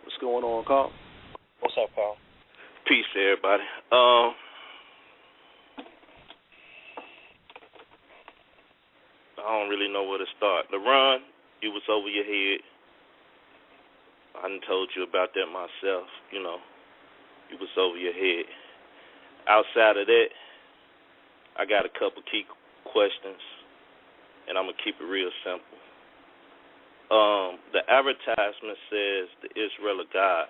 What's going on, Carl? What's up, Carl? Peace, everybody. I don't really know where to start. LaRon, you was over your head. I done told you about that myself. You know, you was over your head. Outside of that, I got a couple key questions. And I'm going to keep it real simple. The advertisement says the Israel of God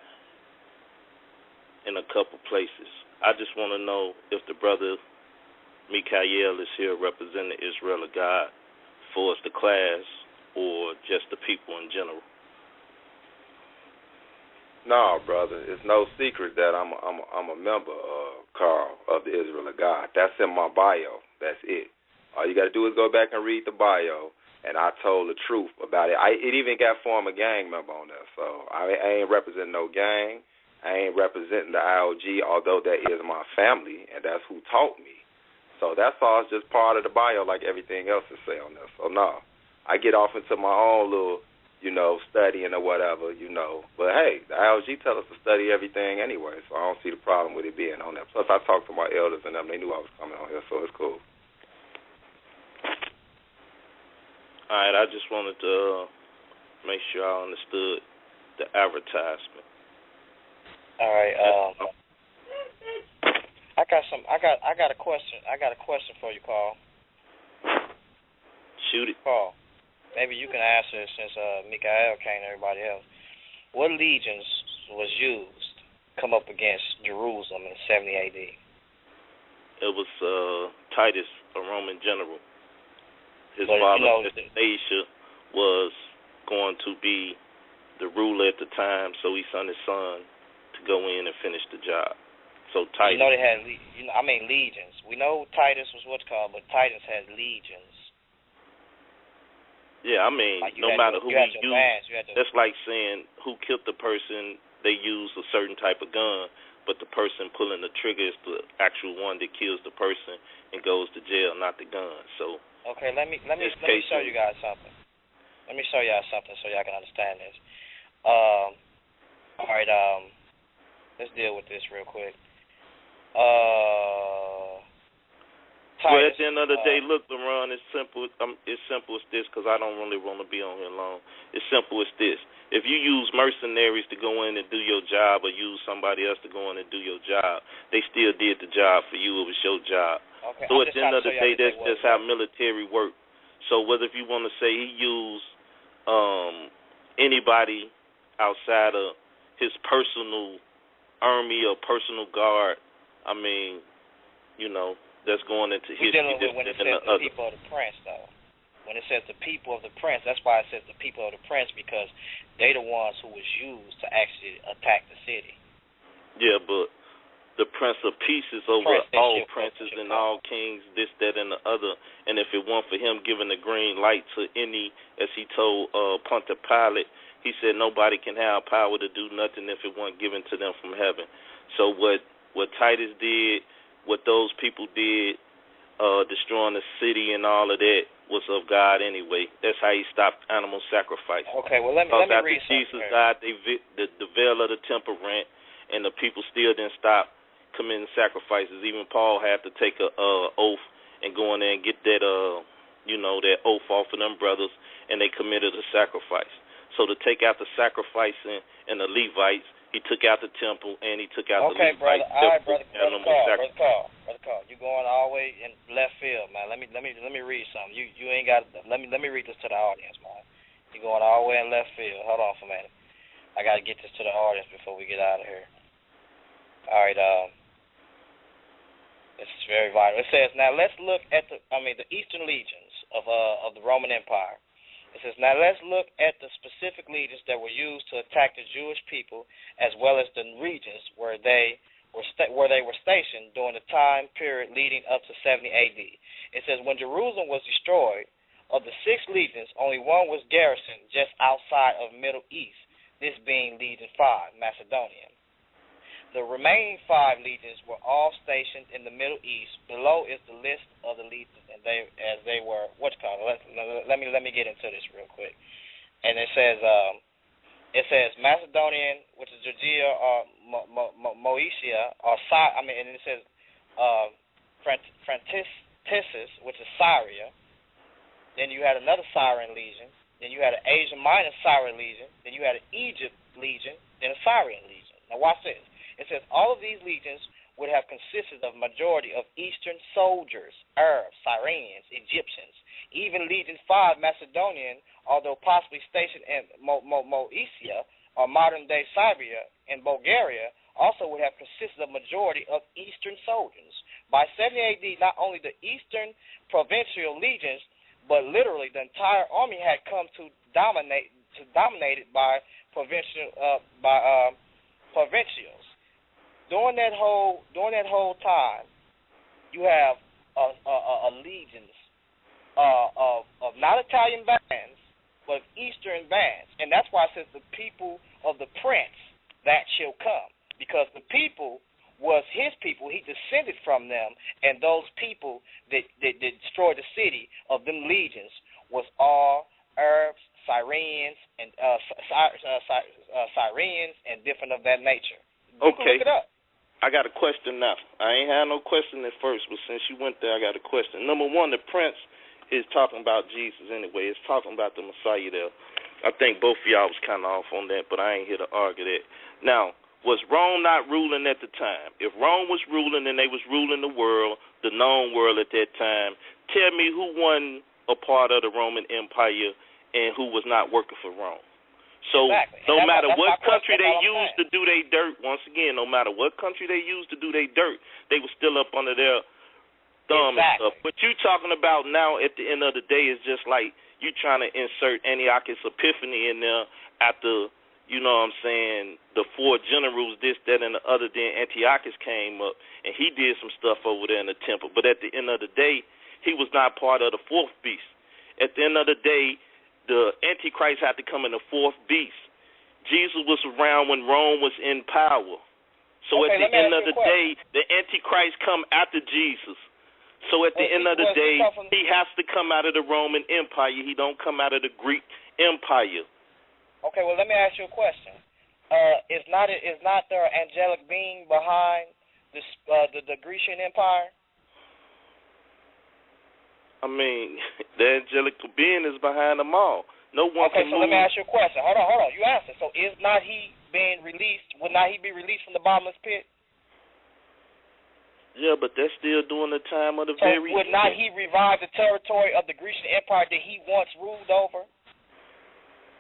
in a couple places. I just want to know if the brother Mikha'el is here representing the Israel of God for us, the class, or just the people in general. No, brother, it's no secret that I'm a member, Carl, of the Israel of God. That's in my bio. That's it. All you got to do is go back and read the bio, and I told the truth about it. It even got former gang member on there, so I ain't representing no gang. I ain't representing the IOG, although that is my family, and that's who taught me. So that's all. It's just part of the bio like everything else is say on there. So, no, I get off into my own little, you know, studying or whatever, you know. But, hey, the IOG tell us to study everything anyway, so I don't see the problem with it being on there. Plus, I talked to my elders and them. They knew I was coming on here, so it's cool. All right, I just wanted to make sure I understood the advertisement. All right, I got a question. I got a question for you, Carl. Shoot it, Carl. Maybe you can answer it since Mikha'el came and everybody else. What legions was used to come up against Jerusalem in 70 AD? It was Titus, a Roman general. His But, father, you know, Asia, was going to be the ruler at the time, so he sent his son to go in and finish the job. So Titus. You know they had, legions. We know Titus was what's called, but Titus had legions. Yeah, I mean, like no matter who he used, that's like saying who killed the person, they use a certain type of gun, but the person pulling the trigger is the actual one that kills the person and goes to jail, not the gun. So. Okay, let me show you guys something. Let me show y'all something so y'all can understand this. All right, let's deal with this real quick. Well, at the end of the day, look, LaRon, it's simple. It's simple as this, because I don't really want to be on here long. It's simple as this. If you use mercenaries to go in and do your job, or use somebody else to go in and do your job, they still did the job for you. It was your job. Okay, so at the end of the day, that's just how military work. So whether if you want to say he used anybody outside of his personal army or personal guard, I mean, you know, that's going into history. We're dealing with when it says the people of the prince, though. When it says the people of the prince, that's why it says the people of the prince, because they the ones who was used to actually attack the city. Yeah, but the Prince of Peace is over all princes and all kings, this, that, and the other. And if it weren't for him giving the green light to any, as he told Pontius Pilate, he said nobody can have power to do nothing if it weren't given to them from heaven. So what Titus did, what those people did, destroying the city and all of that, was of God anyway. That's how he stopped animal sacrifice. Okay, well, let me read something. Jesus died, the veil of the temple rent, and the people still didn't stop committing sacrifices. Even Paul had to take a oath and go in there and get that that oath off of them brothers, and they committed a sacrifice. So to take out the sacrificing and the Levites, he took out the temple and he took out the Levites. Okay, brother. All right, brother Carl, you going all the way in left field, man. Let me read something. You ain't got. Let me read this to the audience, man. You're going all the way in left field. Hold on for a minute. I got to get this to the audience before we get out of here. All right. This is very vital. It says, now let's look at the Eastern legions of the Roman Empire. It says, now let's look at the specific legions that were used to attack the Jewish people, as well as the regions where they were stationed during the time period leading up to 70 A.D. It says, when Jerusalem was destroyed, of the 6 legions, only one was garrisoned just outside of Middle East, this being Legion 5, Macedonian. The remaining 5 legions were all stationed in the Middle East. Below is the list of the legions, and they were what's called. Let me get into this real quick. And it says Macedonian, which is Judea or Moesia, and it says Frantisis, which is Syria. Then you had another Syrian legion. Then you had an Asia Minor Syrian legion. Then you had an Egypt legion. Then a Syrian legion. Now watch this. It says all of these legions would have consisted of majority of Eastern soldiers, Arabs, Syrians, Egyptians. Even Legion 5, Macedonian, although possibly stationed in Moesia or modern-day Serbia and Bulgaria, also would have consisted of majority of Eastern soldiers. By 70 A.D., not only the Eastern provincial legions, but literally the entire army had come to dominated by provincials. During that whole time, you have a legions of not Italian bands, but Eastern bands, and that's why it says the people of the prince that shall come, because the people was his people. He descended from them, and those people that destroyed the city of them legions was all Arabs, Syrians, and Syrians, and different of that nature. You can look it up. I got a question now. I ain't had no question at first, but since you went there, I got a question. Number one, the prince is talking about Jesus anyway. It's talking about the Messiah there. I think both of y'all was kind of off on that, but I ain't here to argue that. Now, was Rome not ruling at the time? If Rome was ruling and they was ruling the world, the known world at that time, tell me who won a part of the Roman Empire and who was not working for Rome. So exactly. No matter what country they used to do their dirt, once again, no matter what country they used to do their dirt, they were still up under their thumb and stuff. What you talking about now at the end of the day is just like you trying to insert Antiochus Epiphanes in there after, you know what I'm saying, the 4 generals, this, that, and the other. Then Antiochus came up, and he did some stuff over there in the temple. But at the end of the day, he was not part of the 4th beast. At the end of the day, the Antichrist had to come in the 4th beast. Jesus was around when Rome was in power. So at the end of the day, the Antichrist come after Jesus. So at the end of the day, he has to come out of the Roman Empire. He don't come out of the Greek Empire. Okay, well, let me ask you a question. Is not there an angelic being behind the Grecian Empire? I mean, the angelic being is behind them all. No one can move. Okay, so let me ask you a question. Hold on. You answer. So is not he being released? Would not he be released from the bottomless pit? Yeah, but that's still during the time of the so would not he revive the territory of the Grecian Empire that he once ruled over?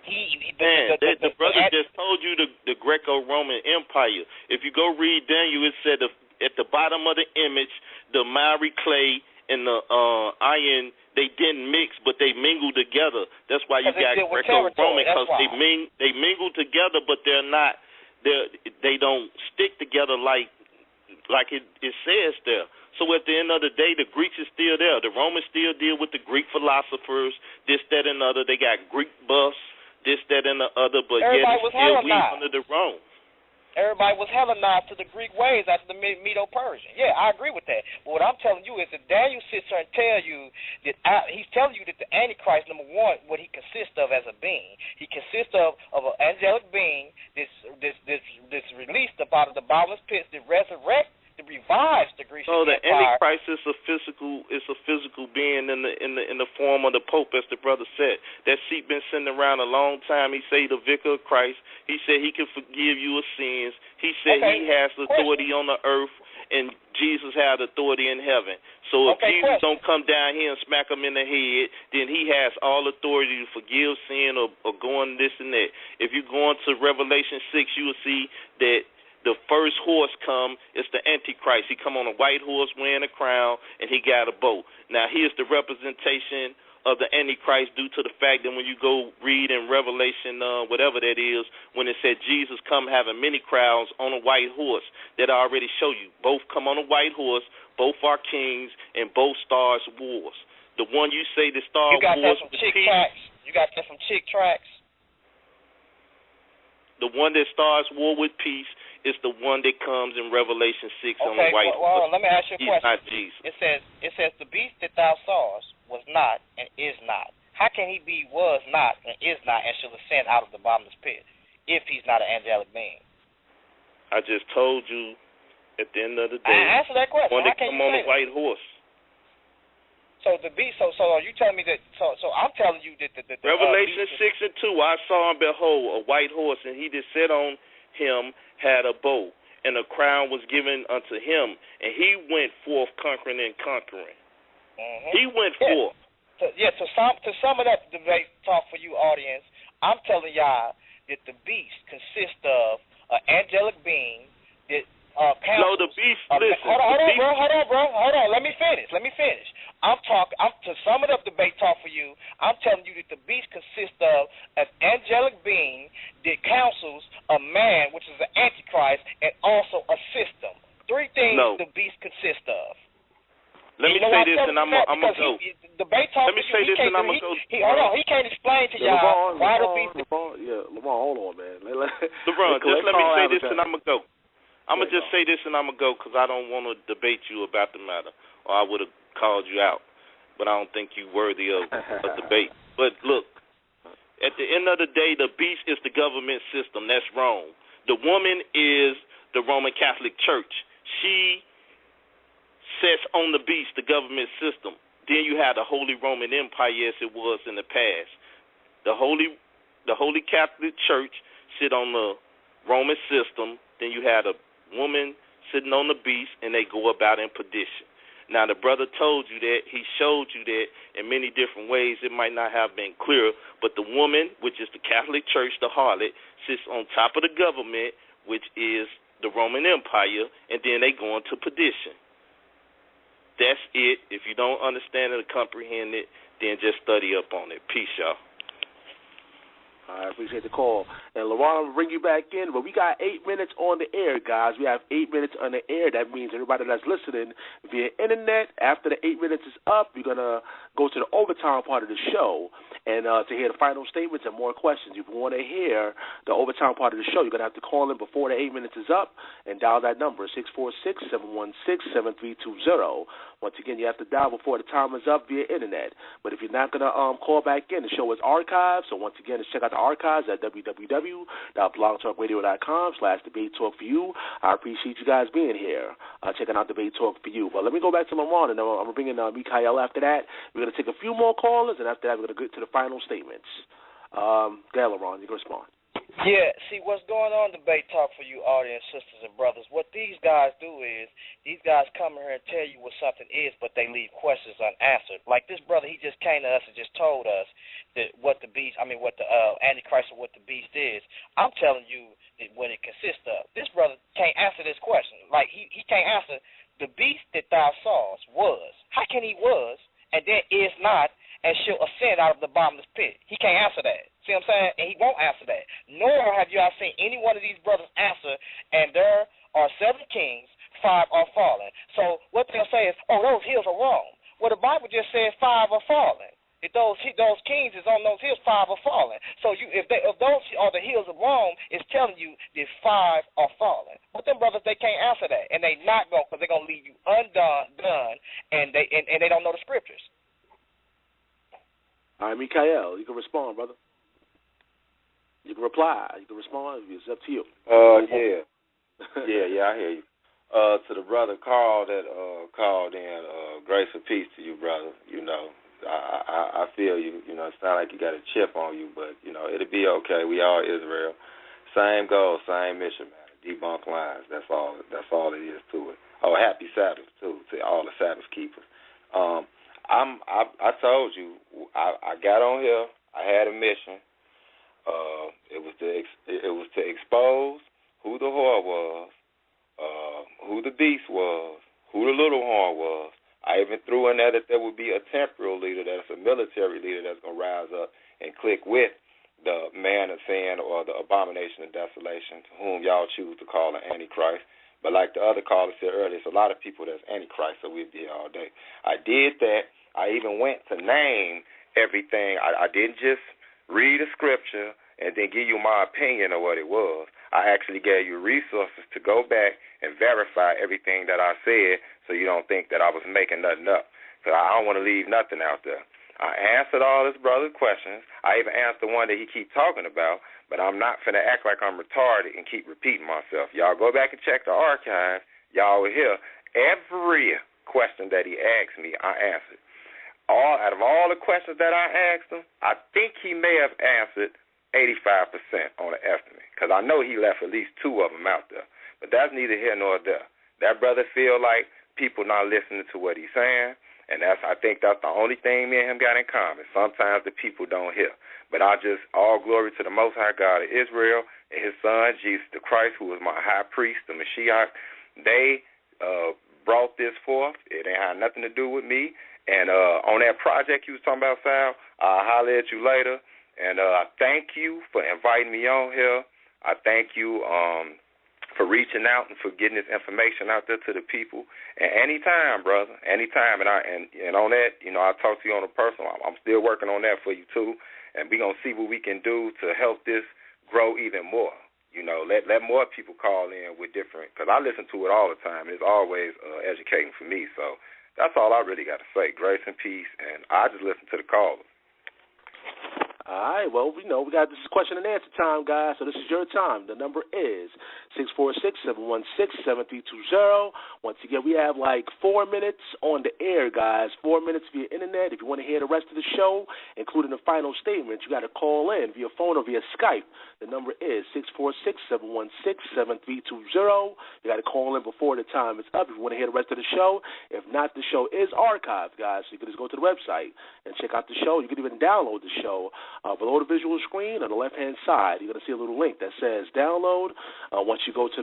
The brother just told you the Greco-Roman Empire. If you go read Daniel, it said at the bottom of the image, the miry clay and the iron, they didn't mix, but they mingled together. That's why you got Greco-Roman, because they mingle together, but they don't stick together like it says there. So at the end of the day, the Greeks is still there. The Romans still deal with the Greek philosophers, this, that, and other. They got Greek buffs, this, that, and the other, but yet it's still weak under the Rome. Everybody was Hellenized to the Greek ways after the Medo-Persian. Yeah, I agree with that. But what I'm telling you is that Daniel sits there and tell you that he's telling you that the Antichrist, number one, what he consists of as a being. He consists of an angelic being that's released up out of the bottomless pits that resurrects, that revives the Grecian Empire. So the Antichrist is a physical being in the form of the Pope, as the brother said. That seat been sitting around a long time. He say the vicar of Christ. He said he can forgive you of sins. He said he has authority on the earth, and Jesus had authority in heaven. So if Jesus don't come down here and smack him in the head, then he has all authority to forgive sin or go on this and that. If you go into Revelation 6, you will see that the first horse come, it's the Antichrist. He come on a white horse wearing a crown, and he got a bow. Now, here's the representation of the Antichrist due to the fact that when you go read in Revelation, whatever that is, when it said Jesus come having many crowds on a white horse, that I already show you. Both come on a white horse, both are kings, and both stars wars. The one you say the star wars with peace. You got that from Chick Tracks. The one that stars war with peace is the one that comes in Revelation 6 on the white horse. Well, let me ask you a question. Not Jesus. It says the beast that thou sawest was not and is not. How can he be was not and is not and shall ascend out of the bottomless pit if he's not an angelic being? I just told you at the end of the day. I answer that question. One that come on a white horse. So the beast. So are you telling me that? So I'm telling you that the Revelation 6 and 2. I saw and behold a white horse, and he that sat on him had a bow, and a crown was given unto him, and he went forth conquering and conquering. Mm-hmm. He went forth. To sum it up, debate talk for you audience, I'm telling y'all that the beast consists of an angelic being that no, the beast. Listen, hold on, bro. Let me finish. To sum it up, debate talk for you. I'm telling you that the beast consists of an angelic being that counsels a man, which is an Antichrist, and also a system. Three things the beast consists of. Let me say this, and I'm gonna go. Debate talk. Let me say this, and I'm gonna go. Hold on, he can't explain to y'all why the beast. LeBron, hold on, man. LeBron, just let me say this, and I'm gonna go. I'm going to just say this and I'm going to go because I don't want to debate you about the matter, or I would have called you out. But I don't think you're worthy of a debate. But look, at the end of the day, the beast is the government system. That's wrong. The woman is the Roman Catholic Church. She sets on the beast, the government system. Then you have the Holy Roman Empire as it was in the past. The Holy Catholic Church sit on the Roman system. Then you had a woman sitting on the beast, and they go about in perdition. Now, the brother told you that. He showed you that in many different ways. It might not have been clear, but the woman, which is the Catholic Church, the harlot, sits on top of the government, which is the Roman Empire, and then they go into perdition. That's it. If you don't understand it or comprehend it, then just study up on it. Peace, y'all. I appreciate the call. And LaRon will bring you back in, but we got 8 minutes on the air, guys. We have 8 minutes on the air. That means everybody that's listening via internet, after the 8 minutes is up, we're going to go to the overtime part of the show and to hear the final statements and more questions. If you want to hear the overtime part of the show, you're going to have to call in before the 8 minutes is up and dial that number, 646-716-7320. Once again, you have to dial before the time is up via internet. But if you're not going to call back in, the show is archived. So once again, check out the archives at www.blogtalkradio.com/debatetalkforyou. I appreciate you guys being here, checking out Debate Talk for You. But let me go back to LaRon, and I'm going to bring in Mikha'el after that. We're going to take a few more callers, and after that, we're going to get to the final statements. Go ahead, LaRon. You can respond. Yeah, see, what's going on, Debate Talk for You audience, sisters and brothers, what these guys do is, these guys come here and tell you what something is, but they leave questions unanswered. Like this brother, he just came to us and just told us that what the Antichrist or what the beast is. I'm telling you what it consists of. This brother can't answer this question. Like, he can't answer, the beast that thou sawest was. How can he was, and then is not, and shall ascend out of the bottomless pit? He can't answer that. See what I'm saying? And he won't answer that. Nor have y'all seen any one of these brothers answer, and there are 7 kings, 5 are fallen. So what they'll say is, oh, those hills are wrong. Well, the Bible just says 5 are fallen. If those kings is on those hills, 5 are fallen. So if those are the hills of Rome, it's telling you that 5 are fallen. But them brothers, they can't answer that, and they not going, because they're going to leave you undone, and they don't know the scriptures. All right, Mikha'el, you can respond, brother. You can reply. You can respond. It's up to you. Yeah, I hear you. To the brother Carl that called in, grace and peace to you, brother. You know, I feel you. You know, it sounds like you got a chip on you, but, you know, it'll be okay. We all Israel. Same goal, same mission, man. debunk lies. That's all it is to it. Oh, happy Sabbath too to all the Sabbath keepers. I told you I got on here. I had a mission. It was to expose who the whore was, who the beast was, who the little horn was. I even threw in there that there would be a temporal leader, that's a military leader that's going to rise up and click with the man of sin or the abomination of desolation, whom y'all choose to call an Antichrist. But like the other caller said earlier, it's a lot of people that's Antichrist, so we'd be here all day. I did that. I even went to name everything. I didn't just read a scripture and then give you my opinion of what it was. I actually gave you resources to go back and verify everything that I said so you don't think that I was making nothing up. Because I don't want to leave nothing out there. I answered all his brother's questions. I even answered the one that he keep talking about, but I'm not finna act like I'm retarded and keep repeating myself. Y'all go back and check the archive. Y'all will hear every question that he asked me, I answered. Out of all the questions that I asked him, I think he may have answered 85% on the estimate, because I know he left at least 2 of them out there. But that's neither here nor there. That brother feel like people not listening to what he's saying, and I think that's the only thing me and him got in common. Sometimes the people don't hear. But all glory to the Most High God of Israel and his son, Jesus the Christ, who is my high priest, the Mashiach. They brought this forth. It ain't had nothing to do with me. And on that project you was talking about, Sal, I'll holler at you later. And I thank you for inviting me on here. I thank you for reaching out and for getting this information out there to the people. And anytime, brother, anytime. And on that, I'll talk to you on a personal. I'm still working on that for you, too. And we're going to see what we can do to help this grow even more. Let more people call in with different, because I listen to it all the time. It's always educating for me. So that's all I really got to say. Grace and peace. And I just listen to the callers. All right, well, we got this question and answer time, guys, so this is your time. The number is 646-716-7320. Once again, we have like 4 minutes on the air, guys, 4 minutes via internet. If you want to hear the rest of the show, including the final statement, you got to call in via phone or via Skype. The number is 646-716-7320. You got to call in before the time is up if you want to hear the rest of the show. If not, the show is archived, guys, so you can just go to the website and check out the show. You can even download the show. Below the visual screen on the left-hand side, you're going to see a little link that says download once you go to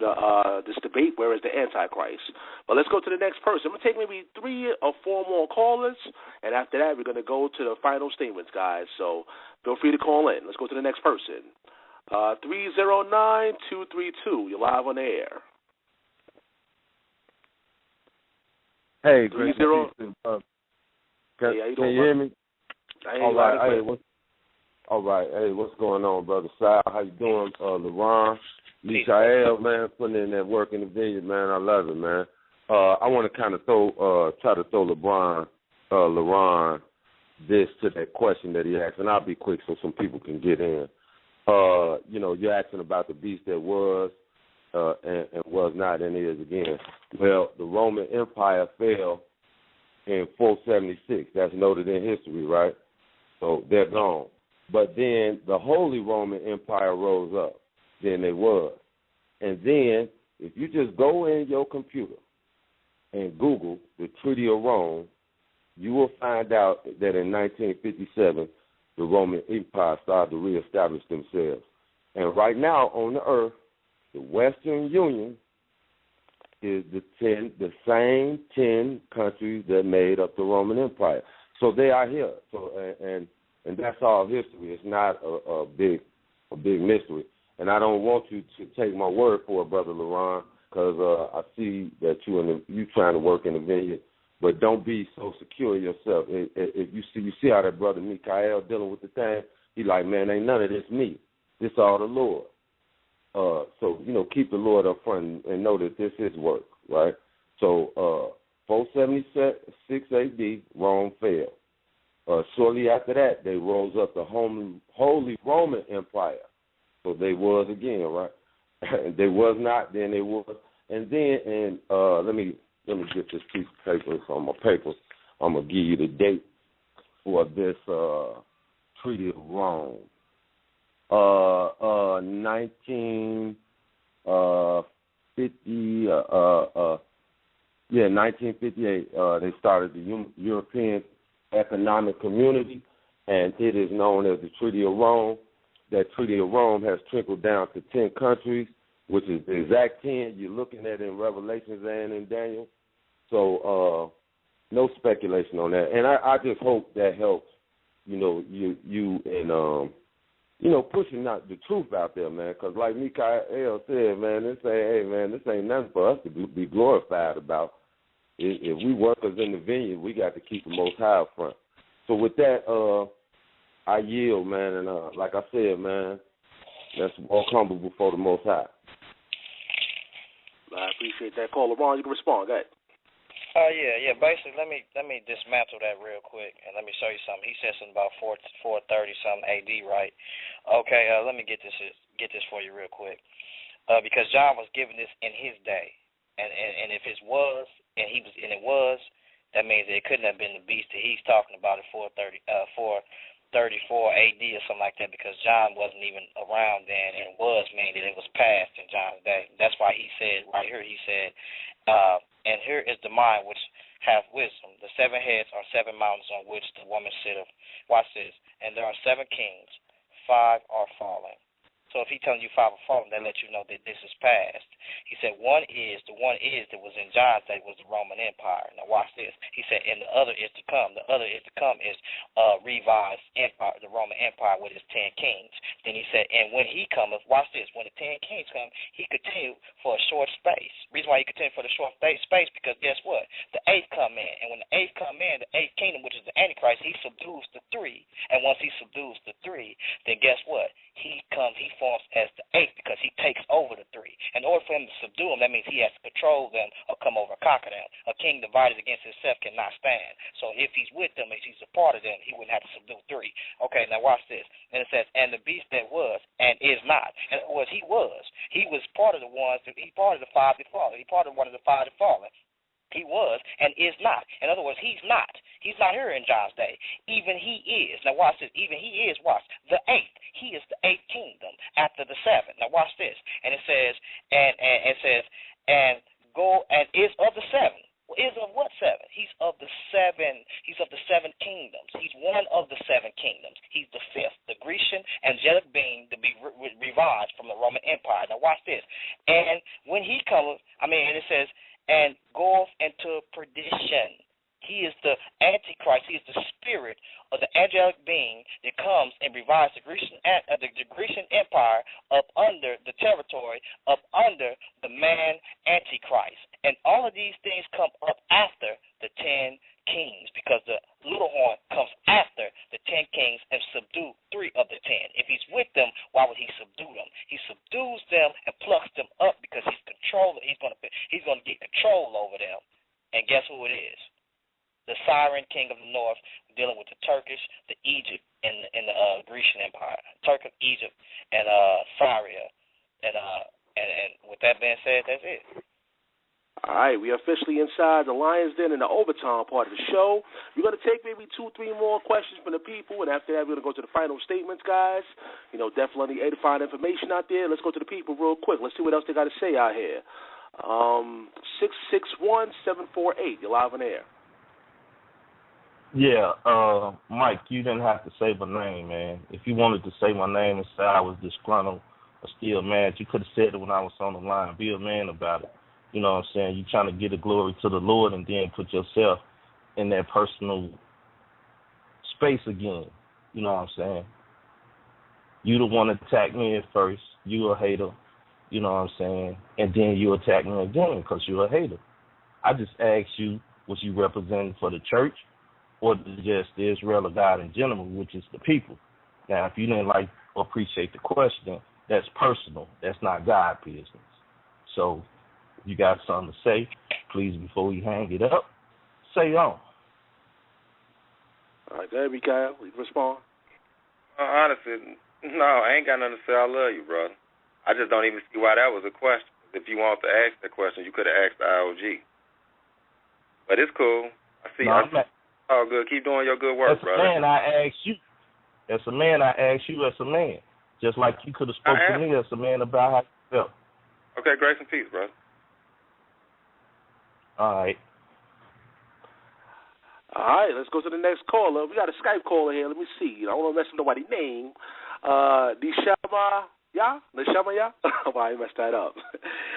this debate, where is the Antichrist. But let's go to the next person. I'm going to take maybe 3 or 4 more callers, and after that, we're going to go to the final statements, guys. So feel free to call in. Let's go to the next person. 309-232. You're live on the air. Hey, Grace. Hey, how you doing, can you hear me? All right. Hey, what's going on, Brother Sal? How you doing? LeBron, Mikha'el, man, putting in that work in the vineyard, man. I love it, man. I want to kind of try to throw LeBron this to that question that he asked, and I'll be quick so some people can get in. You're asking about the beast that was and was not and is again. Well, the Roman Empire fell in 476. That's noted in history, right? So they're gone. But then the Holy Roman Empire rose up. Then they was. And then if you just go in your computer and Google the Treaty of Rome, you will find out that in 1957, the Roman Empire started to reestablish themselves. And right now on the earth, the Western Union is the same 10 countries that made up the Roman Empire. So they are here. So and that's all history. It's not a big mystery. And I don't want you to take my word for it, Brother LeBron, because I see that you trying to work in the vineyard. But don't be so secure in yourself. If you see how that brother Mikha'el dealing with the thing, he like, man, ain't none of this me. This all the Lord. So keep the Lord up front and know that this is work, right? So 476 A.D. Rome fell. Shortly after that, they rose up the Holy Roman Empire. So they was again, right? They was not, then they was, and then let me get this piece of paper from my paper. I'm gonna give you the date for this Treaty of Rome. 19 1958, they started the European Economic Community, and it is known as the Treaty of Rome. That Treaty of Rome has trickled down to 10 countries, which is the exact 10 you're looking at in Revelations and in Daniel. So no speculation on that. And I just hope that helps, you and, pushing out the truth out there, man. Because like Mikha'el said, man, this ain't nothing for us to be glorified about. If we workers in the vineyard, we got to keep the Most High up front. So with that, I yield, man. And like I said, man, let's walk humble before the Most High. I appreciate that call. LeBron, you can respond. Go ahead. Yeah. Basically, let me dismantle that real quick, and let me show you something. He said something about 430 something AD, right? Okay, let me get this for you real quick, because John was given this in his day, and if it was, that means that it couldn't have been the beast that he's talking about at 434 AD or something like that, because John wasn't even around then, and was meaning that it was past in John's day. That's why he said right here, he said, and here is the mind which hath wisdom. The 7 heads are 7 mountains on which the woman sitteth. Watch this. And there are 7 kings, 5 are fallen. So if he's telling you 5 are fallen, that lets you know that this is past. He said the one is that was in John's day was the Roman Empire. Now watch this. He said, and the other is to come. The other is to come is revised empire, the Roman Empire with its 10 kings. Then he said, and when he cometh, watch this, when the 10 kings come, he continued for a short space. Reason why he continued for the short space, because guess what? The 8th come in. And when the 8th come in, the 8th kingdom, which is the Antichrist, he subdues the 3. And once he subdues the 3, then guess what? He forms as the 8th, because he takes over the 3. In order for him to subdue them, that means he has to control them or come over and conquer them. A king divided against himself cannot stand. So if he's with them, if he's a part of them, he wouldn't have to subdue 3. Okay, now watch this. And it says, and the beast that was and is not. In other words, he was part of the ones, he part of the 5 that fallen. He part of one of the 5 that fallen. He was and is not. In other words, he's not. He's not here in John's day. Even he is. Now watch this. Even he is, watch, the 8th. He is the 8th kingdom after the 7th. Now watch this. And it says, and go and is of the 7. Well, is of what 7? He's of the 7. He's of the 7 kingdoms. He's one of the 7 kingdoms. He's the 5th, the Grecian angelic being to be revised from the Roman Empire. Now watch this. And when he comes, and it says, and goeth into perdition. He is the Antichrist. He is the spirit of the angelic being that comes and revives the Grecian Empire up under the territory, up under the man Antichrist. And all of these things come up after the 10 kings, because the little horn comes after the 10 kings and subdue 3 of the 10. If he's with them, why would he subdue them? He subdues them and plucks them up because he's controlling. He's going to get control over them. And guess who it is? The Syrian king of the north, dealing with the Turkish, the Egypt, and the Grecian Empire. Turkey, Egypt, and Syria. And with that being said, that's it. All right, we are officially inside the Lion's Den in the overtime part of the show. We're going to take maybe 2-3 more questions from the people, and after that, we're going to go to the final statements, guys. Definitely edifying information out there. Let's go to the people real quick. Let's see what else they got to say out here. 661-748. You're live on air. Yeah, Mike, you didn't have to say my name, man. If you wanted to say my name and say I was disgruntled or still mad, you could have said it when I was on the line. Be a man about it. You know what I'm saying? You're trying to give the glory to the Lord and then put yourself in that personal space again. You know what I'm saying? You the one that attacked me at first. You a hater. You know what I'm saying? And then you attack me again because you're a hater. I just asked you, was you representing for the church or just the Israel of God in general, which is the people? Now, if you didn't like or appreciate the question, that's personal. That's not God business. So, you got something to say, please, before we hang it up, say on. All right, go ahead, Mikha'el. You respond. Honestly, no, I ain't got nothing to say. I love you, brother. I just don't even see why that was a question. If you want to ask that question, you could have asked the IOG. But it's cool. I see. Oh, good. Keep doing your good work, brother. As a man, I asked you. As a man, I asked you as a man. Just like you could have spoke to me as a man about how you felt. Okay, grace and peace, brother. All right. All right, let's go to the next caller. We got a Skype caller here. Let me see. I don't want to mess with nobody's name. Nishama, yeah? Nishama, yeah? Oh, I messed that up.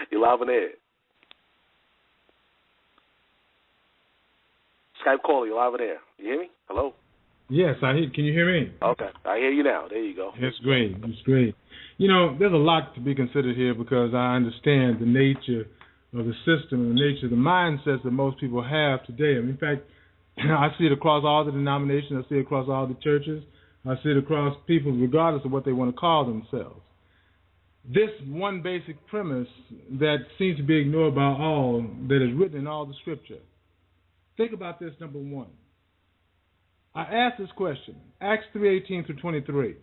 You're live on air. Skype caller, you're live on air. You hear me? Hello? Yes, I hear. Can you hear me? Okay, I hear you now. There you go. That's great. That's great. You know, there's a lot to be considered here because I understand the nature of the system and the nature of the mindsets that most people have today. I mean, in fact, I see it across all the denominations. I see it across all the churches. I see it across people regardless of what they want to call themselves. This one basic premise that seems to be ignored by all, that is written in all the scripture. Think about this, number one. I asked this question, Acts 3:18 through 23.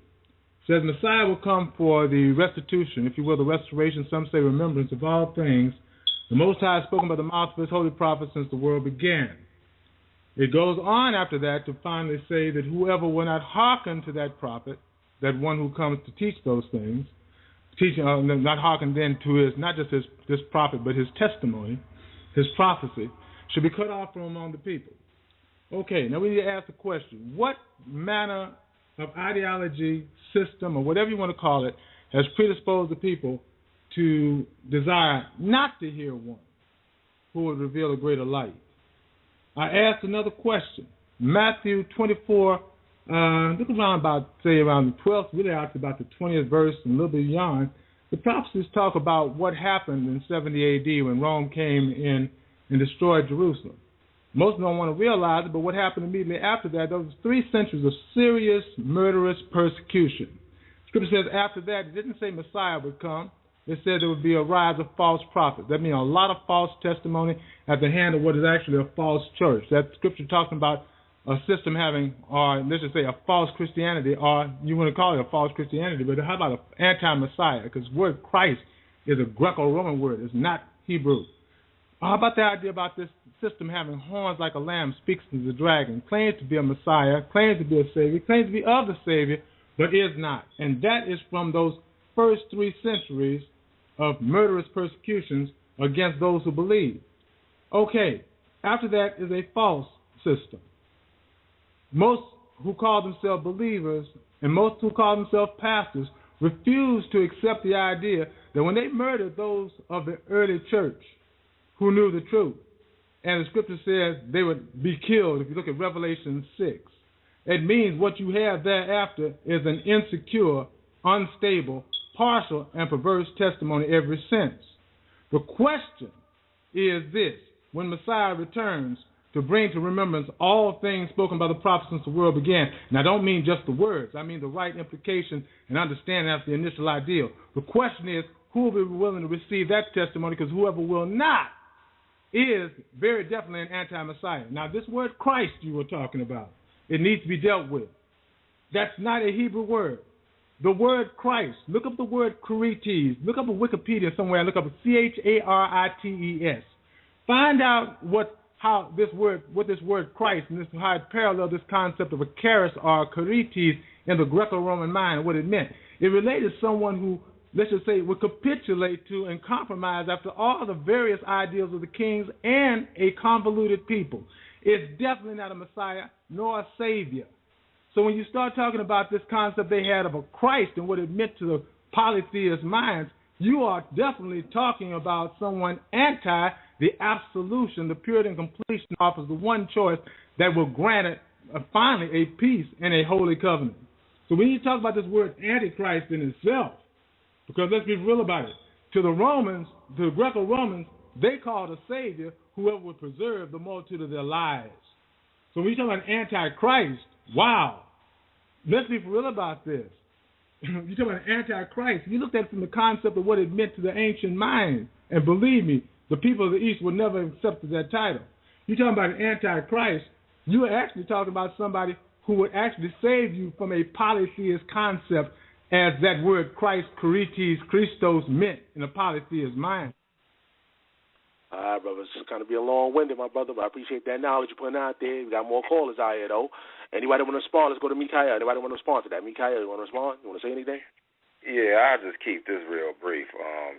Says Messiah will come for the restitution, if you will, the restoration, some say remembrance of all things. The Most High has spoken by the mouth of his holy prophet since the world began. It goes on after that to finally say that whoever will not hearken to that prophet, that one who comes to teach those things, not hearken then to his, not just this prophet, but his testimony, his prophecy, should be cut off from among the people. Okay, now we need to ask the question, what manner of ideology, system, or whatever you want to call it, has predisposed the people to desire not to hear one who would reveal a greater light? I asked another question. Matthew 24, look around around the 12th, really out to about the 20th verse and a little bit beyond. The prophecies talk about what happened in 70 A.D. when Rome came in and destroyed Jerusalem. Most don't want to realize it, but what happened immediately after that, there was 3 centuries of serious, murderous persecution. Scripture says after that, it didn't say Messiah would come. It said there would be a rise of false prophets. That means a lot of false testimony at the hand of what is actually a false church. That scripture talking about a system having, or let's just say a false Christianity, or you want to call it a false Christianity, but how about an anti-Messiah? Because the word Christ is a Greco-Roman word. It's not Hebrew. How about the idea about this system having horns like a lamb, speaks to the dragon, claims to be a Messiah, claims to be a Savior, claims to be of the Savior, but is not. And that is from those first 3 centuries of murderous persecutions against those who believe. Okay, after that is a false system. Most who call themselves believers and most who call themselves pastors refuse to accept the idea that when they murdered those of the early church who knew the truth, and the scripture says they would be killed, if you look at Revelation 6, it means what you have thereafter is an insecure, unstable, partial, and perverse testimony ever since. The question is this: when Messiah returns to bring to remembrance all things spoken by the prophets since the world began, and I don't mean just the words, I mean the right implication and understanding that's the initial ideal. The question is, who will be willing to receive that testimony? Because whoever will not is very definitely an anti-Messiah. Now, this word Christ you were talking about, it needs to be dealt with. That's not a Hebrew word. The word Christ, look up the word Charites, look up a Wikipedia somewhere, look up Charites. Find out what this word Christ and how it paralleled this concept of a charis or Charites in the Greco-Roman mind and what it meant. It related to someone who, let's just say, would capitulate to and compromise after all the various ideals of the kings and a convoluted people. It's definitely not a Messiah nor a Savior. So when you start talking about this concept they had of a Christ and what it meant to the polytheist minds, you are definitely talking about someone anti the absolution, the purity and completion offers the one choice that will grant it finally a peace and a holy covenant. So when you talk about this word Antichrist in itself, because let's be real about it, to the Romans, to the Greco-Romans, they called a Savior whoever would preserve the multitude of their lives. So when you talk about Antichrist, wow, let's be real about this. You talk about Antichrist, you looked at it from the concept of what it meant to the ancient mind, and believe me, the people of the East would never have accepted that title. You're talking about an Antichrist, you are actually talking about somebody who would actually save you from a polytheist concept as that word Christ, Charites, Christos meant in a polytheist mind. All right, brother. It's going to be a long-winded, my brother, but I appreciate that knowledge you're putting out there. We got more callers out here, though. Anybody want to respond? Let's go to Mikha'el. Anybody want to respond to that? Mikha'el, you want to respond? You want to say anything? Yeah, I'll just keep this real brief.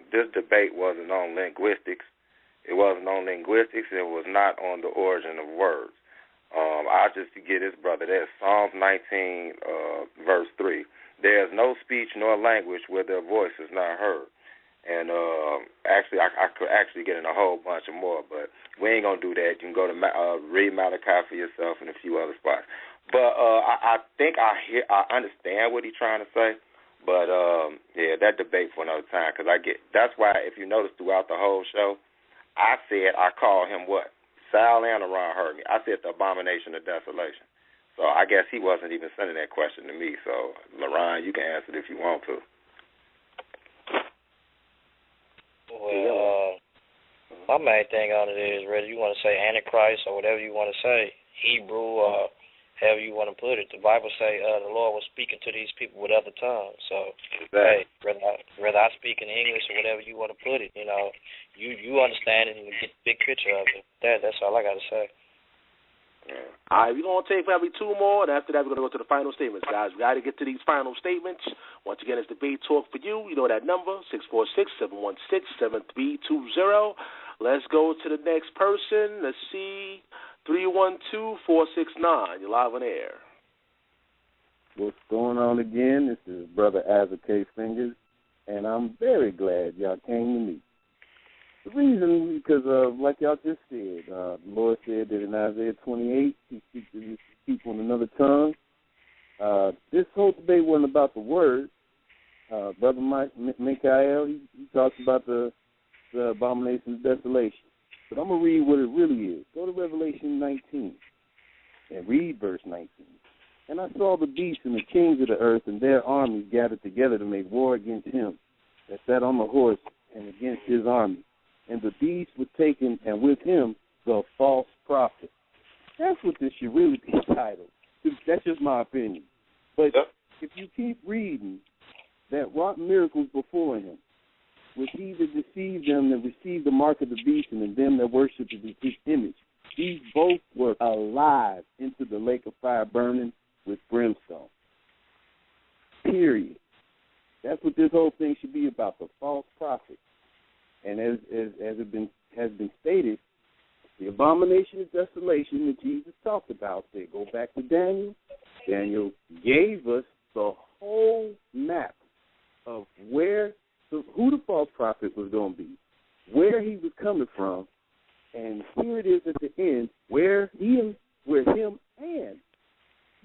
This debate wasn't on linguistics. It wasn't on linguistics. It was not on the origin of words. I just get this, brother. That's Psalms 19, verse 3. There is no speech nor language where their voice is not heard. And actually, I could actually get in a whole bunch of more, but we ain't going to do that. You can go to read Malachi for yourself and a few other spots. But I think I understand what he's trying to say. But, yeah, that debate for another time, because that's why, if you notice throughout the whole show, I called him what? Sal and Ron heard me. I said the abomination of desolation. So I guess he wasn't even sending that question to me. So, LaRon, you can answer it if you want to. Well, my main thing on it is, whether you want to say AntiChrist or whatever you want to say, Hebrew or however you want to put it, the Bible say the Lord was speaking to these people with other tongues. So, hey, whether I speak in English or whatever you want to put it, you know, you understand it and you get the big picture of it. That's all I got to say. Yeah. All right, we're going to take probably two more, and after that we're going to go to the final statements, guys. We got to get to these final statements. Once again, it's Debate Talk for You. You know that number, 646-716-7320. Let's go to the next person. Let's see, 312-469. You're live on air. What's going on again? This is Brother Isaac Fingers, and I'm very glad y'all came to me. The reason, because like y'all just said, the Lord said that in Isaiah 28, he speaks to his people in another tongue. This whole debate wasn't about the word. Brother Mikha'el, he talks about the abomination of desolation. But I'm going to read what it really is. Go to Revelation 19 and read verse 19. And I saw the beasts and the kings of the earth and their armies gathered together to make war against him that sat on the horse and against his army. And the beast was taken, and with him the false prophet. That's what this should really be titled. That's just my opinion. But if you keep reading, that wrought miracles before him, with he that deceived them that received the mark of the beast, and them that worshipped his image, these both were alive into the lake of fire burning with brimstone. Period. That's what this whole thing should be about, the false prophet. And as has been stated, the abomination of desolation that Jesus talked about, they go back to Daniel. Daniel gave us the whole map of who the false prophet was going to be, where he was coming from, and here it is at the end, where him and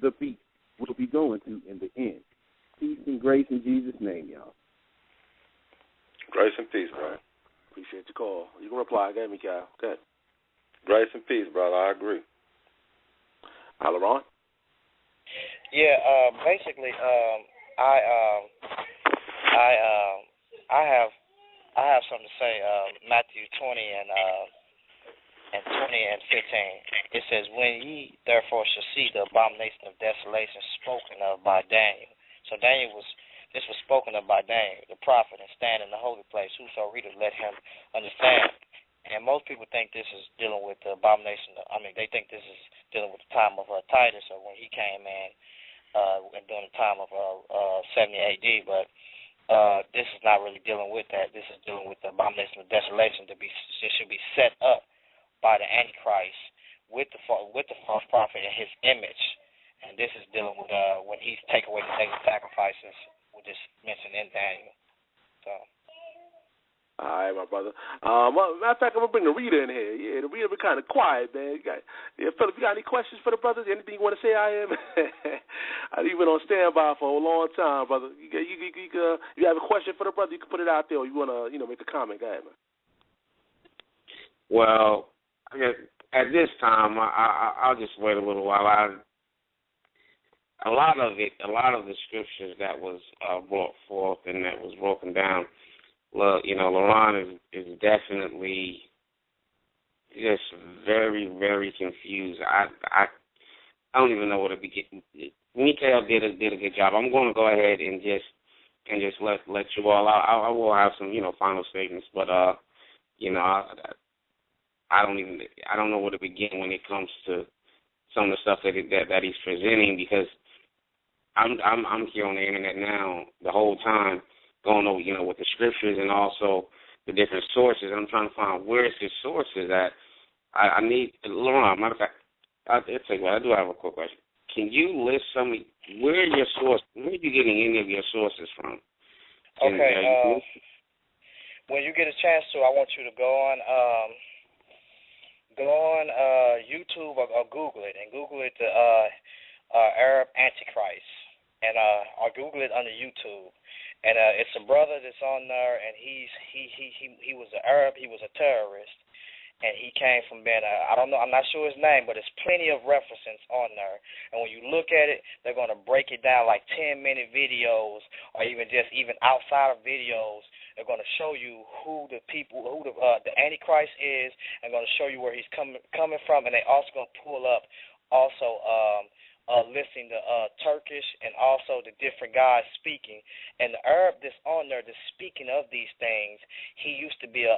the beast will be going to in the end. Peace and grace in Jesus' name, y'all. Grace and peace, brother. Appreciate the call. You can reply. Go ahead, Mikha'el. Go ahead. Grace and peace, brother. I agree. LaRon? Yeah, basically, I have something to say. Matthew 20 and 15. It says, "When ye therefore shall see the abomination of desolation spoken of by Daniel." So this was spoken of by Daniel, the prophet, and stand in the holy place. Whoso readeth, let him understand. And most people think this is dealing with the abomination. They think this is dealing with the time of Titus, or when he came in during the time of 70 A.D., but this is not really dealing with that. This is dealing with the abomination of desolation. It should be set up by the Antichrist with the false prophet in his image. And this is dealing with when he's taking away the daily sacrifices, which is mentioned in Daniel. So. All right, my brother. Matter of fact, I'm going to bring the reader in here. Yeah, the reader been kind of quiet, man. Philip, you got any questions for the brothers? Anything you want to say, I am? You've been on standby for a long time, brother. You have a question for the brother, you can put it out there, or you want to make a comment. Go ahead, man. Well, I guess at this time, I'll just wait a little while. A lot of the scriptures that was brought forth and that was broken down, well, LaRon is definitely just very, very confused. I don't even know where to begin. Mikha'el did a good job. I'm going to go ahead and just let you all. I will have some final statements, but I don't know where to begin when it comes to some of the stuff that he's presenting, because I'm here on the internet now the whole time going over with the scriptures, and also the different sources. I'm trying to find where's his sources at. I need, Lauren, matter of fact, I'll tell you what, I do have a quick question. Can you list where are your source, where are you getting any of your sources from? Okay, when you get a chance to, I want you to go on YouTube or Google it, and Google it the Arab AntiChrist, and or Google it under YouTube. And it's a brother that's on there, and he was an Arab, he was a terrorist. And he came from being I don't know, I'm not sure his name, but there's plenty of references on there. And when you look at it, they're going to break it down like 10-minute videos, or even outside of videos. They're going to show you who the Antichrist is, and going to show you where he's coming from. And they also going to pull up also listing the Turkish and also the different guys speaking. And the Arab that's on there that's speaking of these things, he used to be a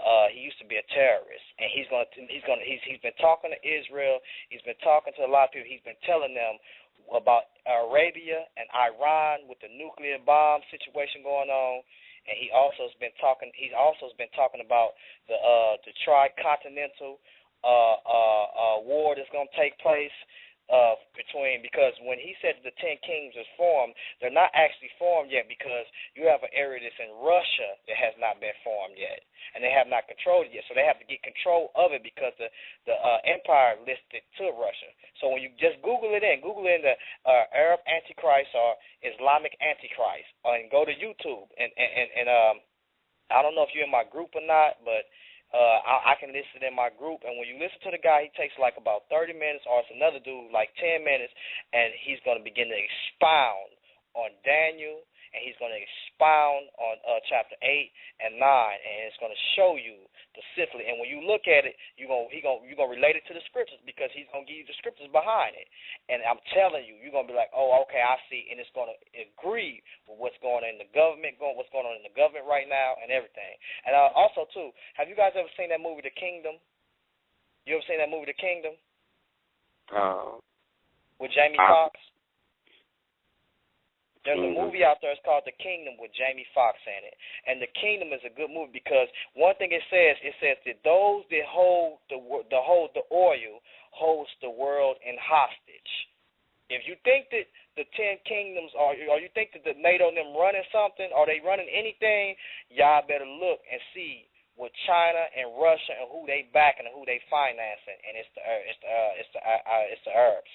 terrorist, and he's been talking to Israel. He's been talking to a lot of people. He's been telling them about Arabia and Iran with the nuclear bomb situation going on. And he also has been talking. He's also been talking about the tricontinental war that's going to take place. Because when he said the 10 kingdoms is formed, they're not actually formed yet, because you have an area that's in Russia that has not been formed yet, and they have not controlled it yet. So they have to get control of it, because the empire listed to Russia. So when you just Google in the Arab Antichrist or Islamic Antichrist, and go to YouTube, and I don't know if you're in my group or not, but I can listen in my group, and when you listen to the guy, he takes like about 30 minutes, or it's another dude like 10 minutes, and he's going to begin to expound on Daniel, and he's going to expound on chapter 8 and 9, and it's going to show you specifically. And when you look at it, you're going to relate it to the scriptures, because he's going to give you the scriptures behind it. And I'm telling you, you're going to be like, oh, okay, I see, and it's going to agree with what's going on in the government, what's going on in the government right now, and everything. And also, too, have you guys ever seen that movie, The Kingdom? You ever seen that movie, The Kingdom? With Jamie Foxx? There's a movie out there, it's called The Kingdom, with Jamie Foxx in it. And The Kingdom is a good movie, because one thing it says that those that hold the oil holds the world in hostage. If you think that the 10 kingdoms or you think that the NATO and them running something, or they running anything, y'all better look and see with China and Russia and who they backing and who they financing, and it's the Arabs.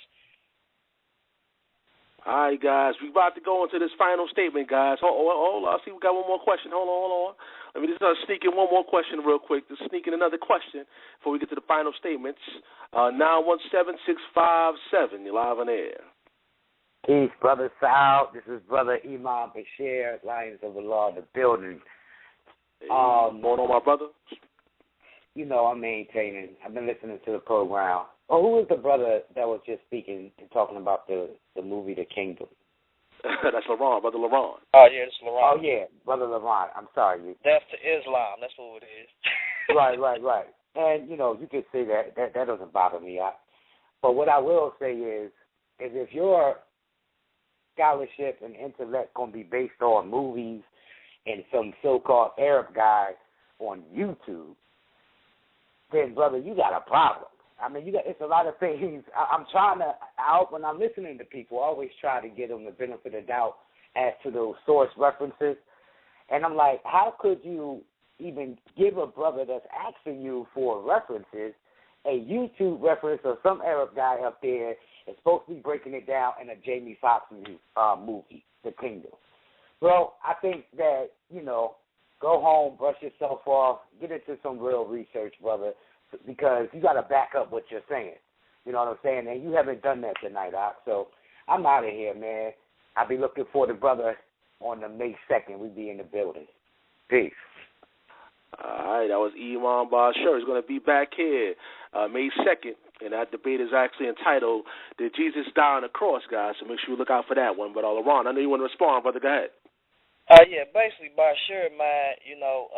All right, guys, we're about to go into this final statement, guys. Hold on. I see we got one more question. Hold on. Let me just sneak in one more question real quick. Just sneak in another question before we get to the final statements. 917-657, you're live on air. Peace, Brother Sal. This is Brother Imam Bashir, Lions of the Law, the building. Hey, going on, my brother? You know, I'm maintaining. I've been listening to the program. Oh, who was the brother that was just speaking and talking about the movie The Kingdom? That's LaRon, Brother LaRon. Oh, yeah, it's LaRon. Oh, yeah, Brother LaRon. I'm sorry. Death to Islam. That's what it is. Right. And, you know, you could say that doesn't bother me. But what I will say is if your scholarship and intellect going to be based on movies and some so-called Arab guy on YouTube, then, brother, you got a problem. I mean, it's a lot of things. When I'm listening to people, I always try to give them the benefit of doubt as to those source references. And I'm like, how could you even give a brother that's asking you for references a YouTube reference of some Arab guy up there is supposed to be breaking it down in a Jamie Foxx movie, The Kingdom? Well, I think that, you know, go home, brush yourself off, get into some real research, brother, because you got to back up what you're saying. You know what I'm saying? And you haven't done that tonight, Doc. So I'm out of here, man. I'll be looking for the brother on the May 2nd. We be in the building. Peace. All right, that was Imam Bashir. He's going to be back here May 2nd, and that debate is actually entitled, Did Jesus Die on the Cross, guys? So make sure you look out for that one. But LaRon, I know you want to respond, brother. Go ahead. Yeah, basically, Bashir, man, you know,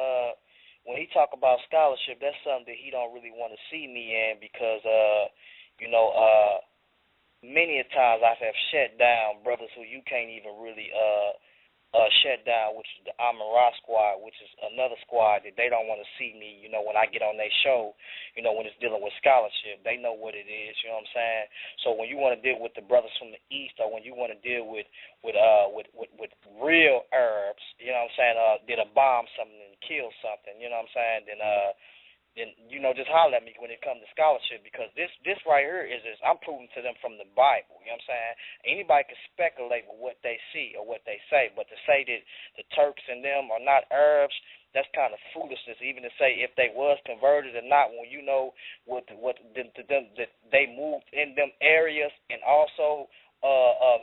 when he talk about scholarship, that's something that he don't really want to see me in, because, you know, many a times I have shut down brothers who you can't even really shut down, which is the Amara Squad, which is another squad that they don't want to see me, when I get on their show, when it's dealing with scholarship. They know what it is, you know what I'm saying? So when you want to deal with the brothers from the East, or when you want to deal with real Arabs, you know what I'm saying, did a bomb something and kill something, you know what I'm saying, then just holler at me when it comes to scholarship, because this right here is I'm proving to them from the Bible, you know what I'm saying? Anybody can speculate with what they see or what they say, but to say that the Turks and them are not Arabs, that's kind of foolishness, even to say if they was converted or not, when you know that they moved in them areas and also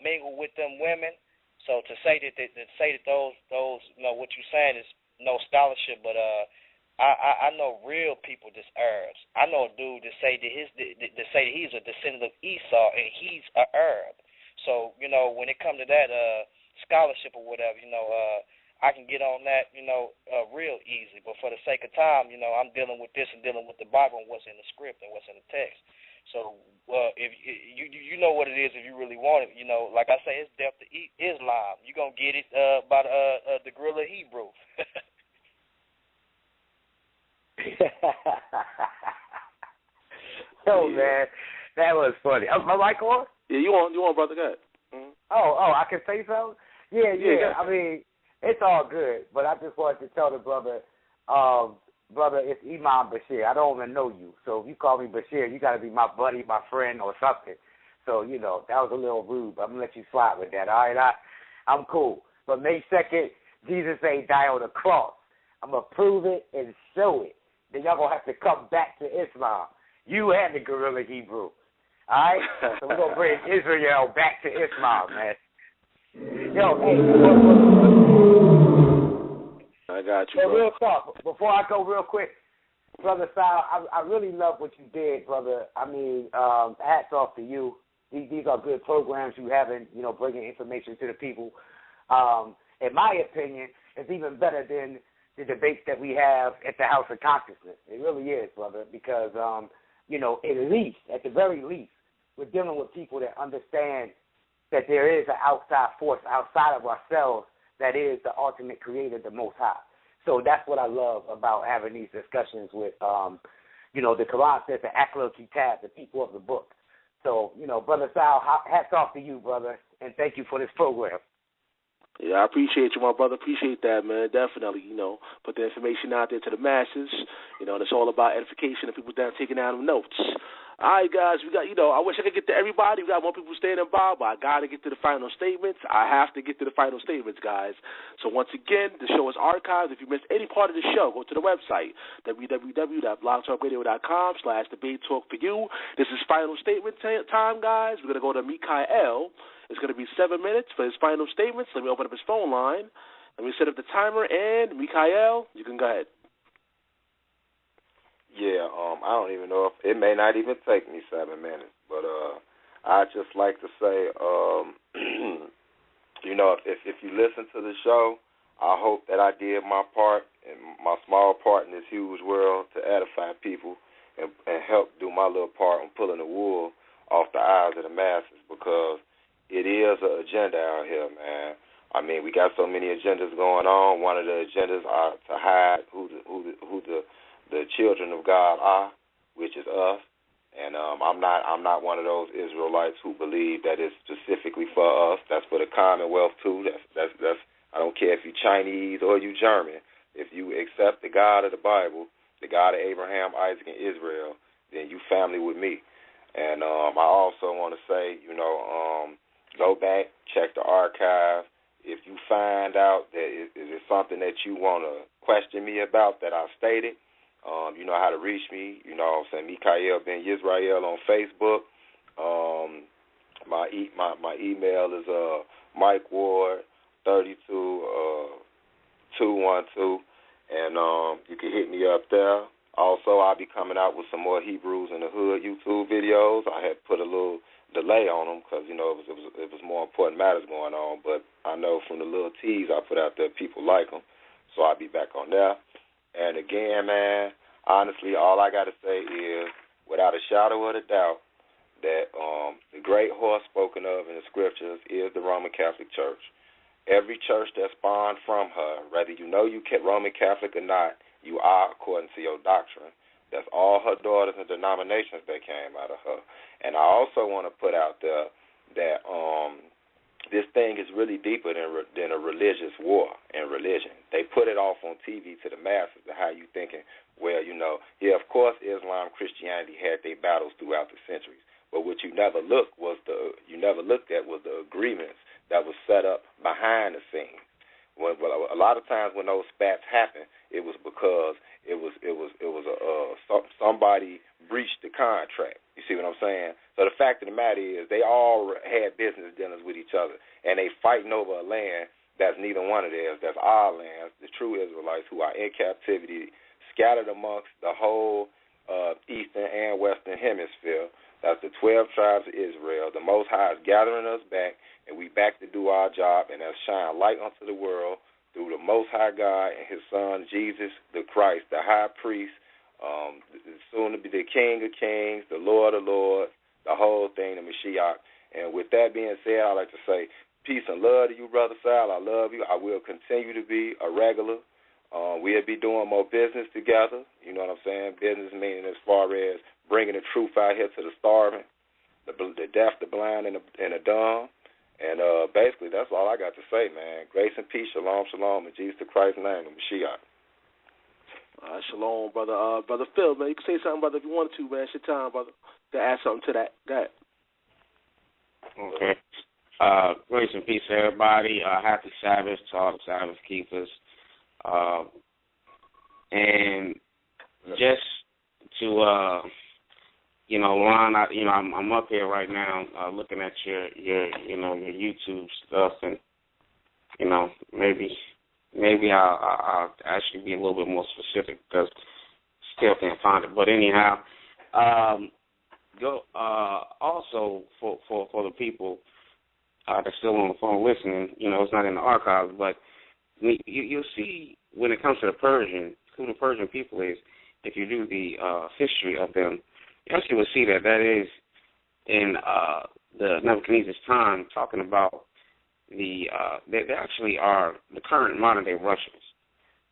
mingle with them women. So to say that those what you're saying is no scholarship, but I know real people that's Arabs. I know a dude that say that he's a descendant of Esau and he's an Arab. So when it comes to that scholarship or whatever, I can get on that real easy. But for the sake of time, I'm dealing with this and dealing with the Bible and what's in the script and what's in the text. So if you know what it is, if you really want it, like I say, it's death to Islam. You're gonna get it by the Gorilla Hebrew. Yo, man, that was funny. My mic on? Yeah, you on, brother? Go ahead. Mm-hmm. Oh, I can say something? Yeah. I mean, it's all good, but I just wanted to tell the brother, brother, it's Imam Bashir. I don't even know you, so if you call me Bashir, you got to be my buddy, my friend, or something. So, that was a little rude, but I'm going to let you slide with that, all right? I'm cool. But May 2nd, Jesus ain't die on the cross. I'm going to prove it and show it. Then y'all going to have to come back to Islam. You and the Gorilla Hebrew. All right? So we're going to bring Israel back to Islam, man. Yo, hey. I got you, bro. Real talk. Before I go real quick, Brother Sal, I really love what you did, brother. I mean, hats off to you. These are good programs you having, bringing information to the people. In my opinion, it's even better than the debates that we have at the House of Consciousness. It really is, brother, because, at the very least, we're dealing with people that understand that there is an outside force outside of ourselves that is the ultimate creator, the Most High. So that's what I love about having these discussions with, the Quran says the Akhla Kitab, the people of the book. So, Brother Sal, hats off to you, brother, and thank you for this program. Yeah, I appreciate you, my brother. Appreciate that, man. Definitely, put the information out there to the masses. It's all about edification and people down taking down them notes. All right, guys, we got, I wish I could get to everybody. We got more people standing by, but I got to get to the final statements. I have to get to the final statements, guys. So once again, the show is archived. If you missed any part of the show, go to the website, www.blogtalkradio.com/debatetalkforyou. This is final statement time, guys. We're going to go to Mikha'el. It's going to be 7 minutes for his final statements. Let me open up his phone line. Let me set up the timer, and Mikha'el, you can go ahead. Yeah, I don't even know if it may not even take me 7 minutes, but I'd just like to say, if you listen to the show, I hope that I did my part and my small part in this huge world to edify people and help do my little part on pulling the wool off the eyes of the masses, because it is an agenda out here, man. I mean, we got so many agendas going on. One of the agendas are to hide who the children of God are, which is us. And I'm not one of those Israelites who believe that it's specifically for us. That's for the Commonwealth too. That's I don't care if you're Chinese or you German. If you accept the God of the Bible, the God of Abraham, Isaac, and Israel, then you family with me. And I also want to say, go back, check the archive. If you find out that it is something that you want to question me about that I stated, you know how to reach me. Mikha'el ben Yisrael on Facebook. My email is Mike Ward 32212, and you can hit me up there. Also, I'll be coming out with some more Hebrews in the Hood YouTube videos. I had put a little delay on them because, it was more important matters going on. But I know from the little teas I put out there, people like them. So I'll be back on there. And again, man, honestly, all I got to say is, without a shadow of a doubt, that the great horse spoken of in the scriptures is the Roman Catholic Church. Every church that spawned from her, whether you know you Roman Catholic or not, you are according to your doctrine. That's all her daughters and denominations that came out of her. And I also want to put out there that this thing is really deeper than a religious war and religion. They put it off on TV to the masses, to how you thinking, well, of course Islam, Christianity had their battles throughout the centuries. But what you never looked at was the agreements that was set up behind the scenes. A lot of times when those spats happen, it was because somebody breached the contract. You see what I'm saying? So the fact of the matter is, they all had business dealings with each other, and they fighting over a land that's neither one of theirs. That's our land, the true Israelites who are in captivity, scattered amongst the whole eastern and western hemisphere. That's the 12 tribes of Israel. The Most High is gathering us back, and we back to do our job, and that's shine light unto the world through the Most High God and His Son, Jesus the Christ, the High Priest, soon to be the King of Kings, the Lord of Lords, the whole thing, the Mashiach. And with that being said, I'd like to say peace and love to you, Brother Sal. I love you. I will continue to be a regular. We'll be doing more business together. You know what I'm saying? Business meaning as far as bringing the truth out here to the starving, the deaf, the blind, and the dumb. And basically, that's all I got to say, man. Grace and peace, shalom, shalom, in Jesus Christ's name, and Mashiach. Shalom, brother. Brother Phil, man, you can say something, brother, if you want to, man. It's your time, brother, to add something to that. Go ahead. Okay. Grace and peace to everybody. Happy Sabbath to all the Sabbath keepers. And just to, Ron, I'm up here right now looking at your YouTube stuff, and maybe I'll actually be a little bit more specific because still can't find it. But anyhow, also for the people that's still on the phone listening, it's not in the archives, but you'll see when it comes to who the Persian people is, if you do the history of them, you actually will see that is in the Nebuchadnezzar's time, talking about they actually are the current modern day Russians.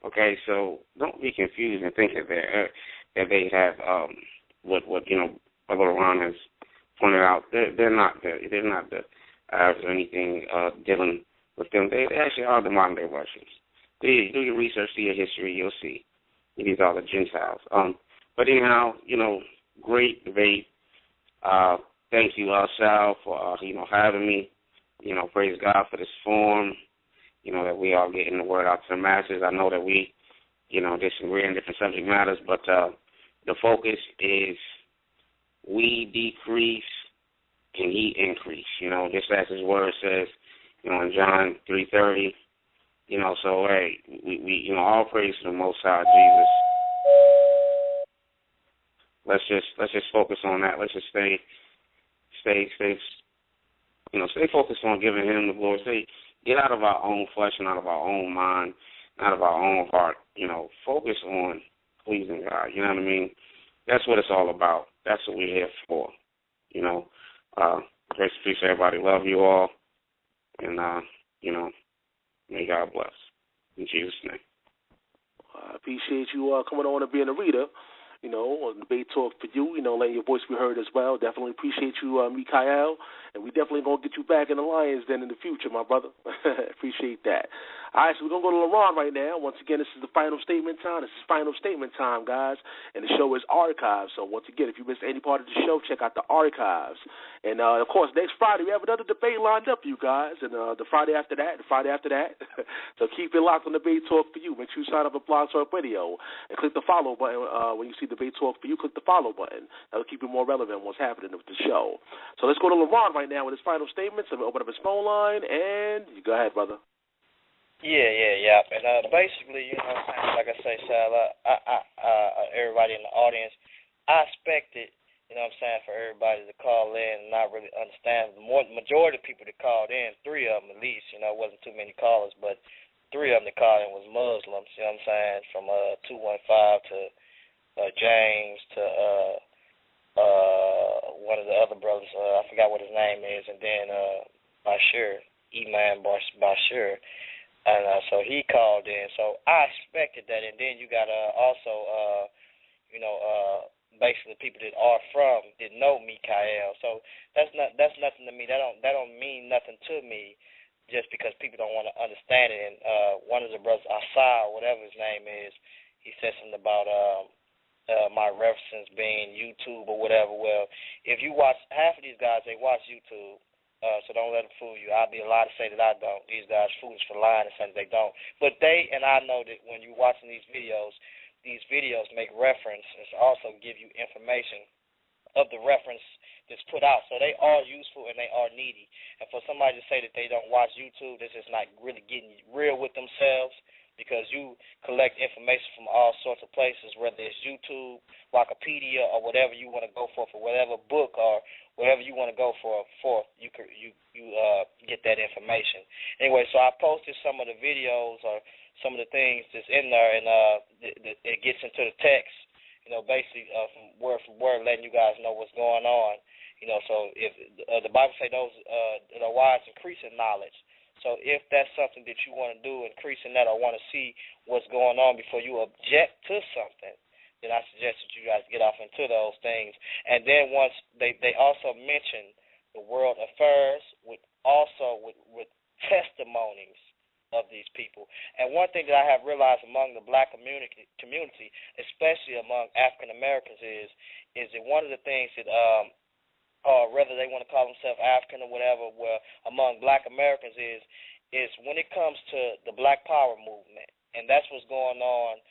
Okay, so don't be confused and think that they have what Brother Ron has pointed out. They're not the Arabs or anything dealing with them. They actually are the modern day Russians. Do your research, do your history, you'll see. These are the Gentiles. But anyhow, great debate. Thank you, Sal, for having me. Praise God for this forum. That we are getting the word out to the masses. I know that we're in different subject matters, but the focus is we decrease and He increase. Just as His word says, in John 3:30. So hey, we all praise to the Most High Jesus. Let's just focus on that. Let's just stay focused on giving Him the glory. Get out of our own flesh and out of our own mind, out of our own heart. Focus on pleasing God. You know what I mean? That's what it's all about. That's what we're here for. Grace and peace, everybody. Love you all, and may God bless. In Jesus' name. I appreciate you coming on and being a reader, on Debate Talk for you, letting your voice be heard as well. Definitely appreciate you, Mikha'el, and we definitely going to get you back in the Lions Den in the future, my brother. Appreciate that. All right, so we're going to go to LaRon right now. Once again, this is the final statement time. This is final statement time, guys, and the show is archived. So once again, if you missed any part of the show, check out the archives. And, of course, next Friday we have another debate lined up for you guys, and the Friday after that, So keep it locked on Debate Talk for you. Make sure you sign up at Blog Talk Radio and click the follow button when you see Debate Talk for you. Click the follow button. That'll keep you more relevant what's happening with the show. So let's go to LaRon right now with his final statements. So we'll open up his phone line, and you go ahead, brother. Yeah. And basically, like I say, Sal, everybody in the audience, I expected, for everybody to call in and not really understand. The majority of people that called in, 3 of them at least, it wasn't too many callers, but 3 of them that called in was Muslims, from 215 to James to one of the other brothers, I forgot what his name is, and then Bashir. Imam Bashir. And so he called in. So I expected that. And then you got also, basically people that are from, that know Mikha'el. So that's nothing to me. That don't mean nothing to me just because people don't want to understand it. And one of the brothers, Asa, whatever his name is, he said something about my references being YouTube or whatever. Well, if you watch, half of these guys, they watch YouTube. So don't let them fool you. I'll be a lie to say that I don't. These guys foolish for lying and saying they don't. But they and I know that when you're watching these videos make reference and also give you information of the reference that's put out. So they are useful and they are needy. And for somebody to say that they don't watch YouTube, this is not really getting real with themselves, because you collect information from all sorts of places, whether it's YouTube, Wikipedia, or whatever you want to go for whatever book or whatever you want to go for, you get that information. Anyway, so I posted some of the videos or some of the things that's in there, and it gets into the text, basically from word, letting you guys know what's going on. So if the Bible say those that are wise increase in knowledge. So if that's something that you want to do, increasing that, or want to see what's going on before you object to something, then I suggest that you guys get off into those things. And then once they also mention the world affairs with testimonies of these people. And one thing that I have realized among the black community, especially among African Americans, is that one of the things that or whether they want to call themselves African or whatever, well, among black Americans is when it comes to the Black Power movement, and that's what's going on,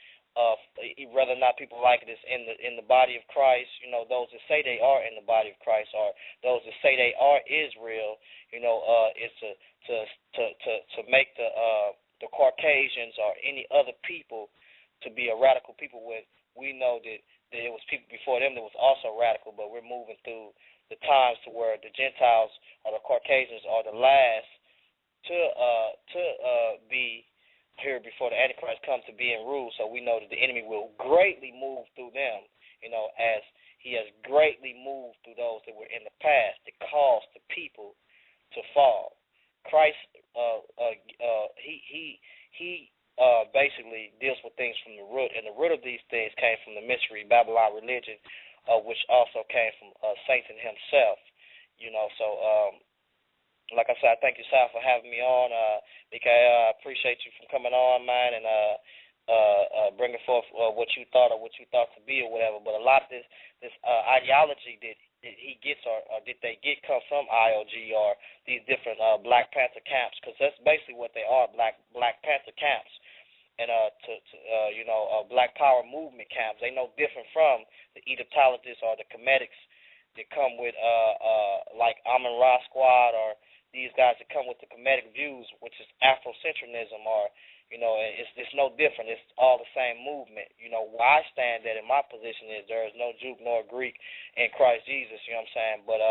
whether or not people like it is in the body of Christ, those that say they are in the body of Christ, or those that say they are Israel, is to make the Caucasians or any other people to be a radical people. When we know that it was people before them that was also radical, but we're moving through the times to where the Gentiles or the Caucasians are the last to be here before the AntiChrist comes to be in rule. So we know that the enemy will greatly move through them, as he has greatly moved through those that were in the past that caused the people to fall. Christ, he basically deals with things from the root, and the root of these things came from the mystery Babylon religion, which also came from Satan himself. So like I said, I thank you, Sal, for having me on. Mikha'el, I appreciate you for coming on, man, and bringing forth what you thought or what you thought to be or whatever. But a lot of this ideology that he gets or that they get comes from IOG or these different Black Panther camps, because that's basically what they are, Black Panther camps. And Black Power movement camps. They no different from the Egyptologists or the Comedics that come with like Amun-Ra Squad, or these guys that come with the Comedic views, which is Afrocentrism, or it's no different. It's all the same movement. Where I stand at in my position is there is no Jew nor Greek in Christ Jesus. You know what I'm saying? But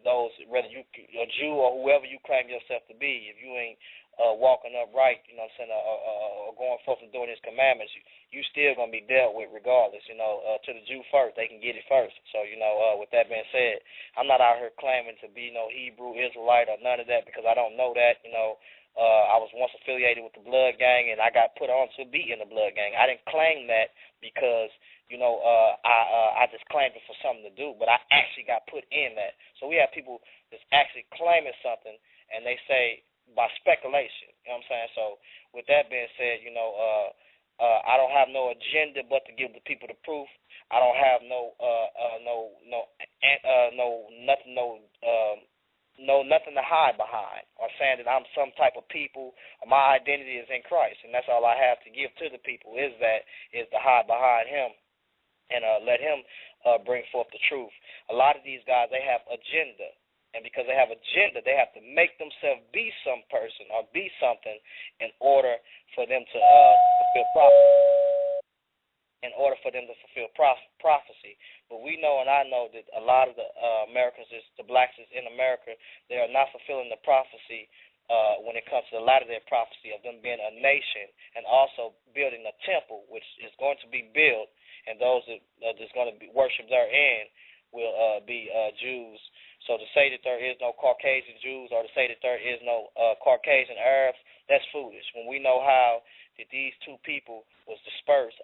those, whether you a Jew or whoever you claim yourself to be, if you ain't walking upright, you know what I'm saying, or going forth and doing his commandments, you still going to be dealt with regardless, to the Jew first. They can get it first. So, with that being said, I'm not out here claiming to be no Hebrew Israelite or none of that, because I don't know that. I was once affiliated with the Blood Gang, and I got put on to be in the Blood Gang. I didn't claim that because, I just claimed it for something to do, but I actually got put in that. So we have people that's actually claiming something, and they say, by speculation, you know what I'm saying? So with that being said, I don't have no agenda but to give the people the proof. I don't have nothing to hide behind, or saying that I'm some type of people, or my identity is in Christ, and that's all I have to give to the people is to hide behind him and let him bring forth the truth. A lot of these guys, they have agenda. And because they have agenda, they have to make themselves be some person or be something in order for them to fulfill prophecy. In order for them to fulfill prophecy. But we know, and I know, that a lot of the Americans, the blacks in America, they are not fulfilling the prophecy when it comes to a lot of their prophecy of them being a nation and also building a temple, which is going to be built, and those that's going to be worship therein will be Jews. So to say that there is no Caucasian Jews or to say that there is no Caucasian Arabs, that's foolish. When we know how that these two people was dispersed,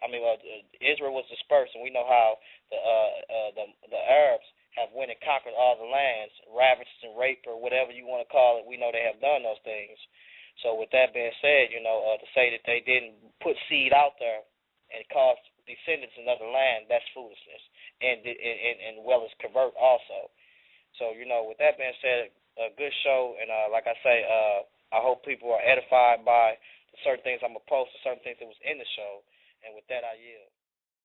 Israel was dispersed, and we know how the Arabs have went and conquered all the lands, ravaged and raped or whatever you want to call it. We know they have done those things. So with that being said, to say that they didn't put seed out there and cause descendants in another land, that's foolishness, and well as convert also. So, with that being said, a good show, and like I say, I hope people are edified by the certain things I'm going to post, the certain things that was in the show, and with that, I yield.